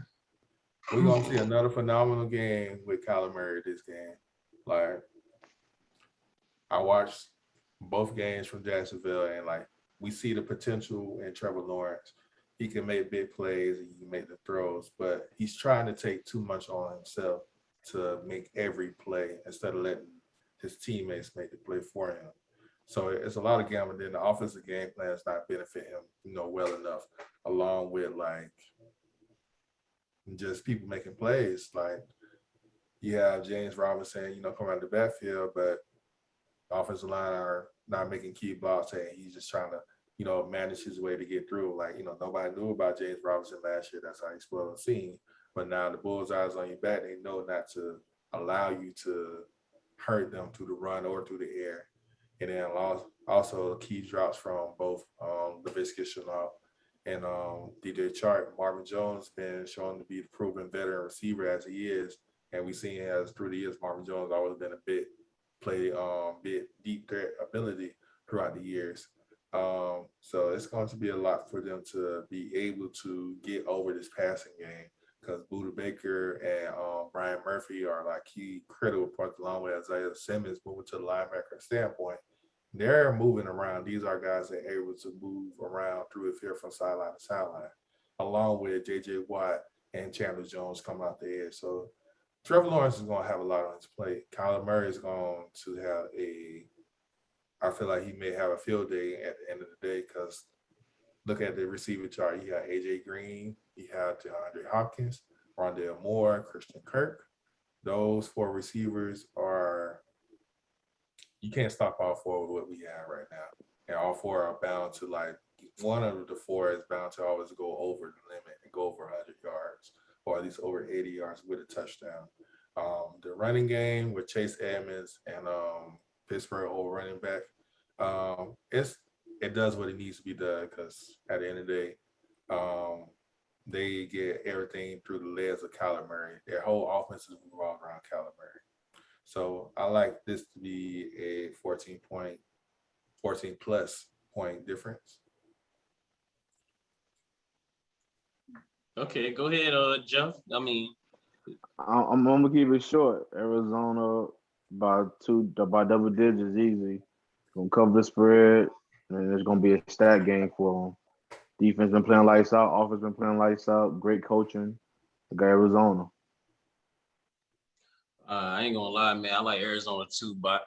we're gonna see another phenomenal game with Kyler Murray this game. Like I watched both games from Jacksonville, and like we see the potential in Trevor Lawrence. He can make big plays and he can make the throws, but he's trying to take too much on himself to make every play instead of letting his teammates make the play for him. So it's a lot of gambling. Then the offensive game plan is not benefit him, well enough, along with like just people making plays. Like you have James Robinson, coming out of the backfield, but the offensive line are not making key blocks, and he's just trying to, manage his way to get through. Like, nobody knew about James Robinson last year. That's how he spoiled the scene. But now the bullseye's on your back. They know not to allow you to hurt them through the run or through the air. And then also key drops from both Laviska Shenault and DJ Chark. Marvin Jones been shown to be the proven veteran receiver as he is. And we've seen as through the years, Marvin Jones always been a bit deep threat ability throughout the years. So it's going to be a lot for them to be able to get over this passing game because Buda Baker and Brian Murphy are like key critical parts along with Isaiah Simmons moving to the linebacker standpoint. They're moving around. These are guys that are able to move around through the field from sideline to sideline, along with J.J. Watt and Chandler Jones coming out the edge. So Trevor Lawrence is going to have a lot on his plate. Kyler Murray is going to have I feel like he may have a field day at the end of the day because look at the receiver chart. You got A.J. Green, you have DeAndre Hopkins, Rondale Moore, Christian Kirk. those 4 receivers are, you can't stop all 4 with what we have right now. And all 4 are bound to, like, one of the 4 is bound to always go over the limit and go over 100 yards, or at least over 80 yards with a touchdown. The running game with Chase Edmonds and Pittsburgh old running back, it does what it needs to be done, because at the end of the day, they get everything through the legs of Kyler Murray. Their whole offense is revolved around Kyler Murray. So I like this to be a 14 plus point difference. Okay, go ahead, Jeff. I mean, I'm gonna keep it short. Arizona by double digits easy. Gonna cover the spread, and it's gonna be a stat game for them. Defense been playing lights out. Offense been playing lights out. Great coaching. I got Arizona. I ain't gonna lie, man. I like Arizona too, by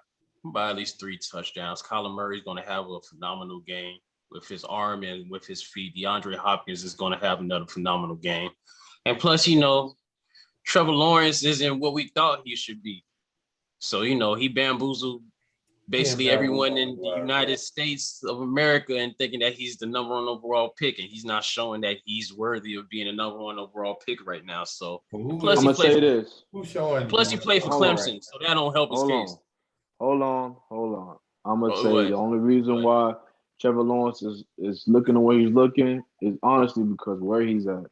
at least 3 touchdowns. Kyler Murray's gonna have a phenomenal game with his arm and with his feet. DeAndre Hopkins is gonna have another phenomenal game, and plus, Trevor Lawrence isn't what we thought he should be. So he bamboozled basically everyone in the United States of America and thinking that he's the number 1 overall pick, and he's not showing that he's worthy of being a number 1 overall pick right now. So plus I'm gonna say this. Who's showing? Plus he played for Clemson, so that don't help his case. Hold on. I'm gonna say what? the only reason why Trevor Lawrence is looking the way he's looking is honestly because where he's at.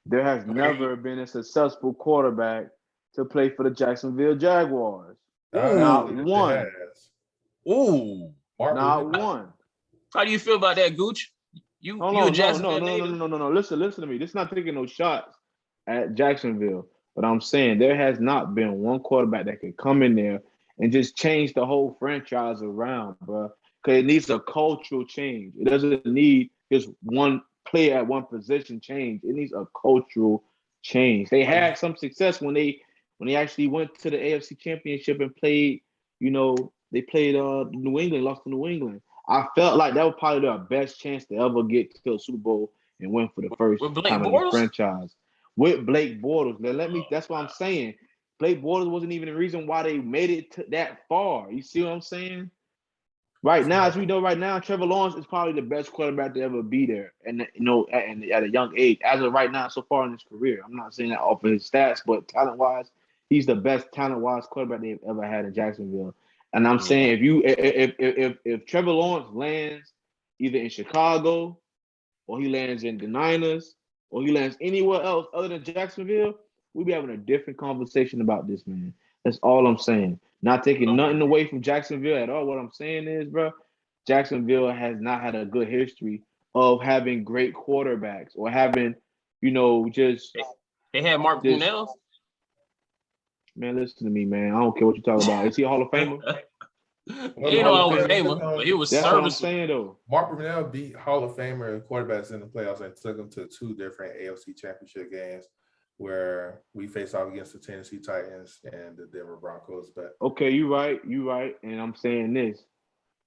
There has never been a successful quarterback to play for the Jacksonville Jaguars. Not one. Ooh. Not one. How do you feel about that, Gooch? You a Jacksonville native? No. Listen to me. This is not taking no shots at Jacksonville. But I'm saying there has not been one quarterback that can come in there and just change the whole franchise around, bro. Because it needs a cultural change. It doesn't need just one player at one position change. It needs a cultural change. They had some success when they actually went to the AFC Championship and played, they played New England, lost to New England. I felt like that was probably their best chance to ever get to a Super Bowl and win for the first time in the franchise. With Blake Bortles. That's what I'm saying. Blake Bortles wasn't even the reason why they made it to that far. You see what I'm saying? Right now, as we know right now, Trevor Lawrence is probably the best quarterback to ever be there. And at a young age, as of right now, so far in his career. I'm not saying that off of his stats, but talent-wise, he's the best talent-wise quarterback they've ever had in Jacksonville. And I'm saying if Trevor Lawrence lands either in Chicago or he lands in the Niners or he lands anywhere else other than Jacksonville, we'll be having a different conversation about this, man. That's all I'm saying. Not taking nothing away from Jacksonville at all. What I'm saying is, bro, Jacksonville has not had a good history of having great quarterbacks or having, just... They had Mark Brunell. Man, listen to me, man. I don't care what you're talking about. Is he a Hall of Famer? He ain't no Hall of Famer, but he was serviceable. That's what I'm saying, though. Mark Brunell beat Hall of Famer quarterbacks in the playoffs and took them to 2 different AFC Championship games where we faced off against the Tennessee Titans and the Denver Broncos. But okay, you're right. And I'm saying this.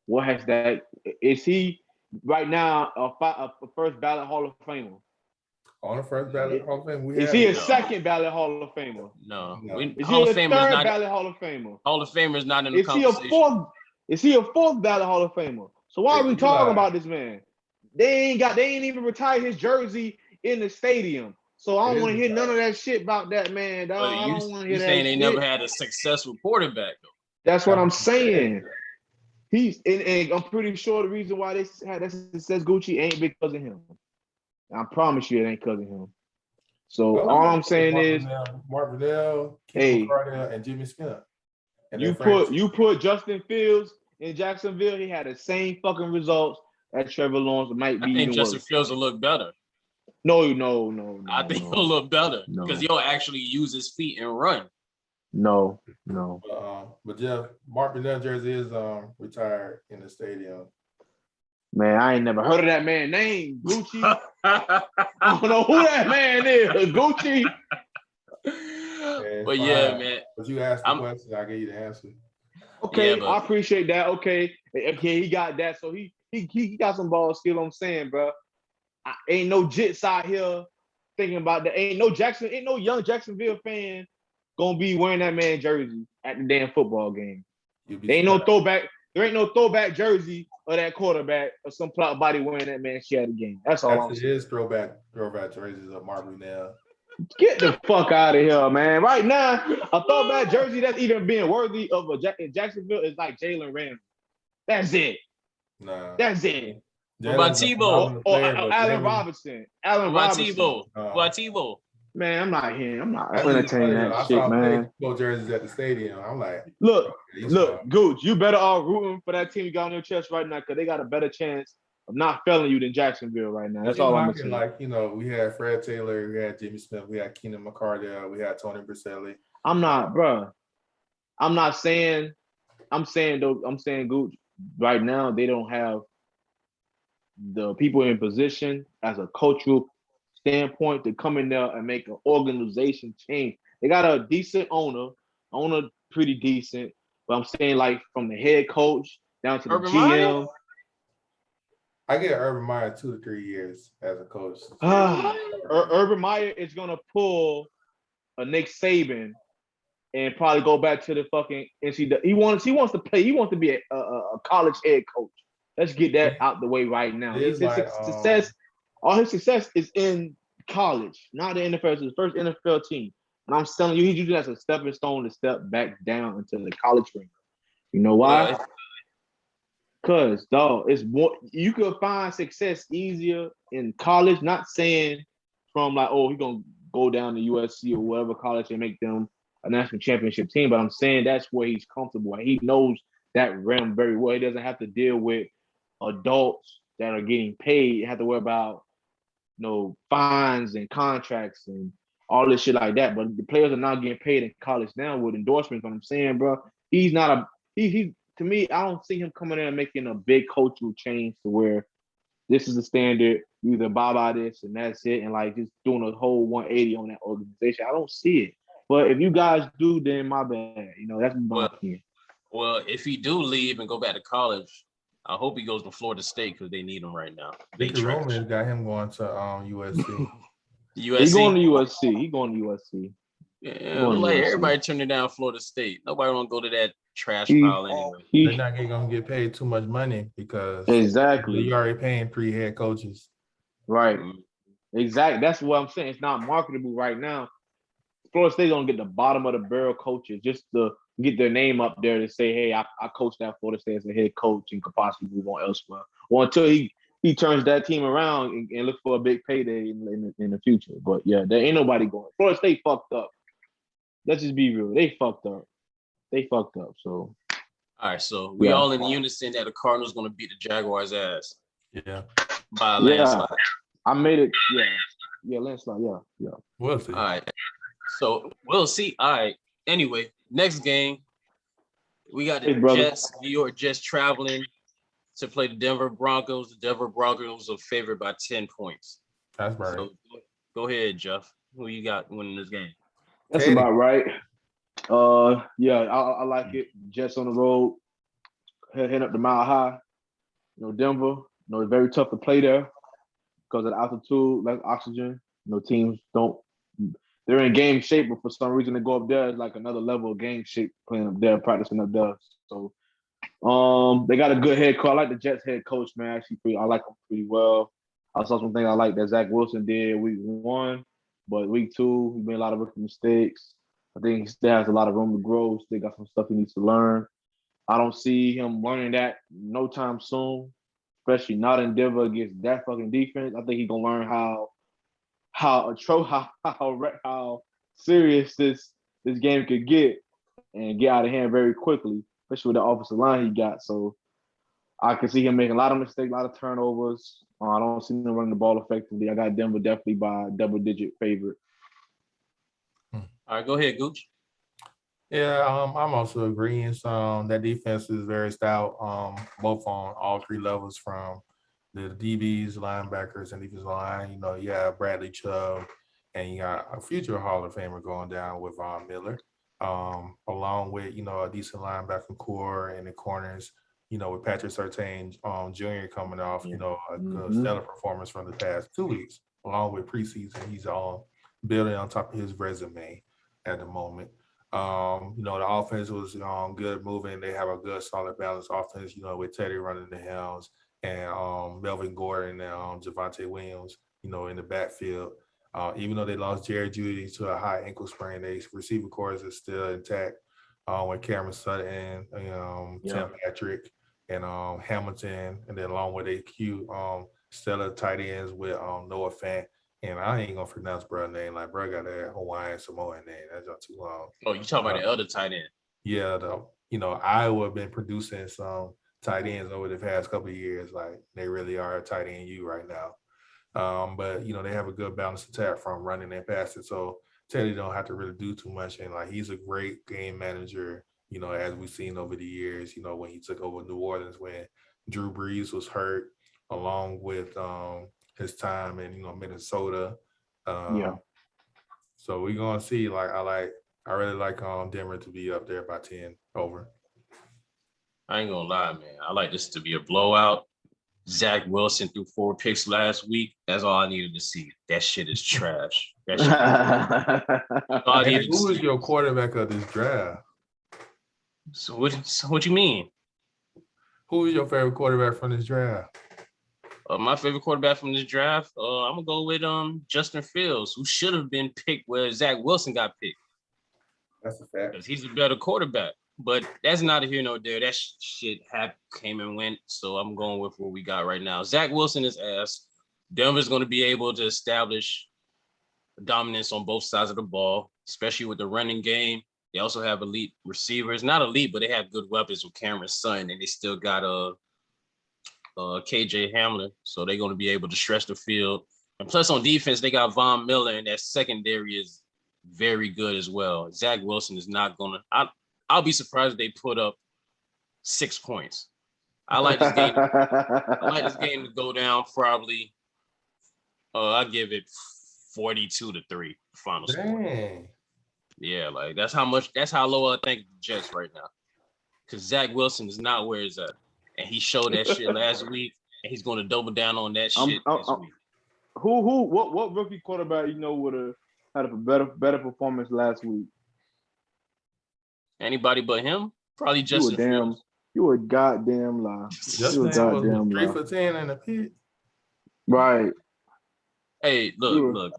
What has that? Is he right now a first ballot Hall of Famer? On the first ballot Hall of Fame, is he a second ballot Hall of Famer? No. Is he a third ballot Hall of Famer? Hall of Famer is not in the conversation. Is he a fourth ballot Hall of Famer? So why are we talking about this man? They ain't even retired his jersey in the stadium. So I don't want to hear none of that shit about that, man. Dog. I don't want to hear that. You saying they never had a successful quarterback, though? That's what I'm saying. And I'm pretty sure the reason why they had that success, Gucci, ain't because of him. I promise you, it ain't because of him. So all I'm saying is, Mark Brunell, Ken McCardell, and Jimmy Smith. And you put Justin Fields in Jacksonville, he had the same fucking results as Trevor Lawrence. Might be. I think Justin Fields will look better. No. I think he'll look better because he'll actually use his feet and run. No. But Jeff, Mark Brunell jersey is retired in the stadium. Man, I ain't never heard of that man's name, Gucci. I don't know who that man is, Gucci. But yeah, man. But you asked the question, I gave you the answer. Okay, I appreciate that. Okay, he got that. So he got some ball skill. I'm saying, bro. Ain't no jits out here thinking about that. Ain't no young Jacksonville fan gonna be wearing that man jersey at the damn football game. You'd be There ain't no surprised. throwback. There ain't no throwback jersey of that quarterback or some plot body wearing that man shit at the game. That's all I'm Actually, it saying. is throwback jerseys of Marvin now. Get the fuck out of here, man. Right now, a throwback jersey that's even being worthy of in Jacksonville is like Jalen Ramsey. That's it. Nah. That's it. What about Jalen's a Tebow? phenomenal player, but Allen Jalen- Robinson. What Allen about Robinson. Tebow? What about Tebow? Man, I'm not here. I'm not That's just entertaining funny, that I shit, saw man. Tebow jerseys at the stadium. I'm like, Look, he's look, fine. Gooch, you better all rooting for that team you got on your chest right now because they got a better chance of not failing you than Jacksonville right now. That's all I'm saying. Like, you know, we had Fred Taylor, we had Jimmy Smith, we had Keenan McCardell, we had Tony Bricelli. I'm not, bro. I'm not saying. I'm saying Gooch. Right now, they don't have the people in position as a cultural standpoint to come in there and make an organization change. They got a decent owner pretty decent, but I'm saying like from the head coach down to the Urban GM. Meyer? I get Urban Meyer 2 to 3 years as a coach. Urban Meyer is gonna pull a Nick Saban and probably go back to the fucking NCAA. He wants to play. He wants to be a college head coach. Let's get that out the way right now. All his success is in college, not the NFL. It's his first NFL team. And I'm telling you, he's using that as a stepping stone to step back down into the college ring. You know why? Because, dog, it's more, you could find success easier in college, not saying from like, oh, he's going to go down to USC or whatever college and make them a national championship team, but I'm saying that's where he's comfortable. He knows that realm very well. He doesn't have to deal with adults that are getting paid. You have to worry about, fines and contracts and all this shit like that. But the players are not getting paid in college now with endorsements. But I'm saying, bro, he's not he to me, I don't see him coming in and making a big cultural change to where this is the standard. You either buy by this and that's it, and like just doing a whole 180 on that organization. I don't see it. But if you guys do, then my bad. That's my opinion. Well, if he do leave and go back to college, I hope he goes to Florida State because they need him right now. Ricky Roman got him going to USC. He going to USC. Yeah, like everybody turning down Florida State. Nobody want to go to that trash pile anyway. They're not going to get paid too much money because you're already paying 3 head coaches. Right. Exactly. That's what I'm saying. It's not marketable right now. Florida State gonna get the bottom of the barrel coaches just to get their name up there to say, hey, I coached at Florida State as a head coach and could possibly move on elsewhere. Or until he turns that team around and look for a big payday in the future. But yeah, there ain't nobody going. Florida State fucked up. Let's just be real. They fucked up. So all right, so we all in unison that the Cardinals gonna beat the Jaguars' ass. Yeah. By a landslide. I made it. Yeah, landslide. Yeah. We'll see. All right. So we'll see. All right. Anyway, next game, we got the Jets, New York Jets traveling to play the Denver Broncos. The Denver Broncos are favored by 10 points. That's right. So go ahead, Jeff. Who you got winning this game? That's about right. I like it. Jets on the road, heading up the Mile High. Denver. It's very tough to play there because of the altitude, less oxygen. Teams don't. They're in game shape, but for some reason they go up there. It's like another level of game shape playing up there, practicing up there. So, they got a good head coach. I like the Jets head coach, man. Actually, I like him pretty well. I saw some things I like that Zach Wilson did week 1, but week 2 he made a lot of rookie mistakes. I think he still has a lot of room to grow. Still got some stuff he needs to learn. I don't see him learning that no time soon, especially not in Denver against that fucking defense. I think he's gonna learn how serious this game could get and get out of hand very quickly, especially with the offensive line he got. So I can see him making a lot of mistakes, a lot of turnovers. I don't see him running the ball effectively. I got Denver definitely by a double-digit favorite. All right, go ahead, Gooch. Yeah, I'm also agreeing. That defense is very stout, both on all 3 levels, from the DBs, linebackers, and defensive line. You have Bradley Chubb, and you got a future Hall of Famer going down with Von Miller, along with, a decent linebacker core in the corners, with Patrick Surtain Jr. coming off, a good stellar performance from the past 2 weeks, along with preseason. He's building on top of his resume at the moment. The offense was good moving. They have a good, solid, balanced offense, with Teddy running the helms and Melvin Gordon and Javonte Williams, in the backfield. Even though they lost Jerry Jeudy to a high ankle sprain, their receiver corps is still intact with Cameron Sutton, Tim Patrick, and Hamilton, and then along with a cute stellar tight ends with Noah Fant. And I ain't gonna pronounce brother's name. Like, bro got that Hawaiian Samoan name. That's not too long. Oh, you talking about the other tight end? Yeah, Iowa been producing some tight ends over the past couple of years. Like, they really are a tight end you right now. But they have a good balanced attack from running and passing. So Teddy don't have to really do too much. And like, he's a great game manager, as we've seen over the years, when he took over New Orleans when Drew Brees was hurt, along with his time in Minnesota. So we're gonna see. I really like Denver to be up there by 10 over. I ain't gonna lie, man. I like this to be a blowout. Zach Wilson threw 4 picks last week. That's all I needed to see. That shit is trash. That shit. Who is your quarterback of this draft? So what you mean? Who is your favorite quarterback from this draft? My favorite quarterback from this draft, I'm gonna go with Justin Fields, who should have been picked where Zach Wilson got picked. That's a fact. Because he's a better quarterback. But that's neither here nor there. That shit came and went. So I'm going with what we got right now. Zach Wilson is ass. Denver's going to be able to establish dominance on both sides of the ball, especially with the running game. They also have elite receivers. Not elite, but they have good weapons with Cameron Sutton, and they still got KJ Hamler. So they're going to be able to stretch the field. And plus on defense, they got Von Miller, and that secondary is very good as well. Zach Wilson is not going to – I'll be surprised if they put up 6 points. I like this game. To go down probably. I give it 42-3 final score. Yeah, like that's how low I think the Jets right now. Because Zach Wilson is not where he's at, and he showed that shit last week, and he's going to double down on that shit this week. What rookie quarterback would have had a better performance last week? Anybody but him? Probably Justin Fields. You a goddamn lie. Justin was 3 for 10 in the pit. Right. Hey, look.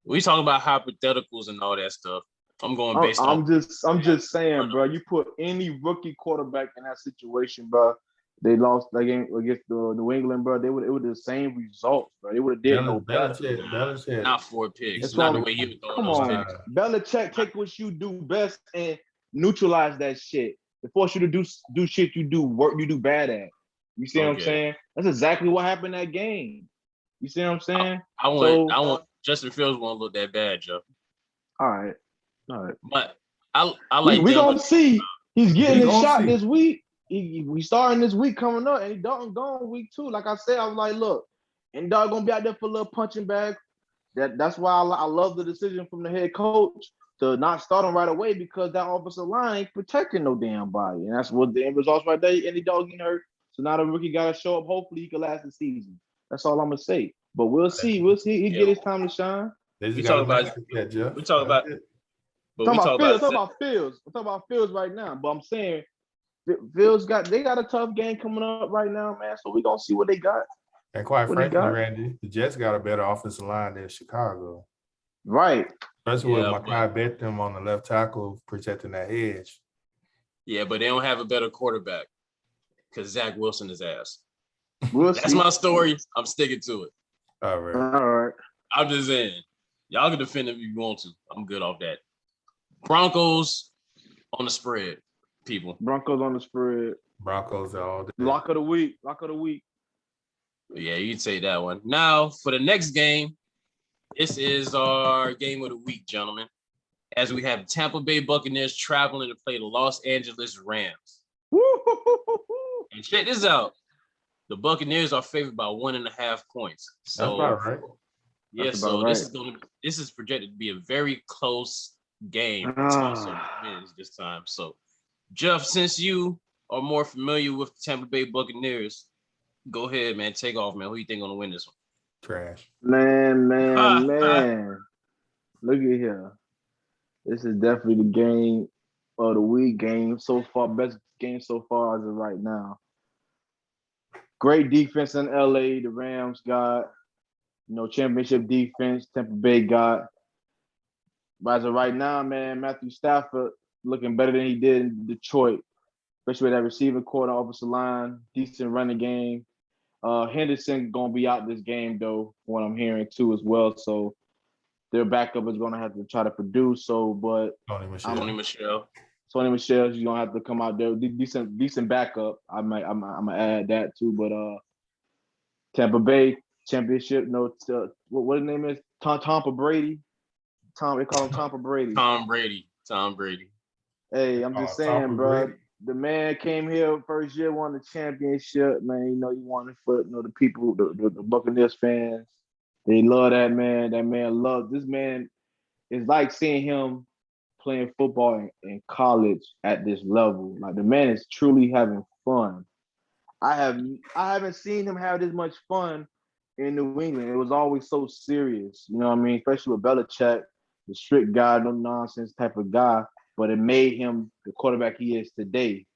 We talking about hypotheticals and all that stuff. I'm going based on. I'm just saying, bro. You put any rookie quarterback in that situation, bro. They lost that game against the New England, bro. It would the same results, bro. They would have did no better. Belichick. Not 4 picks. It's not the way you throw those picks. Belichick, take what you do best and neutralize that shit. It force you to do shit you do work you do bad at. You see what I'm saying? That's exactly what happened that game. You see what I'm saying? I want Justin Fields won't look that bad, Joe. All right. But I like. We gonna see. He's getting his shot this week. We starting this week coming up, and he Dalton gone week 2. Like I said, I was like, look, and Dog gonna be out there for a little punching bag. That's why I love the decision from the head coach to not start him right away, because that offensive line ain't protecting no damn body, and that's what the end results right there. Any dog getting hurt, so now the rookie got to show up. Hopefully, he can last the season. That's all I'm gonna say. But we'll see. He get his time to shine. We talk about Fields. I'm talking about Fields right now. But I'm saying Fields got a tough game coming up right now, man. So we gonna see what they got. And quite frankly, Randy, the Jets got a better offensive line than Chicago. Right. Especially with Mekhi Beckham on the left tackle protecting that edge. Yeah, but they don't have a better quarterback because Zach Wilson is ass. That's my story. I'm sticking to it. All right. I'm just saying. Y'all can defend him if you want to. I'm good off that. Broncos on the spread, people. Broncos on the spread. Broncos all day. Lock of the week. Yeah, you can say that one. Now, for the next game, this is our game of the week, gentlemen. As we have Tampa Bay Buccaneers traveling to play the Los Angeles Rams. And check this out. The Buccaneers are favored by 1.5 points. So, that's about right. Yeah, so this is projected to be a very close game this time. So, Jeff, since you are more familiar with the Tampa Bay Buccaneers, go ahead, man. Take off, man. Who you think gonna win this one? Trash. Man. Look at here. This is definitely the game of the week. Game so far, best game so far as of right now. Great defense in LA. The Rams got, championship defense. Tampa Bay got. But as of right now, man, Matthew Stafford looking better than he did in Detroit, especially with that receiving core and offensive line, decent running game. Henderson gonna be out this game though, from what I'm hearing too as well. So their backup is gonna have to try to produce. So, but Tony Michelle. Tony Michelle. Sony Michelle, she's gonna have to come out there. Decent backup. I'm gonna add that too. But Tampa Bay championship. No, what his name is? Tampa Brady. They call him Tampa Brady. Tom Brady. Tom Brady. Hey, I'm just saying, bro. The man came here first year, won the championship. Man, you wanted for the people, the Buccaneers fans. They love that man. That man loves this man. It's like seeing him playing football in college at this level. Like the man is truly having fun. I haven't seen him have this much fun in New England. It was always so serious, you know what I mean? Especially with Belichick, the strict guy, no nonsense type of guy. But it made him the quarterback he is today,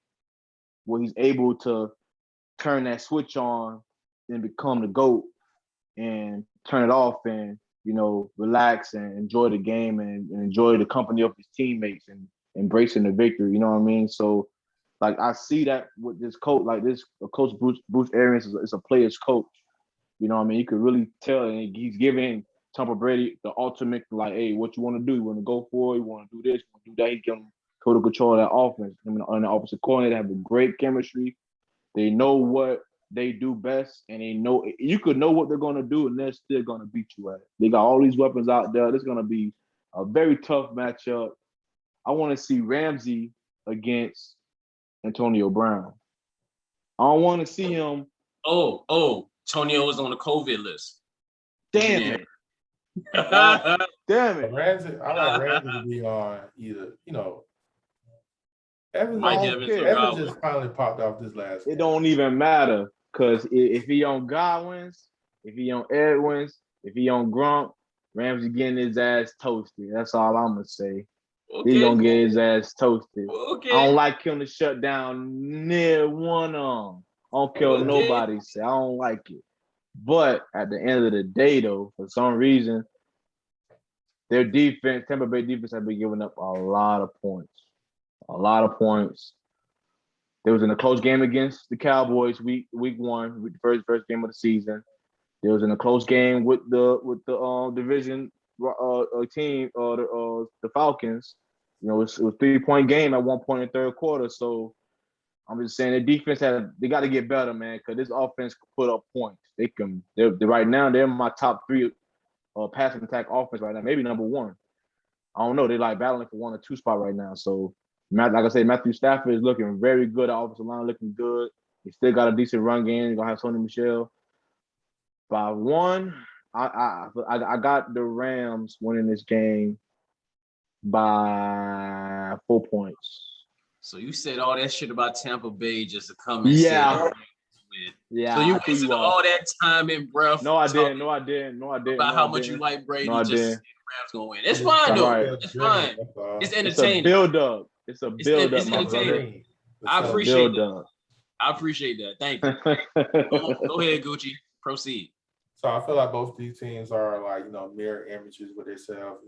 where he's able to turn that switch on and become the GOAT and turn it off and relax and enjoy the game and enjoy the company of his teammates and embracing the victory. You know what I mean? So, like I see that with this coach, like this coach Bruce Arians is a player's coach. You know what I mean? You could really tell, and he's giving Tampa Brady the ultimate, like, hey, what you want to do? You want to go for it? You want to do this? You want to do that? He give him total control of that offense. I mean, on the opposite corner, they have a great chemistry. They know what they do best, and they know you could know what they're gonna do, and they're still gonna beat you at it. They got all these weapons out there. This is gonna be a very tough matchup. I want to see Ramsey against Antonio Brown. I don't want to see him. Oh, Tonio was on the COVID list. Damn it. Damn it. Ramsey, I like Ramsey to be on either, Evans, Evans just finally popped off this last game. It don't even matter because if he on Godwin's, if he on Edwin's, if he on Gronk, Ramsey getting his ass toasted. That's all I'm gonna say. Okay. He gonna get his ass toasted. Okay. I don't like him to shut down near one of them. I don't care what nobody say. I don't like it. But at the end of the day, though, for some reason, their defense, Tampa Bay defense, have been giving up a lot of points. A lot of points. They was in a close game against the Cowboys week one, with the first game of the season. They was in a close game with the division team, the Falcons. It was a 3-point game at one point in the third quarter. So I'm just saying the defense they got to get better, man, because this offense can put up points. They're right now they're my top 3 passing attack offense right now, maybe number 1. I don't know. They're like battling for 1 or 2 spot right now. So like I said, Matthew Stafford is looking very good. The offensive line looking good. He still got a decent run game. You're gonna have Sony Michelle. By 1, I got the Rams winning this game by 4 points. So you said all that shit about Tampa Bay just to come and say So you wasted all that time and breath. No, I didn't. About how much you like Brady. Just to say the Rams gonna win. It's fine though. Right. It's fine. It's entertaining. It's a build up. It's entertaining. I appreciate that. I appreciate that. Thank you. Go ahead, Gucci. Proceed. So I feel like both these teams are like, mirror images with themselves,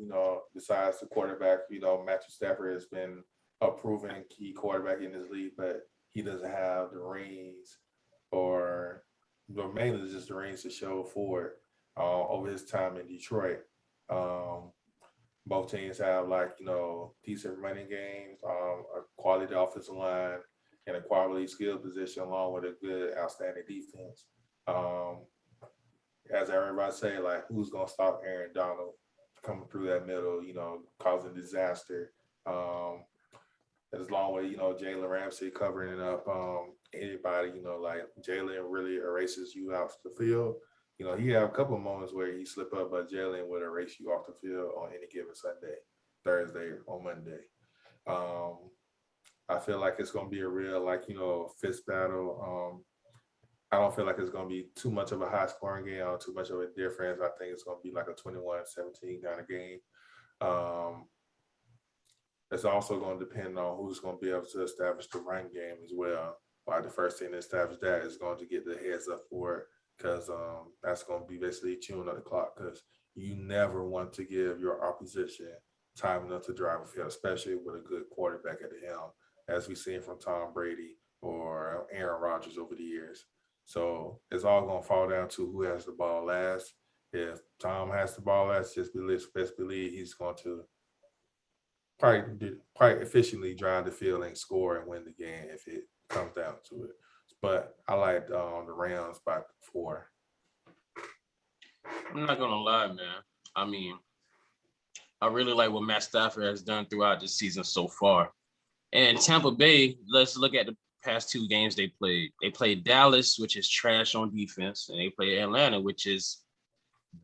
besides the quarterback, Matthew Stafford has been a proven key quarterback in this league, but he doesn't have the rings or mainly just the rings to show for it over his time in Detroit. Both teams have decent running games, a quality offensive line, and a quality skill position along with a good, outstanding defense. As everybody say, who's gonna stop Aaron Donald coming through that middle, causing disaster? As long as Jalen Ramsey covering up anybody, Jalen really erases you off the field. He have a couple of moments where he slip up, but Jalen would erase you off the field on any given Sunday, Thursday, or Monday. I feel like it's gonna be a real fist battle. I don't feel like it's going to be too much of a high scoring game or too much of a difference. I think it's going to be like a 21-17 kind of game. it's also going to depend on who's going to be able to establish the run game as well. Why the first thing to establish that is going to get the heads up for it, because that's going to be basically chewing up the clock, because you never want to give your opposition time enough to drive a field, especially with a good quarterback at the helm, as we've seen from Tom Brady or Aaron Rodgers over the years. So it's all going to fall down to who has the ball last. If Tom has the ball last, best believe he's going to quite efficiently drive the field and score and win the game if it comes down to it. But I like the Rams by 4. I'm not gonna lie, man. I mean, I really like what Matt Stafford has done throughout the season so far. And Tampa Bay, let's look at the past 2 games they played. They played Dallas, which is trash on defense, and they played Atlanta, which is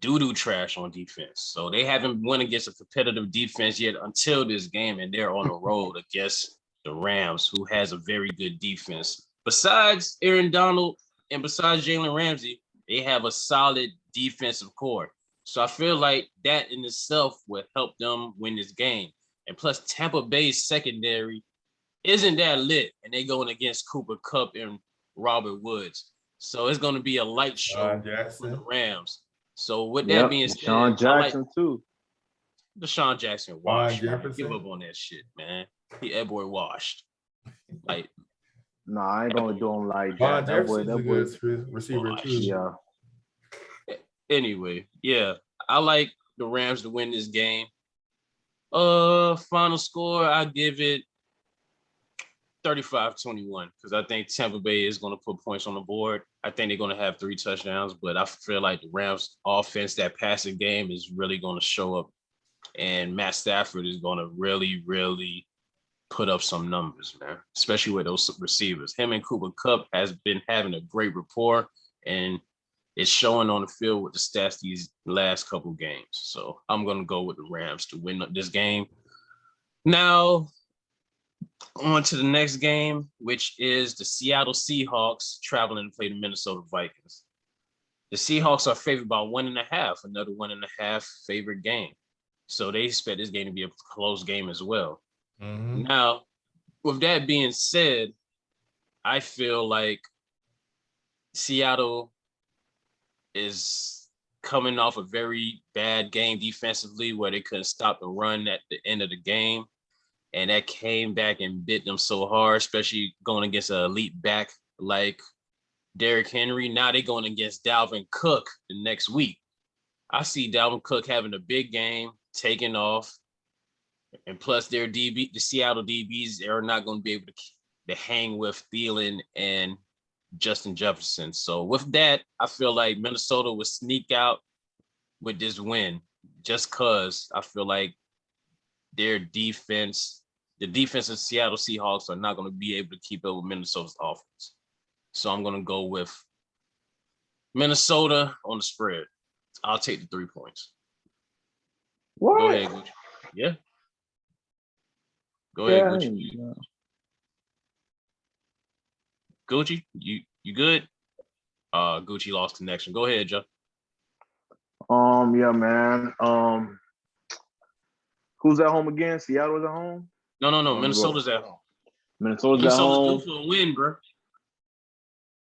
doo-doo trash on defense. So they haven't won against a competitive defense yet until this game, and they're on the road against the Rams, who has a very good defense. Besides Aaron Donald and besides Jalen Ramsey, they have a solid defensive core. So I feel like that in itself will help them win this game. And plus, Tampa Bay's secondary isn't that lit, and they're going against Cooper Kupp and Robert Woods. So it's going to be a light show for the Rams. So with that being said, Deshaun Jackson too. Deshaun Jackson washed. Give up on that shit, man. That boy washed. Like, no, I ain't gonna do him like that. That boy, a good receiver washed. too. Yeah. Anyway, yeah, I like the Rams to win this game. Final score, I give it 35-21, because I think Tampa Bay is going to put points on the board. I think they're going to have 3 touchdowns, but I feel like the Rams offense, that passing game is really going to show up, and Matt Stafford is going to really, really put up some numbers, man, especially with those receivers. Him and Cooper Kupp has been having a great rapport, and it's showing on the field with the stats these last couple games. So I'm going to go with the Rams to win this game. Now, on to the next game, which is the Seattle Seahawks traveling to play the Minnesota Vikings. The Seahawks are favored by 1.5, another 1.5 favorite game. So they expect this game to be a close game as well. Mm-hmm. Now, with that being said, I feel like Seattle is coming off a very bad game defensively where they couldn't stop the run at the end of the game. And that came back and bit them so hard, especially going against an elite back like Derrick Henry. Now they're going against Dalvin Cook the next week. I see Dalvin Cook having a big game, taking off. And plus their DB, the Seattle DBs are not going to be able to hang with Thielen and Justin Jefferson. So with that, I feel like Minnesota will sneak out with this win just because I feel like their defense, the defense of Seattle Seahawks are not going to be able to keep up with Minnesota's offense. So I'm going to go with Minnesota on the spread. I'll take the 3 points. What? Go ahead, Gucci. Yeah. Go ahead, Gucci. Yeah. Gucci, you good? Gucci lost connection. Go ahead, Joe. Yeah, man. Who's at home again? Seattle's at home? No. Minnesota's at home. Minnesota's at home. Due for a win, bro.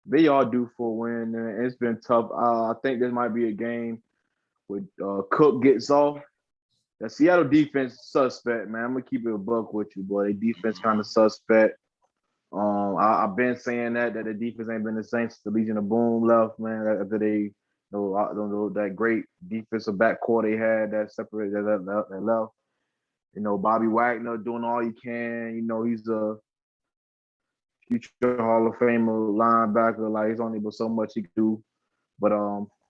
They all due for a win, and it's been tough. I think this might be a game where Cook gets off. The Seattle defense is suspect, man. I'm gonna keep it a buck with you, boy. The defense kind of suspect. I've been saying that the defense ain't been the same since the Legion of Boom left, man. After they, that great defensive backcourt they had that separated that left. Bobby Wagner doing all he can. He's a future Hall of Famer linebacker. Like, he's only but so much he can do. But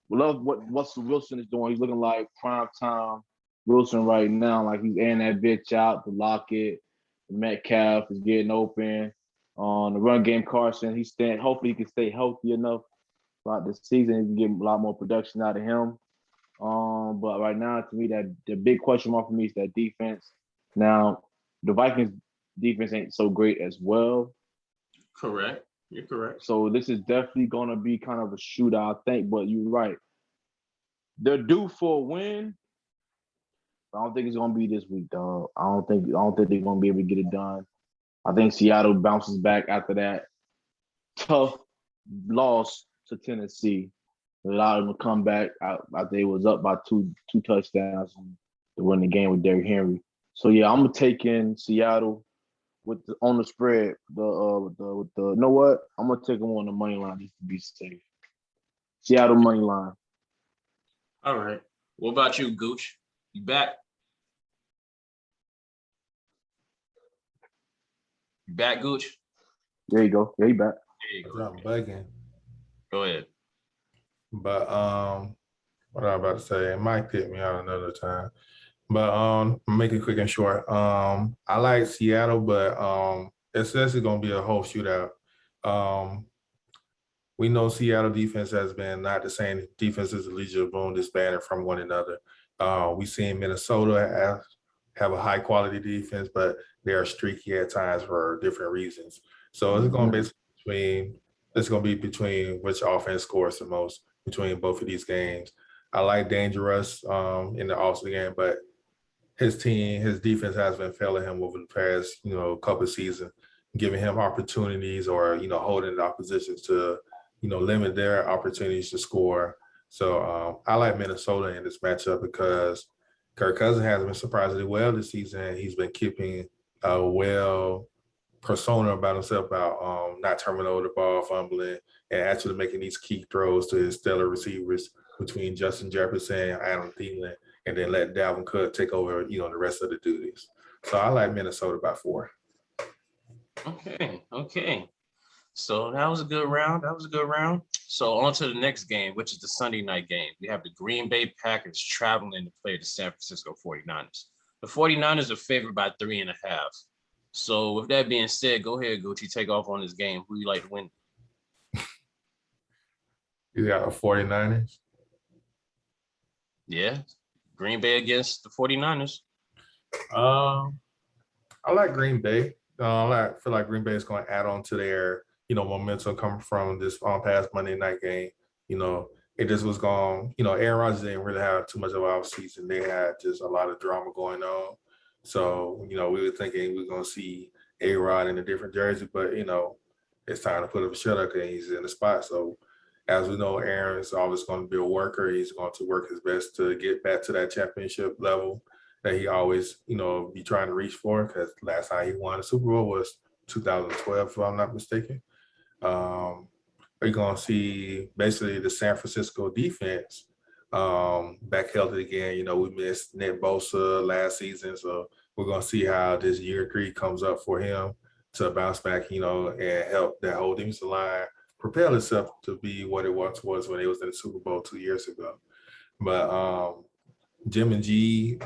love what Russell Wilson is doing. He's looking like prime time Wilson right now. Like, he's airing that bitch out to Lockett. Metcalf is getting open. On the run game, Carson, hopefully he can stay healthy enough throughout the season. He can get a lot more production out of him. But right now, to me, that the big question mark for me is that defense. Now, the Vikings defense ain't so great as well. Correct. You're correct. So this is definitely going to be kind of a shootout, I think. But you're right. They're due for a win. I don't think it's gonna be this week, dog. I don't think they're gonna be able to get it done. I think Seattle bounces back after that tough loss to Tennessee. It allowed them to come back after they was up by two touchdowns and to win the game with Derrick Henry. So yeah, I'm gonna take in Seattle on the spread. You know what? I'm gonna take them on the money line just to be safe. Seattle money line. All right. What about you, Gooch? You back? You back, Gooch? There you go. Yeah, he back. There you go. I'm bugging. Go ahead. But what I was about to say, it might hit me out another time. But make it quick and short. I like Seattle, but it's actually gonna be a whole shootout. We know Seattle defense has been not the same defense as the Legion of Boom, disbanded from one another. We seen Minnesota have a high quality defense, but they are streaky at times for different reasons. So it's going to be between which offense scores the most between both of these games. I like Dangerous in the All-Star game, but his defense has been failing him over the past, couple of seasons, giving him opportunities or, holding the opposition to, limit their opportunities to score. So I like Minnesota in this matchup because Kirk Cousins has been surprisingly well this season. He's been keeping a well persona about himself about not turning over the ball, fumbling, and actually making these key throws to his stellar receivers between Justin Jefferson and Adam Thielen, and then let Dalvin Cook take over, the rest of the duties. So I like Minnesota by 4. Okay. So that was a good round. So on to the next game, which is the Sunday night game. We have the Green Bay Packers traveling to play the San Francisco 49ers. The 49ers are favored by 3.5. So with that being said, go ahead, Gucci, take off on this game. Who you like to win? You got the 49ers? Yeah. Green Bay against the 49ers. I like Green Bay. I feel like Green Bay is going to add on to their, momentum coming from this past Monday night game. It just was going, Aaron Rodgers didn't really have too much of an offseason. They had just a lot of drama going on. So, we were thinking we were going to see A-Rod in a different jersey, but, it's time to put up a shutout and he's in the spot. So, as we know, Aaron is always going to be a worker. He's going to work his best to get back to that championship level that he always, be trying to reach for, because last time he won the Super Bowl was 2012, if I'm not mistaken. We're going to see basically the San Francisco defense back healthy again. We missed Nick Bosa last season, so we're going to see how this year 3 comes up for him to bounce back, and help that whole defensive line propel itself to be what it once was when it was in the Super Bowl 2 years ago. But Jimmy G,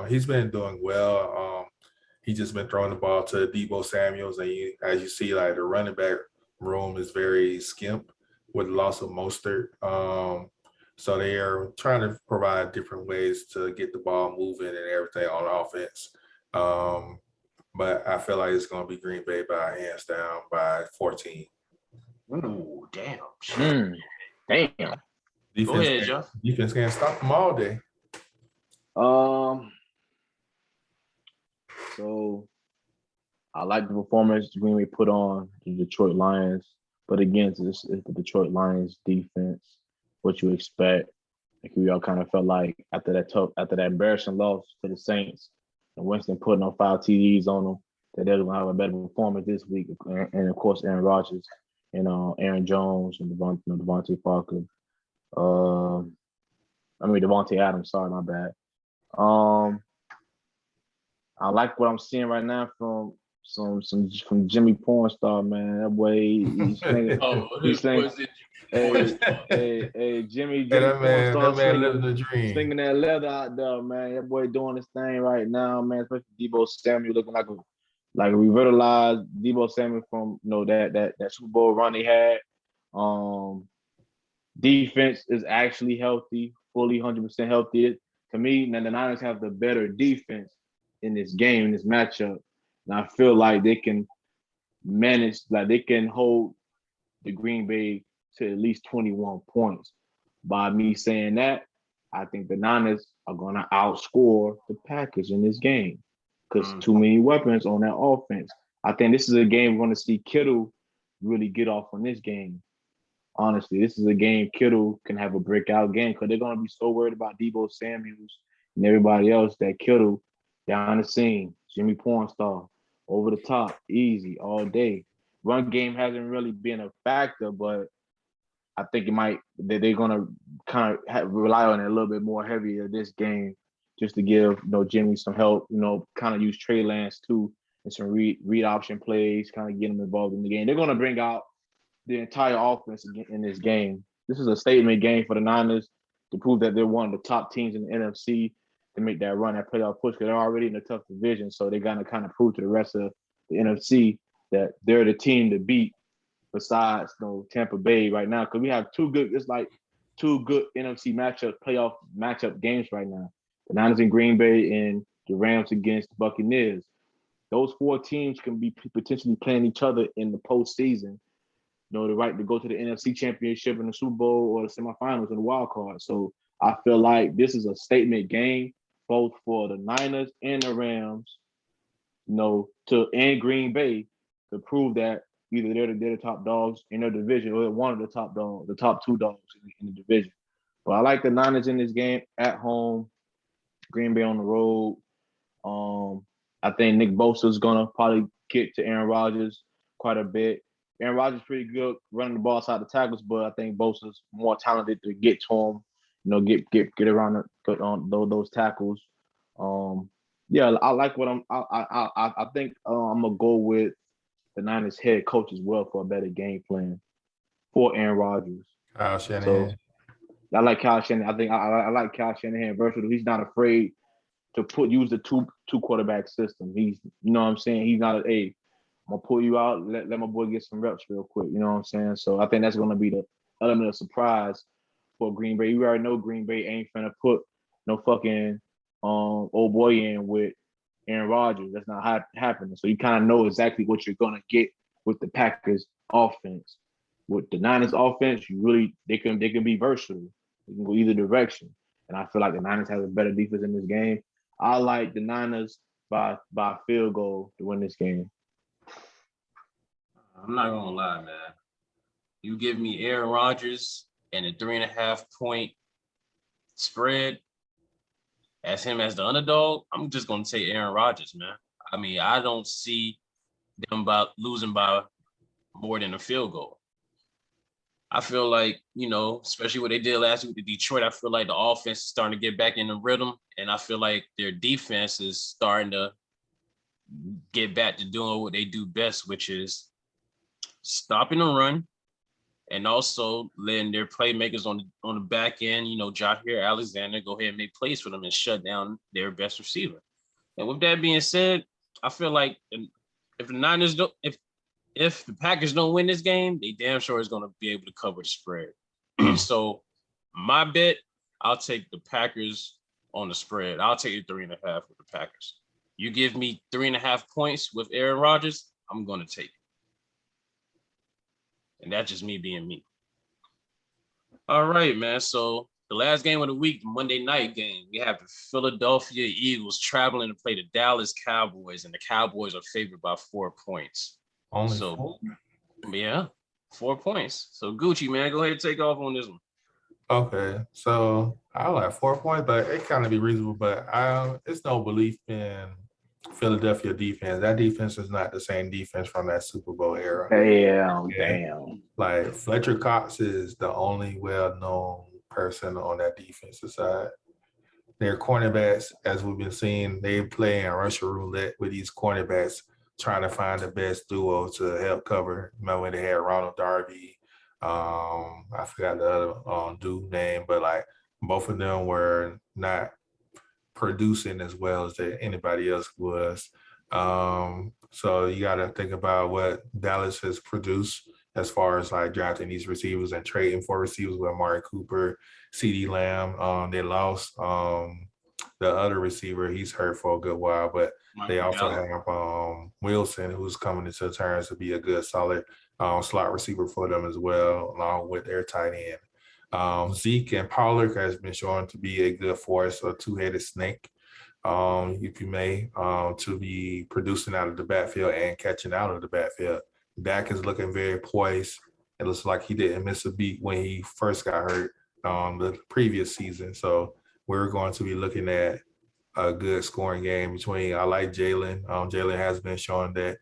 he's been doing well. He's just been throwing the ball to Deebo Samuels, and as you see, like the running back room is very skimp with the loss of Mostert. So they are trying to provide different ways to get the ball moving and everything on offense. But I feel like it's going to be Green Bay by hands down by 14. Ooh, damn. Damn. Go ahead, Joe. Defense can't stop them all day. So I like the performance Green Bay put on the Detroit Lions, but again, it's the Detroit Lions defense. What you expect? Like we all kind of felt like after that embarrassing loss to the Saints, and Winston putting on 5 TDs on them, that they're gonna have a better performance this week. And of course, Aaron Rodgers and Aaron Jones and Devontae Parker. Devontae Adams. Sorry, my bad. I like what I'm seeing right now from Jimmy Pornstar, man. That boy, he's singing. Hey, Jimmy that man Pornstar living the dream. singing that leather out there, man. That boy doing his thing right now, man. Especially Deebo Samuel looking like a revitalized Deebo Samuel from that Super Bowl run he had. Defense is actually healthy, fully 100% healthy. To me, now the Niners have the better defense in this game, in this matchup. And I feel like they can hold the Green Bay to at least 21 points. By me saying that, I think the Niners are going to outscore the Packers in this game because too many weapons on that offense. I think this is a game we're going to see Kittle really get off on this game. Honestly, this is a game Kittle can have a breakout game because they're going to be so worried about Deebo Samuels and everybody else that Kittle down the scene, Jimmy Pornstar, over the top, easy, all day. Run game hasn't really been a factor, but I think they're going to kind of rely on it a little bit more heavier this game just to give Jimmy some help, kind of use Trey Lance too and some read option plays, kind of get him involved in the game. They're going to bring out the entire offense in this game. This is a statement game for the Niners to prove that they're one of the top teams in the NFC to make that run, that playoff push, because they're already in a tough division. So they're going to kind of prove to the rest of the NFC that they're the team to beat besides Tampa Bay right now. Because we have two good NFC playoff matchup games right now. The Niners in Green Bay and the Rams against the Buccaneers. Those four teams can be potentially playing each other in the postseason. The right to go to the NFC Championship in the Super Bowl or the semifinals and the wild card. So I feel like this is a statement game, both for the Niners and the Rams, and Green Bay to prove that either they're the top dogs in their division or one of the top dogs, the top two dogs in the division. But I like the Niners in this game at home, Green Bay on the road. I think Nick Bosa is gonna probably get to Aaron Rodgers quite a bit. Aaron Rodgers is pretty good running the ball outside the tackles, but I think Bosa's more talented to get to him, get around on those tackles. Yeah, I like what I think I'm gonna go with the Niners head coach as well for a better game plan for Aaron Rodgers. Kyle Shanahan. So I like Kyle Shanahan. I think I like Kyle Shanahan versatile. He's not afraid to use the two quarterback system. He's, what I'm saying? He's not I'm gonna pull you out, let my boy get some reps real quick. You know what I'm saying? So I think that's gonna be the element of surprise for Green Bay. You already know Green Bay ain't finna put no fucking old boy in with Aaron Rodgers. That's not happening. So you kind of know exactly what you're gonna get with the Packers offense. With the Niners offense, they can be versatile. They can go either direction. And I feel like the Niners have a better defense in this game. I like the Niners by field goal to win this game. I'm not gonna lie, man. You give me Aaron Rodgers and a 3.5 point spread as him as the underdog, I'm just gonna take Aaron Rodgers, man. I mean, I don't see them losing by more than a field goal. I feel like, especially what they did last week with Detroit, I feel like the offense is starting to get back in the rhythm, and I feel like their defense is starting to get back to doing what they do best, which is stopping the run and also letting their playmakers on the back end, Jair Alexander, go ahead and make plays for them and shut down their best receiver. And with that being said, I feel like if the Niners don't, if the Packers don't win this game, they damn sure is going to be able to cover the spread. So my bet, I'll take the Packers on the spread. I'll take the 3.5 with the Packers. You give me 3.5 points with Aaron Rodgers, I'm going to take it. And that's just me being me. All right, man. So the last game of the week, the Monday night game, we have the Philadelphia Eagles traveling to play the Dallas Cowboys, and the Cowboys are favored by 4 points. Only 4? Yeah, 4 points. So Gucci, man, go ahead and take off on this one. Okay, so I like 4 points, but it kind of be reasonable. But it's no belief in Philadelphia defense. That defense is not the same defense from that Super Bowl era. Damn. Like Fletcher Cox is the only well-known person on that defensive side. Their cornerbacks, as we've been seeing, they play in Russian roulette with these cornerbacks, trying to find the best duo to help cover. Remember when they had Ronald Darby? I forgot the other dude name, but like both of them were not producing as well as anybody else was. So you got to think about what Dallas has produced as far as like drafting these receivers and trading for receivers with Amari Cooper, CeeDee Lamb. They lost the other receiver. He's hurt for a good while, but they also have Wilson, who's coming into terms to be a good, solid slot receiver for them as well, along with their tight end. Zeke and Pollard has been shown to be a good force, a two-headed snake, if you may, to be producing out of the backfield and catching out of the backfield. Dak is looking very poised. It looks like he didn't miss a beat when he first got hurt the previous season. So we're going to be looking at a good scoring game between. I like Jalen. Jalen has been showing that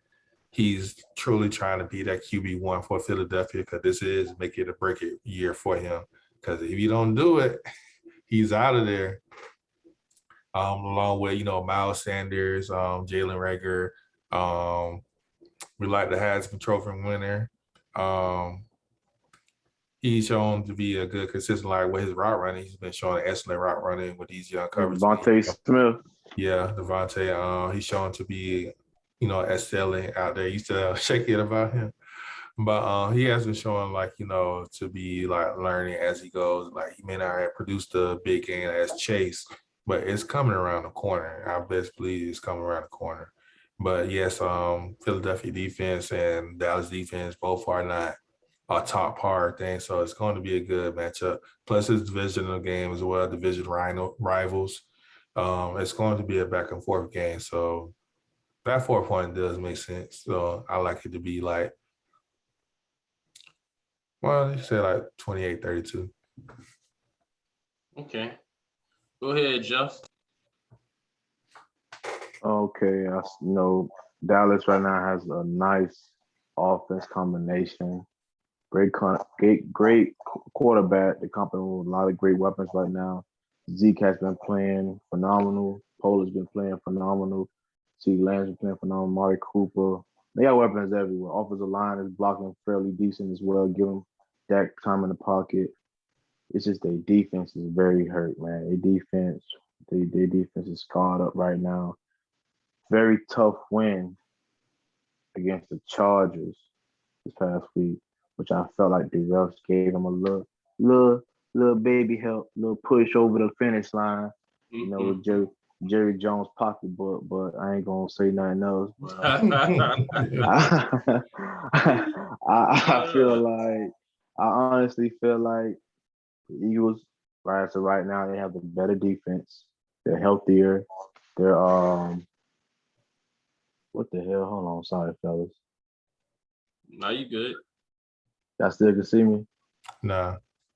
he's truly trying to be that QB1 for Philadelphia because this is make it or break it year for him. Because if you don't do it, he's out of there. Along with, Miles Sanders, Jalen Rager. We like the Heisman Trophy winner. He's shown to be a good, consistent, like with his route running. He's been showing excellent route running with these young covers. Devontae Smith. Yeah, Devontae. He's shown to be, excelling out there. You used to shake it about him. But he has been showing, to be, learning as he goes. Like, he may not have produced a big game as Chase, but it's coming around the corner. I best believe it's coming around the corner. But, yes, Philadelphia defense and Dallas defense both are not a top par thing, so it's going to be a good matchup. Plus, it's divisional game as well, division rivals. It's going to be a back-and-forth game, so that 4 point does make sense. So I like it to be you say 28-32. Okay. Go ahead, Jeff. Okay, Dallas right now has a nice offense combination. Great quarterback. The company with a lot of great weapons right now. Zeke has been playing phenomenal. Polar's been playing phenomenal. CeeDee Lamb's been playing phenomenal. Mari Cooper. They got weapons everywhere. Offensive line is blocking fairly decent as well. Give them that time in the pocket. It's just their defense is very hurt, man. Their defense is scarred up right now. Very tough win against the Chargers this past week, which I felt like the refs gave them a little baby help, little push over the finish line. With Jerry Jones' pocketbook, but I ain't gonna say nothing else. I honestly feel like the Eagles, right? So right now they have a better defense. They're healthier. They're what the hell? Hold on, sorry, fellas. No, you good. Y'all still can see me? Nah,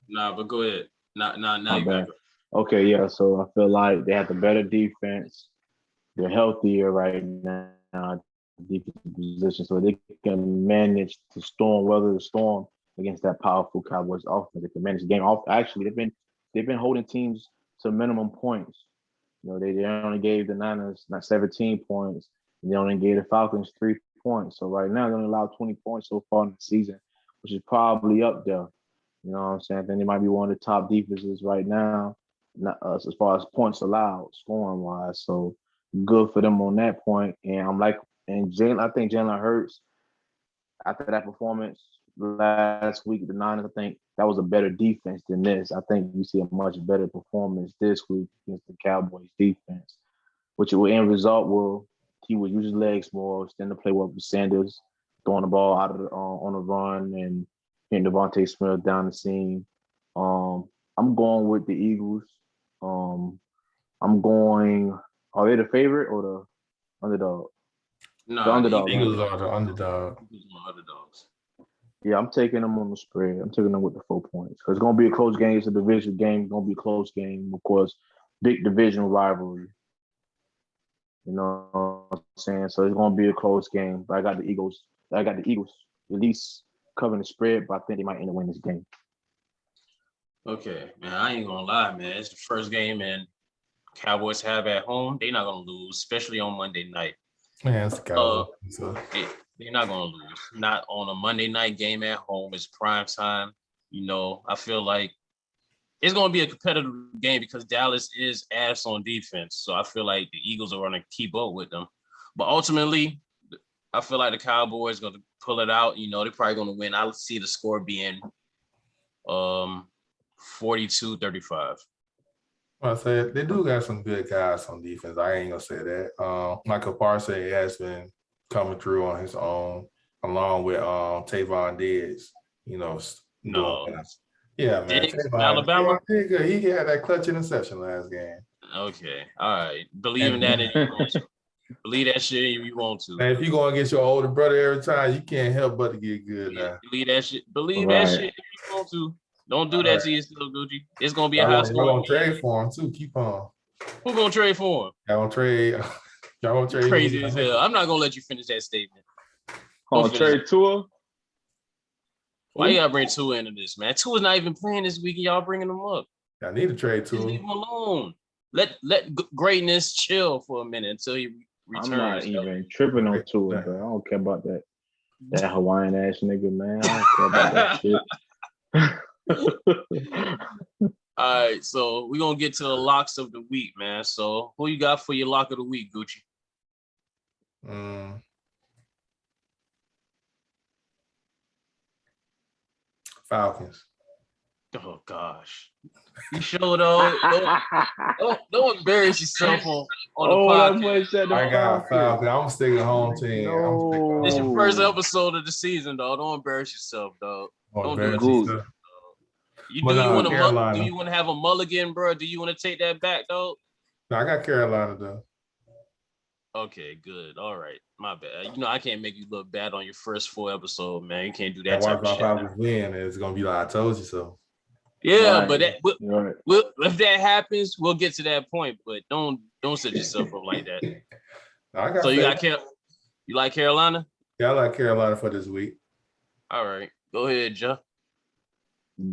but go ahead. Now you bad. back. Okay, yeah. So I feel like they have the better defense. They're healthier right now, defensive position, so they can manage to weather the storm against that powerful Cowboys offense. They can manage the game off. Actually, they've been holding teams to minimum points. They only gave the Niners 17 points, and they only gave the Falcons 3 points. So right now they only allowed 20 points so far in the season, which is probably up there. You know what I'm saying? I think they might be one of the top defenses right now, as far as points allowed, scoring wise. So good for them on that point. And I think Jalen Hurts, after that performance last week, the Niners, I think that was a better defense than this. I think you see a much better performance this week against the Cowboys defense, which will end result he will use his legs more, extend the play with Sanders, throwing the ball out of on a run and hitting Devontae Smith down the seam. I'm going with the Eagles. Are they the favorite or the underdog? No, the underdog. Eagles are the underdog. Underdogs. Yeah, I'm taking them on the spread. I'm taking them with the 4 points. It's going to be a close game. It's a division game. It's going to be a close game. Of course, big division rivalry. You know what I'm saying? So it's going to be a close game. But I got the Eagles at least covering the spread, but I think they might end up winning this game. Okay, man, I ain't gonna lie, man. It's the first game and Cowboys have at home. They're not gonna lose, especially on Monday night. Man, it's the Cowboys. They're not gonna lose. Not on a Monday night game at home. It's prime time. I feel like it's gonna be a competitive game because Dallas is ass on defense. So I feel like the Eagles are gonna keep up with them. But ultimately, I feel like the Cowboys gonna pull it out. They're probably gonna win. I see the score being 42-35. I say they do got some good guys on defense. I ain't gonna say that. Michael Parsons has been coming through on his own, along with Tavon Diggs. No, Yeah, man. Diggs from Trayvon Alabama. did good. He had that clutch interception last game. Okay, all right. Believe in that if you want to. Believe that shit if you want to. Man, if you go against your older brother every time, you can't help but to get good now. Believe that shit. Believe Right. that shit if you want to. Don't do that to yourself, Gucci. It's gonna be a Y'all high gonna score. trade for him too. Keep on. Who gonna trade for him? Y'all gonna trade. Y'all gonna trade. Crazy as hell. I'm not gonna let you finish that statement. On trade Tua. Why you gotta bring Tua into this, man? Tua's not even playing this week, and y'all bringing him up. I need to trade Just leave to him alone. Let greatness chill for a minute until he returns. I'm not even tripping on Tua, bro. I don't care about that Hawaiian ass nigga, man. I don't care about that shit. All right, so we're gonna get to the locks of the week, man. So who you got for your lock of the week, Gucci? Falcons. Oh gosh. You sure though? Don't embarrass yourself on the podcast. I got Falcons. I'm sticking home team. No. It's your first episode of the season, dog. Don't embarrass yourself, dog. Don't do it. Yourself. Do you want to have a mulligan, bro? Do you want to take that back, dog? No, I got Carolina though. Okay, good. All right. My bad. I can't make you look bad on your first 4 episodes, man. You can't do that type of shit. Falcons win, it's gonna be like I told you so. Yeah, right. but if that happens, we'll get to that point. But don't set yourself up like that. So you like Carolina? Yeah, I like Carolina for this week. All right, go ahead, Jeff.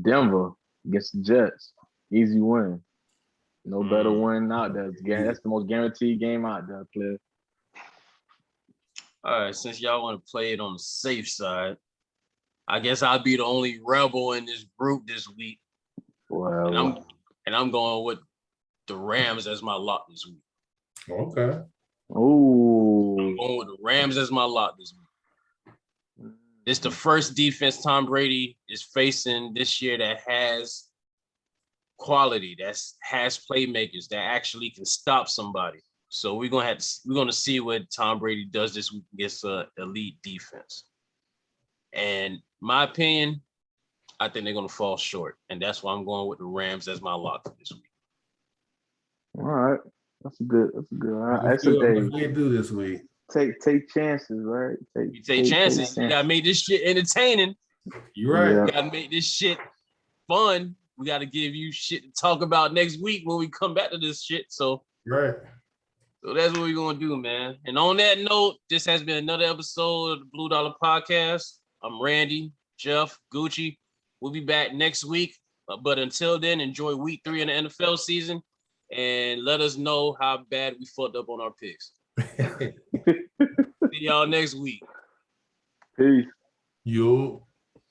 Denver against the Jets, easy win. No better win out there. That's the most guaranteed game out there, player. All right, since y'all want to play it on the safe side, I guess I'll be the only rebel in this group this week. Well, and I'm going with the Rams as my lock this week. Okay. Oh. I'm going with the Rams as my lock this week. It's the first defense Tom Brady is facing this year that has quality, that has playmakers, that actually can stop somebody. So we're gonna see what Tom Brady does this week against an elite defense. And my opinion, I think they're gonna fall short, and that's why I'm going with the Rams as my lock for this week. All right, that's good. What they do this week? Take chances, right? Take chances. You gotta make this shit entertaining. You're right. Yeah. You gotta make this shit fun. We gotta give you shit to talk about next week when we come back to this shit. So right. So that's what we're gonna do, man. And on that note, this has been another episode of the Blue Dollar Podcast. I'm Randy, Jeff, Gucci. We'll be back next week. But until then, enjoy week 3 in the NFL season and let us know how bad we fucked up on our picks. See y'all next week. Peace. Yo.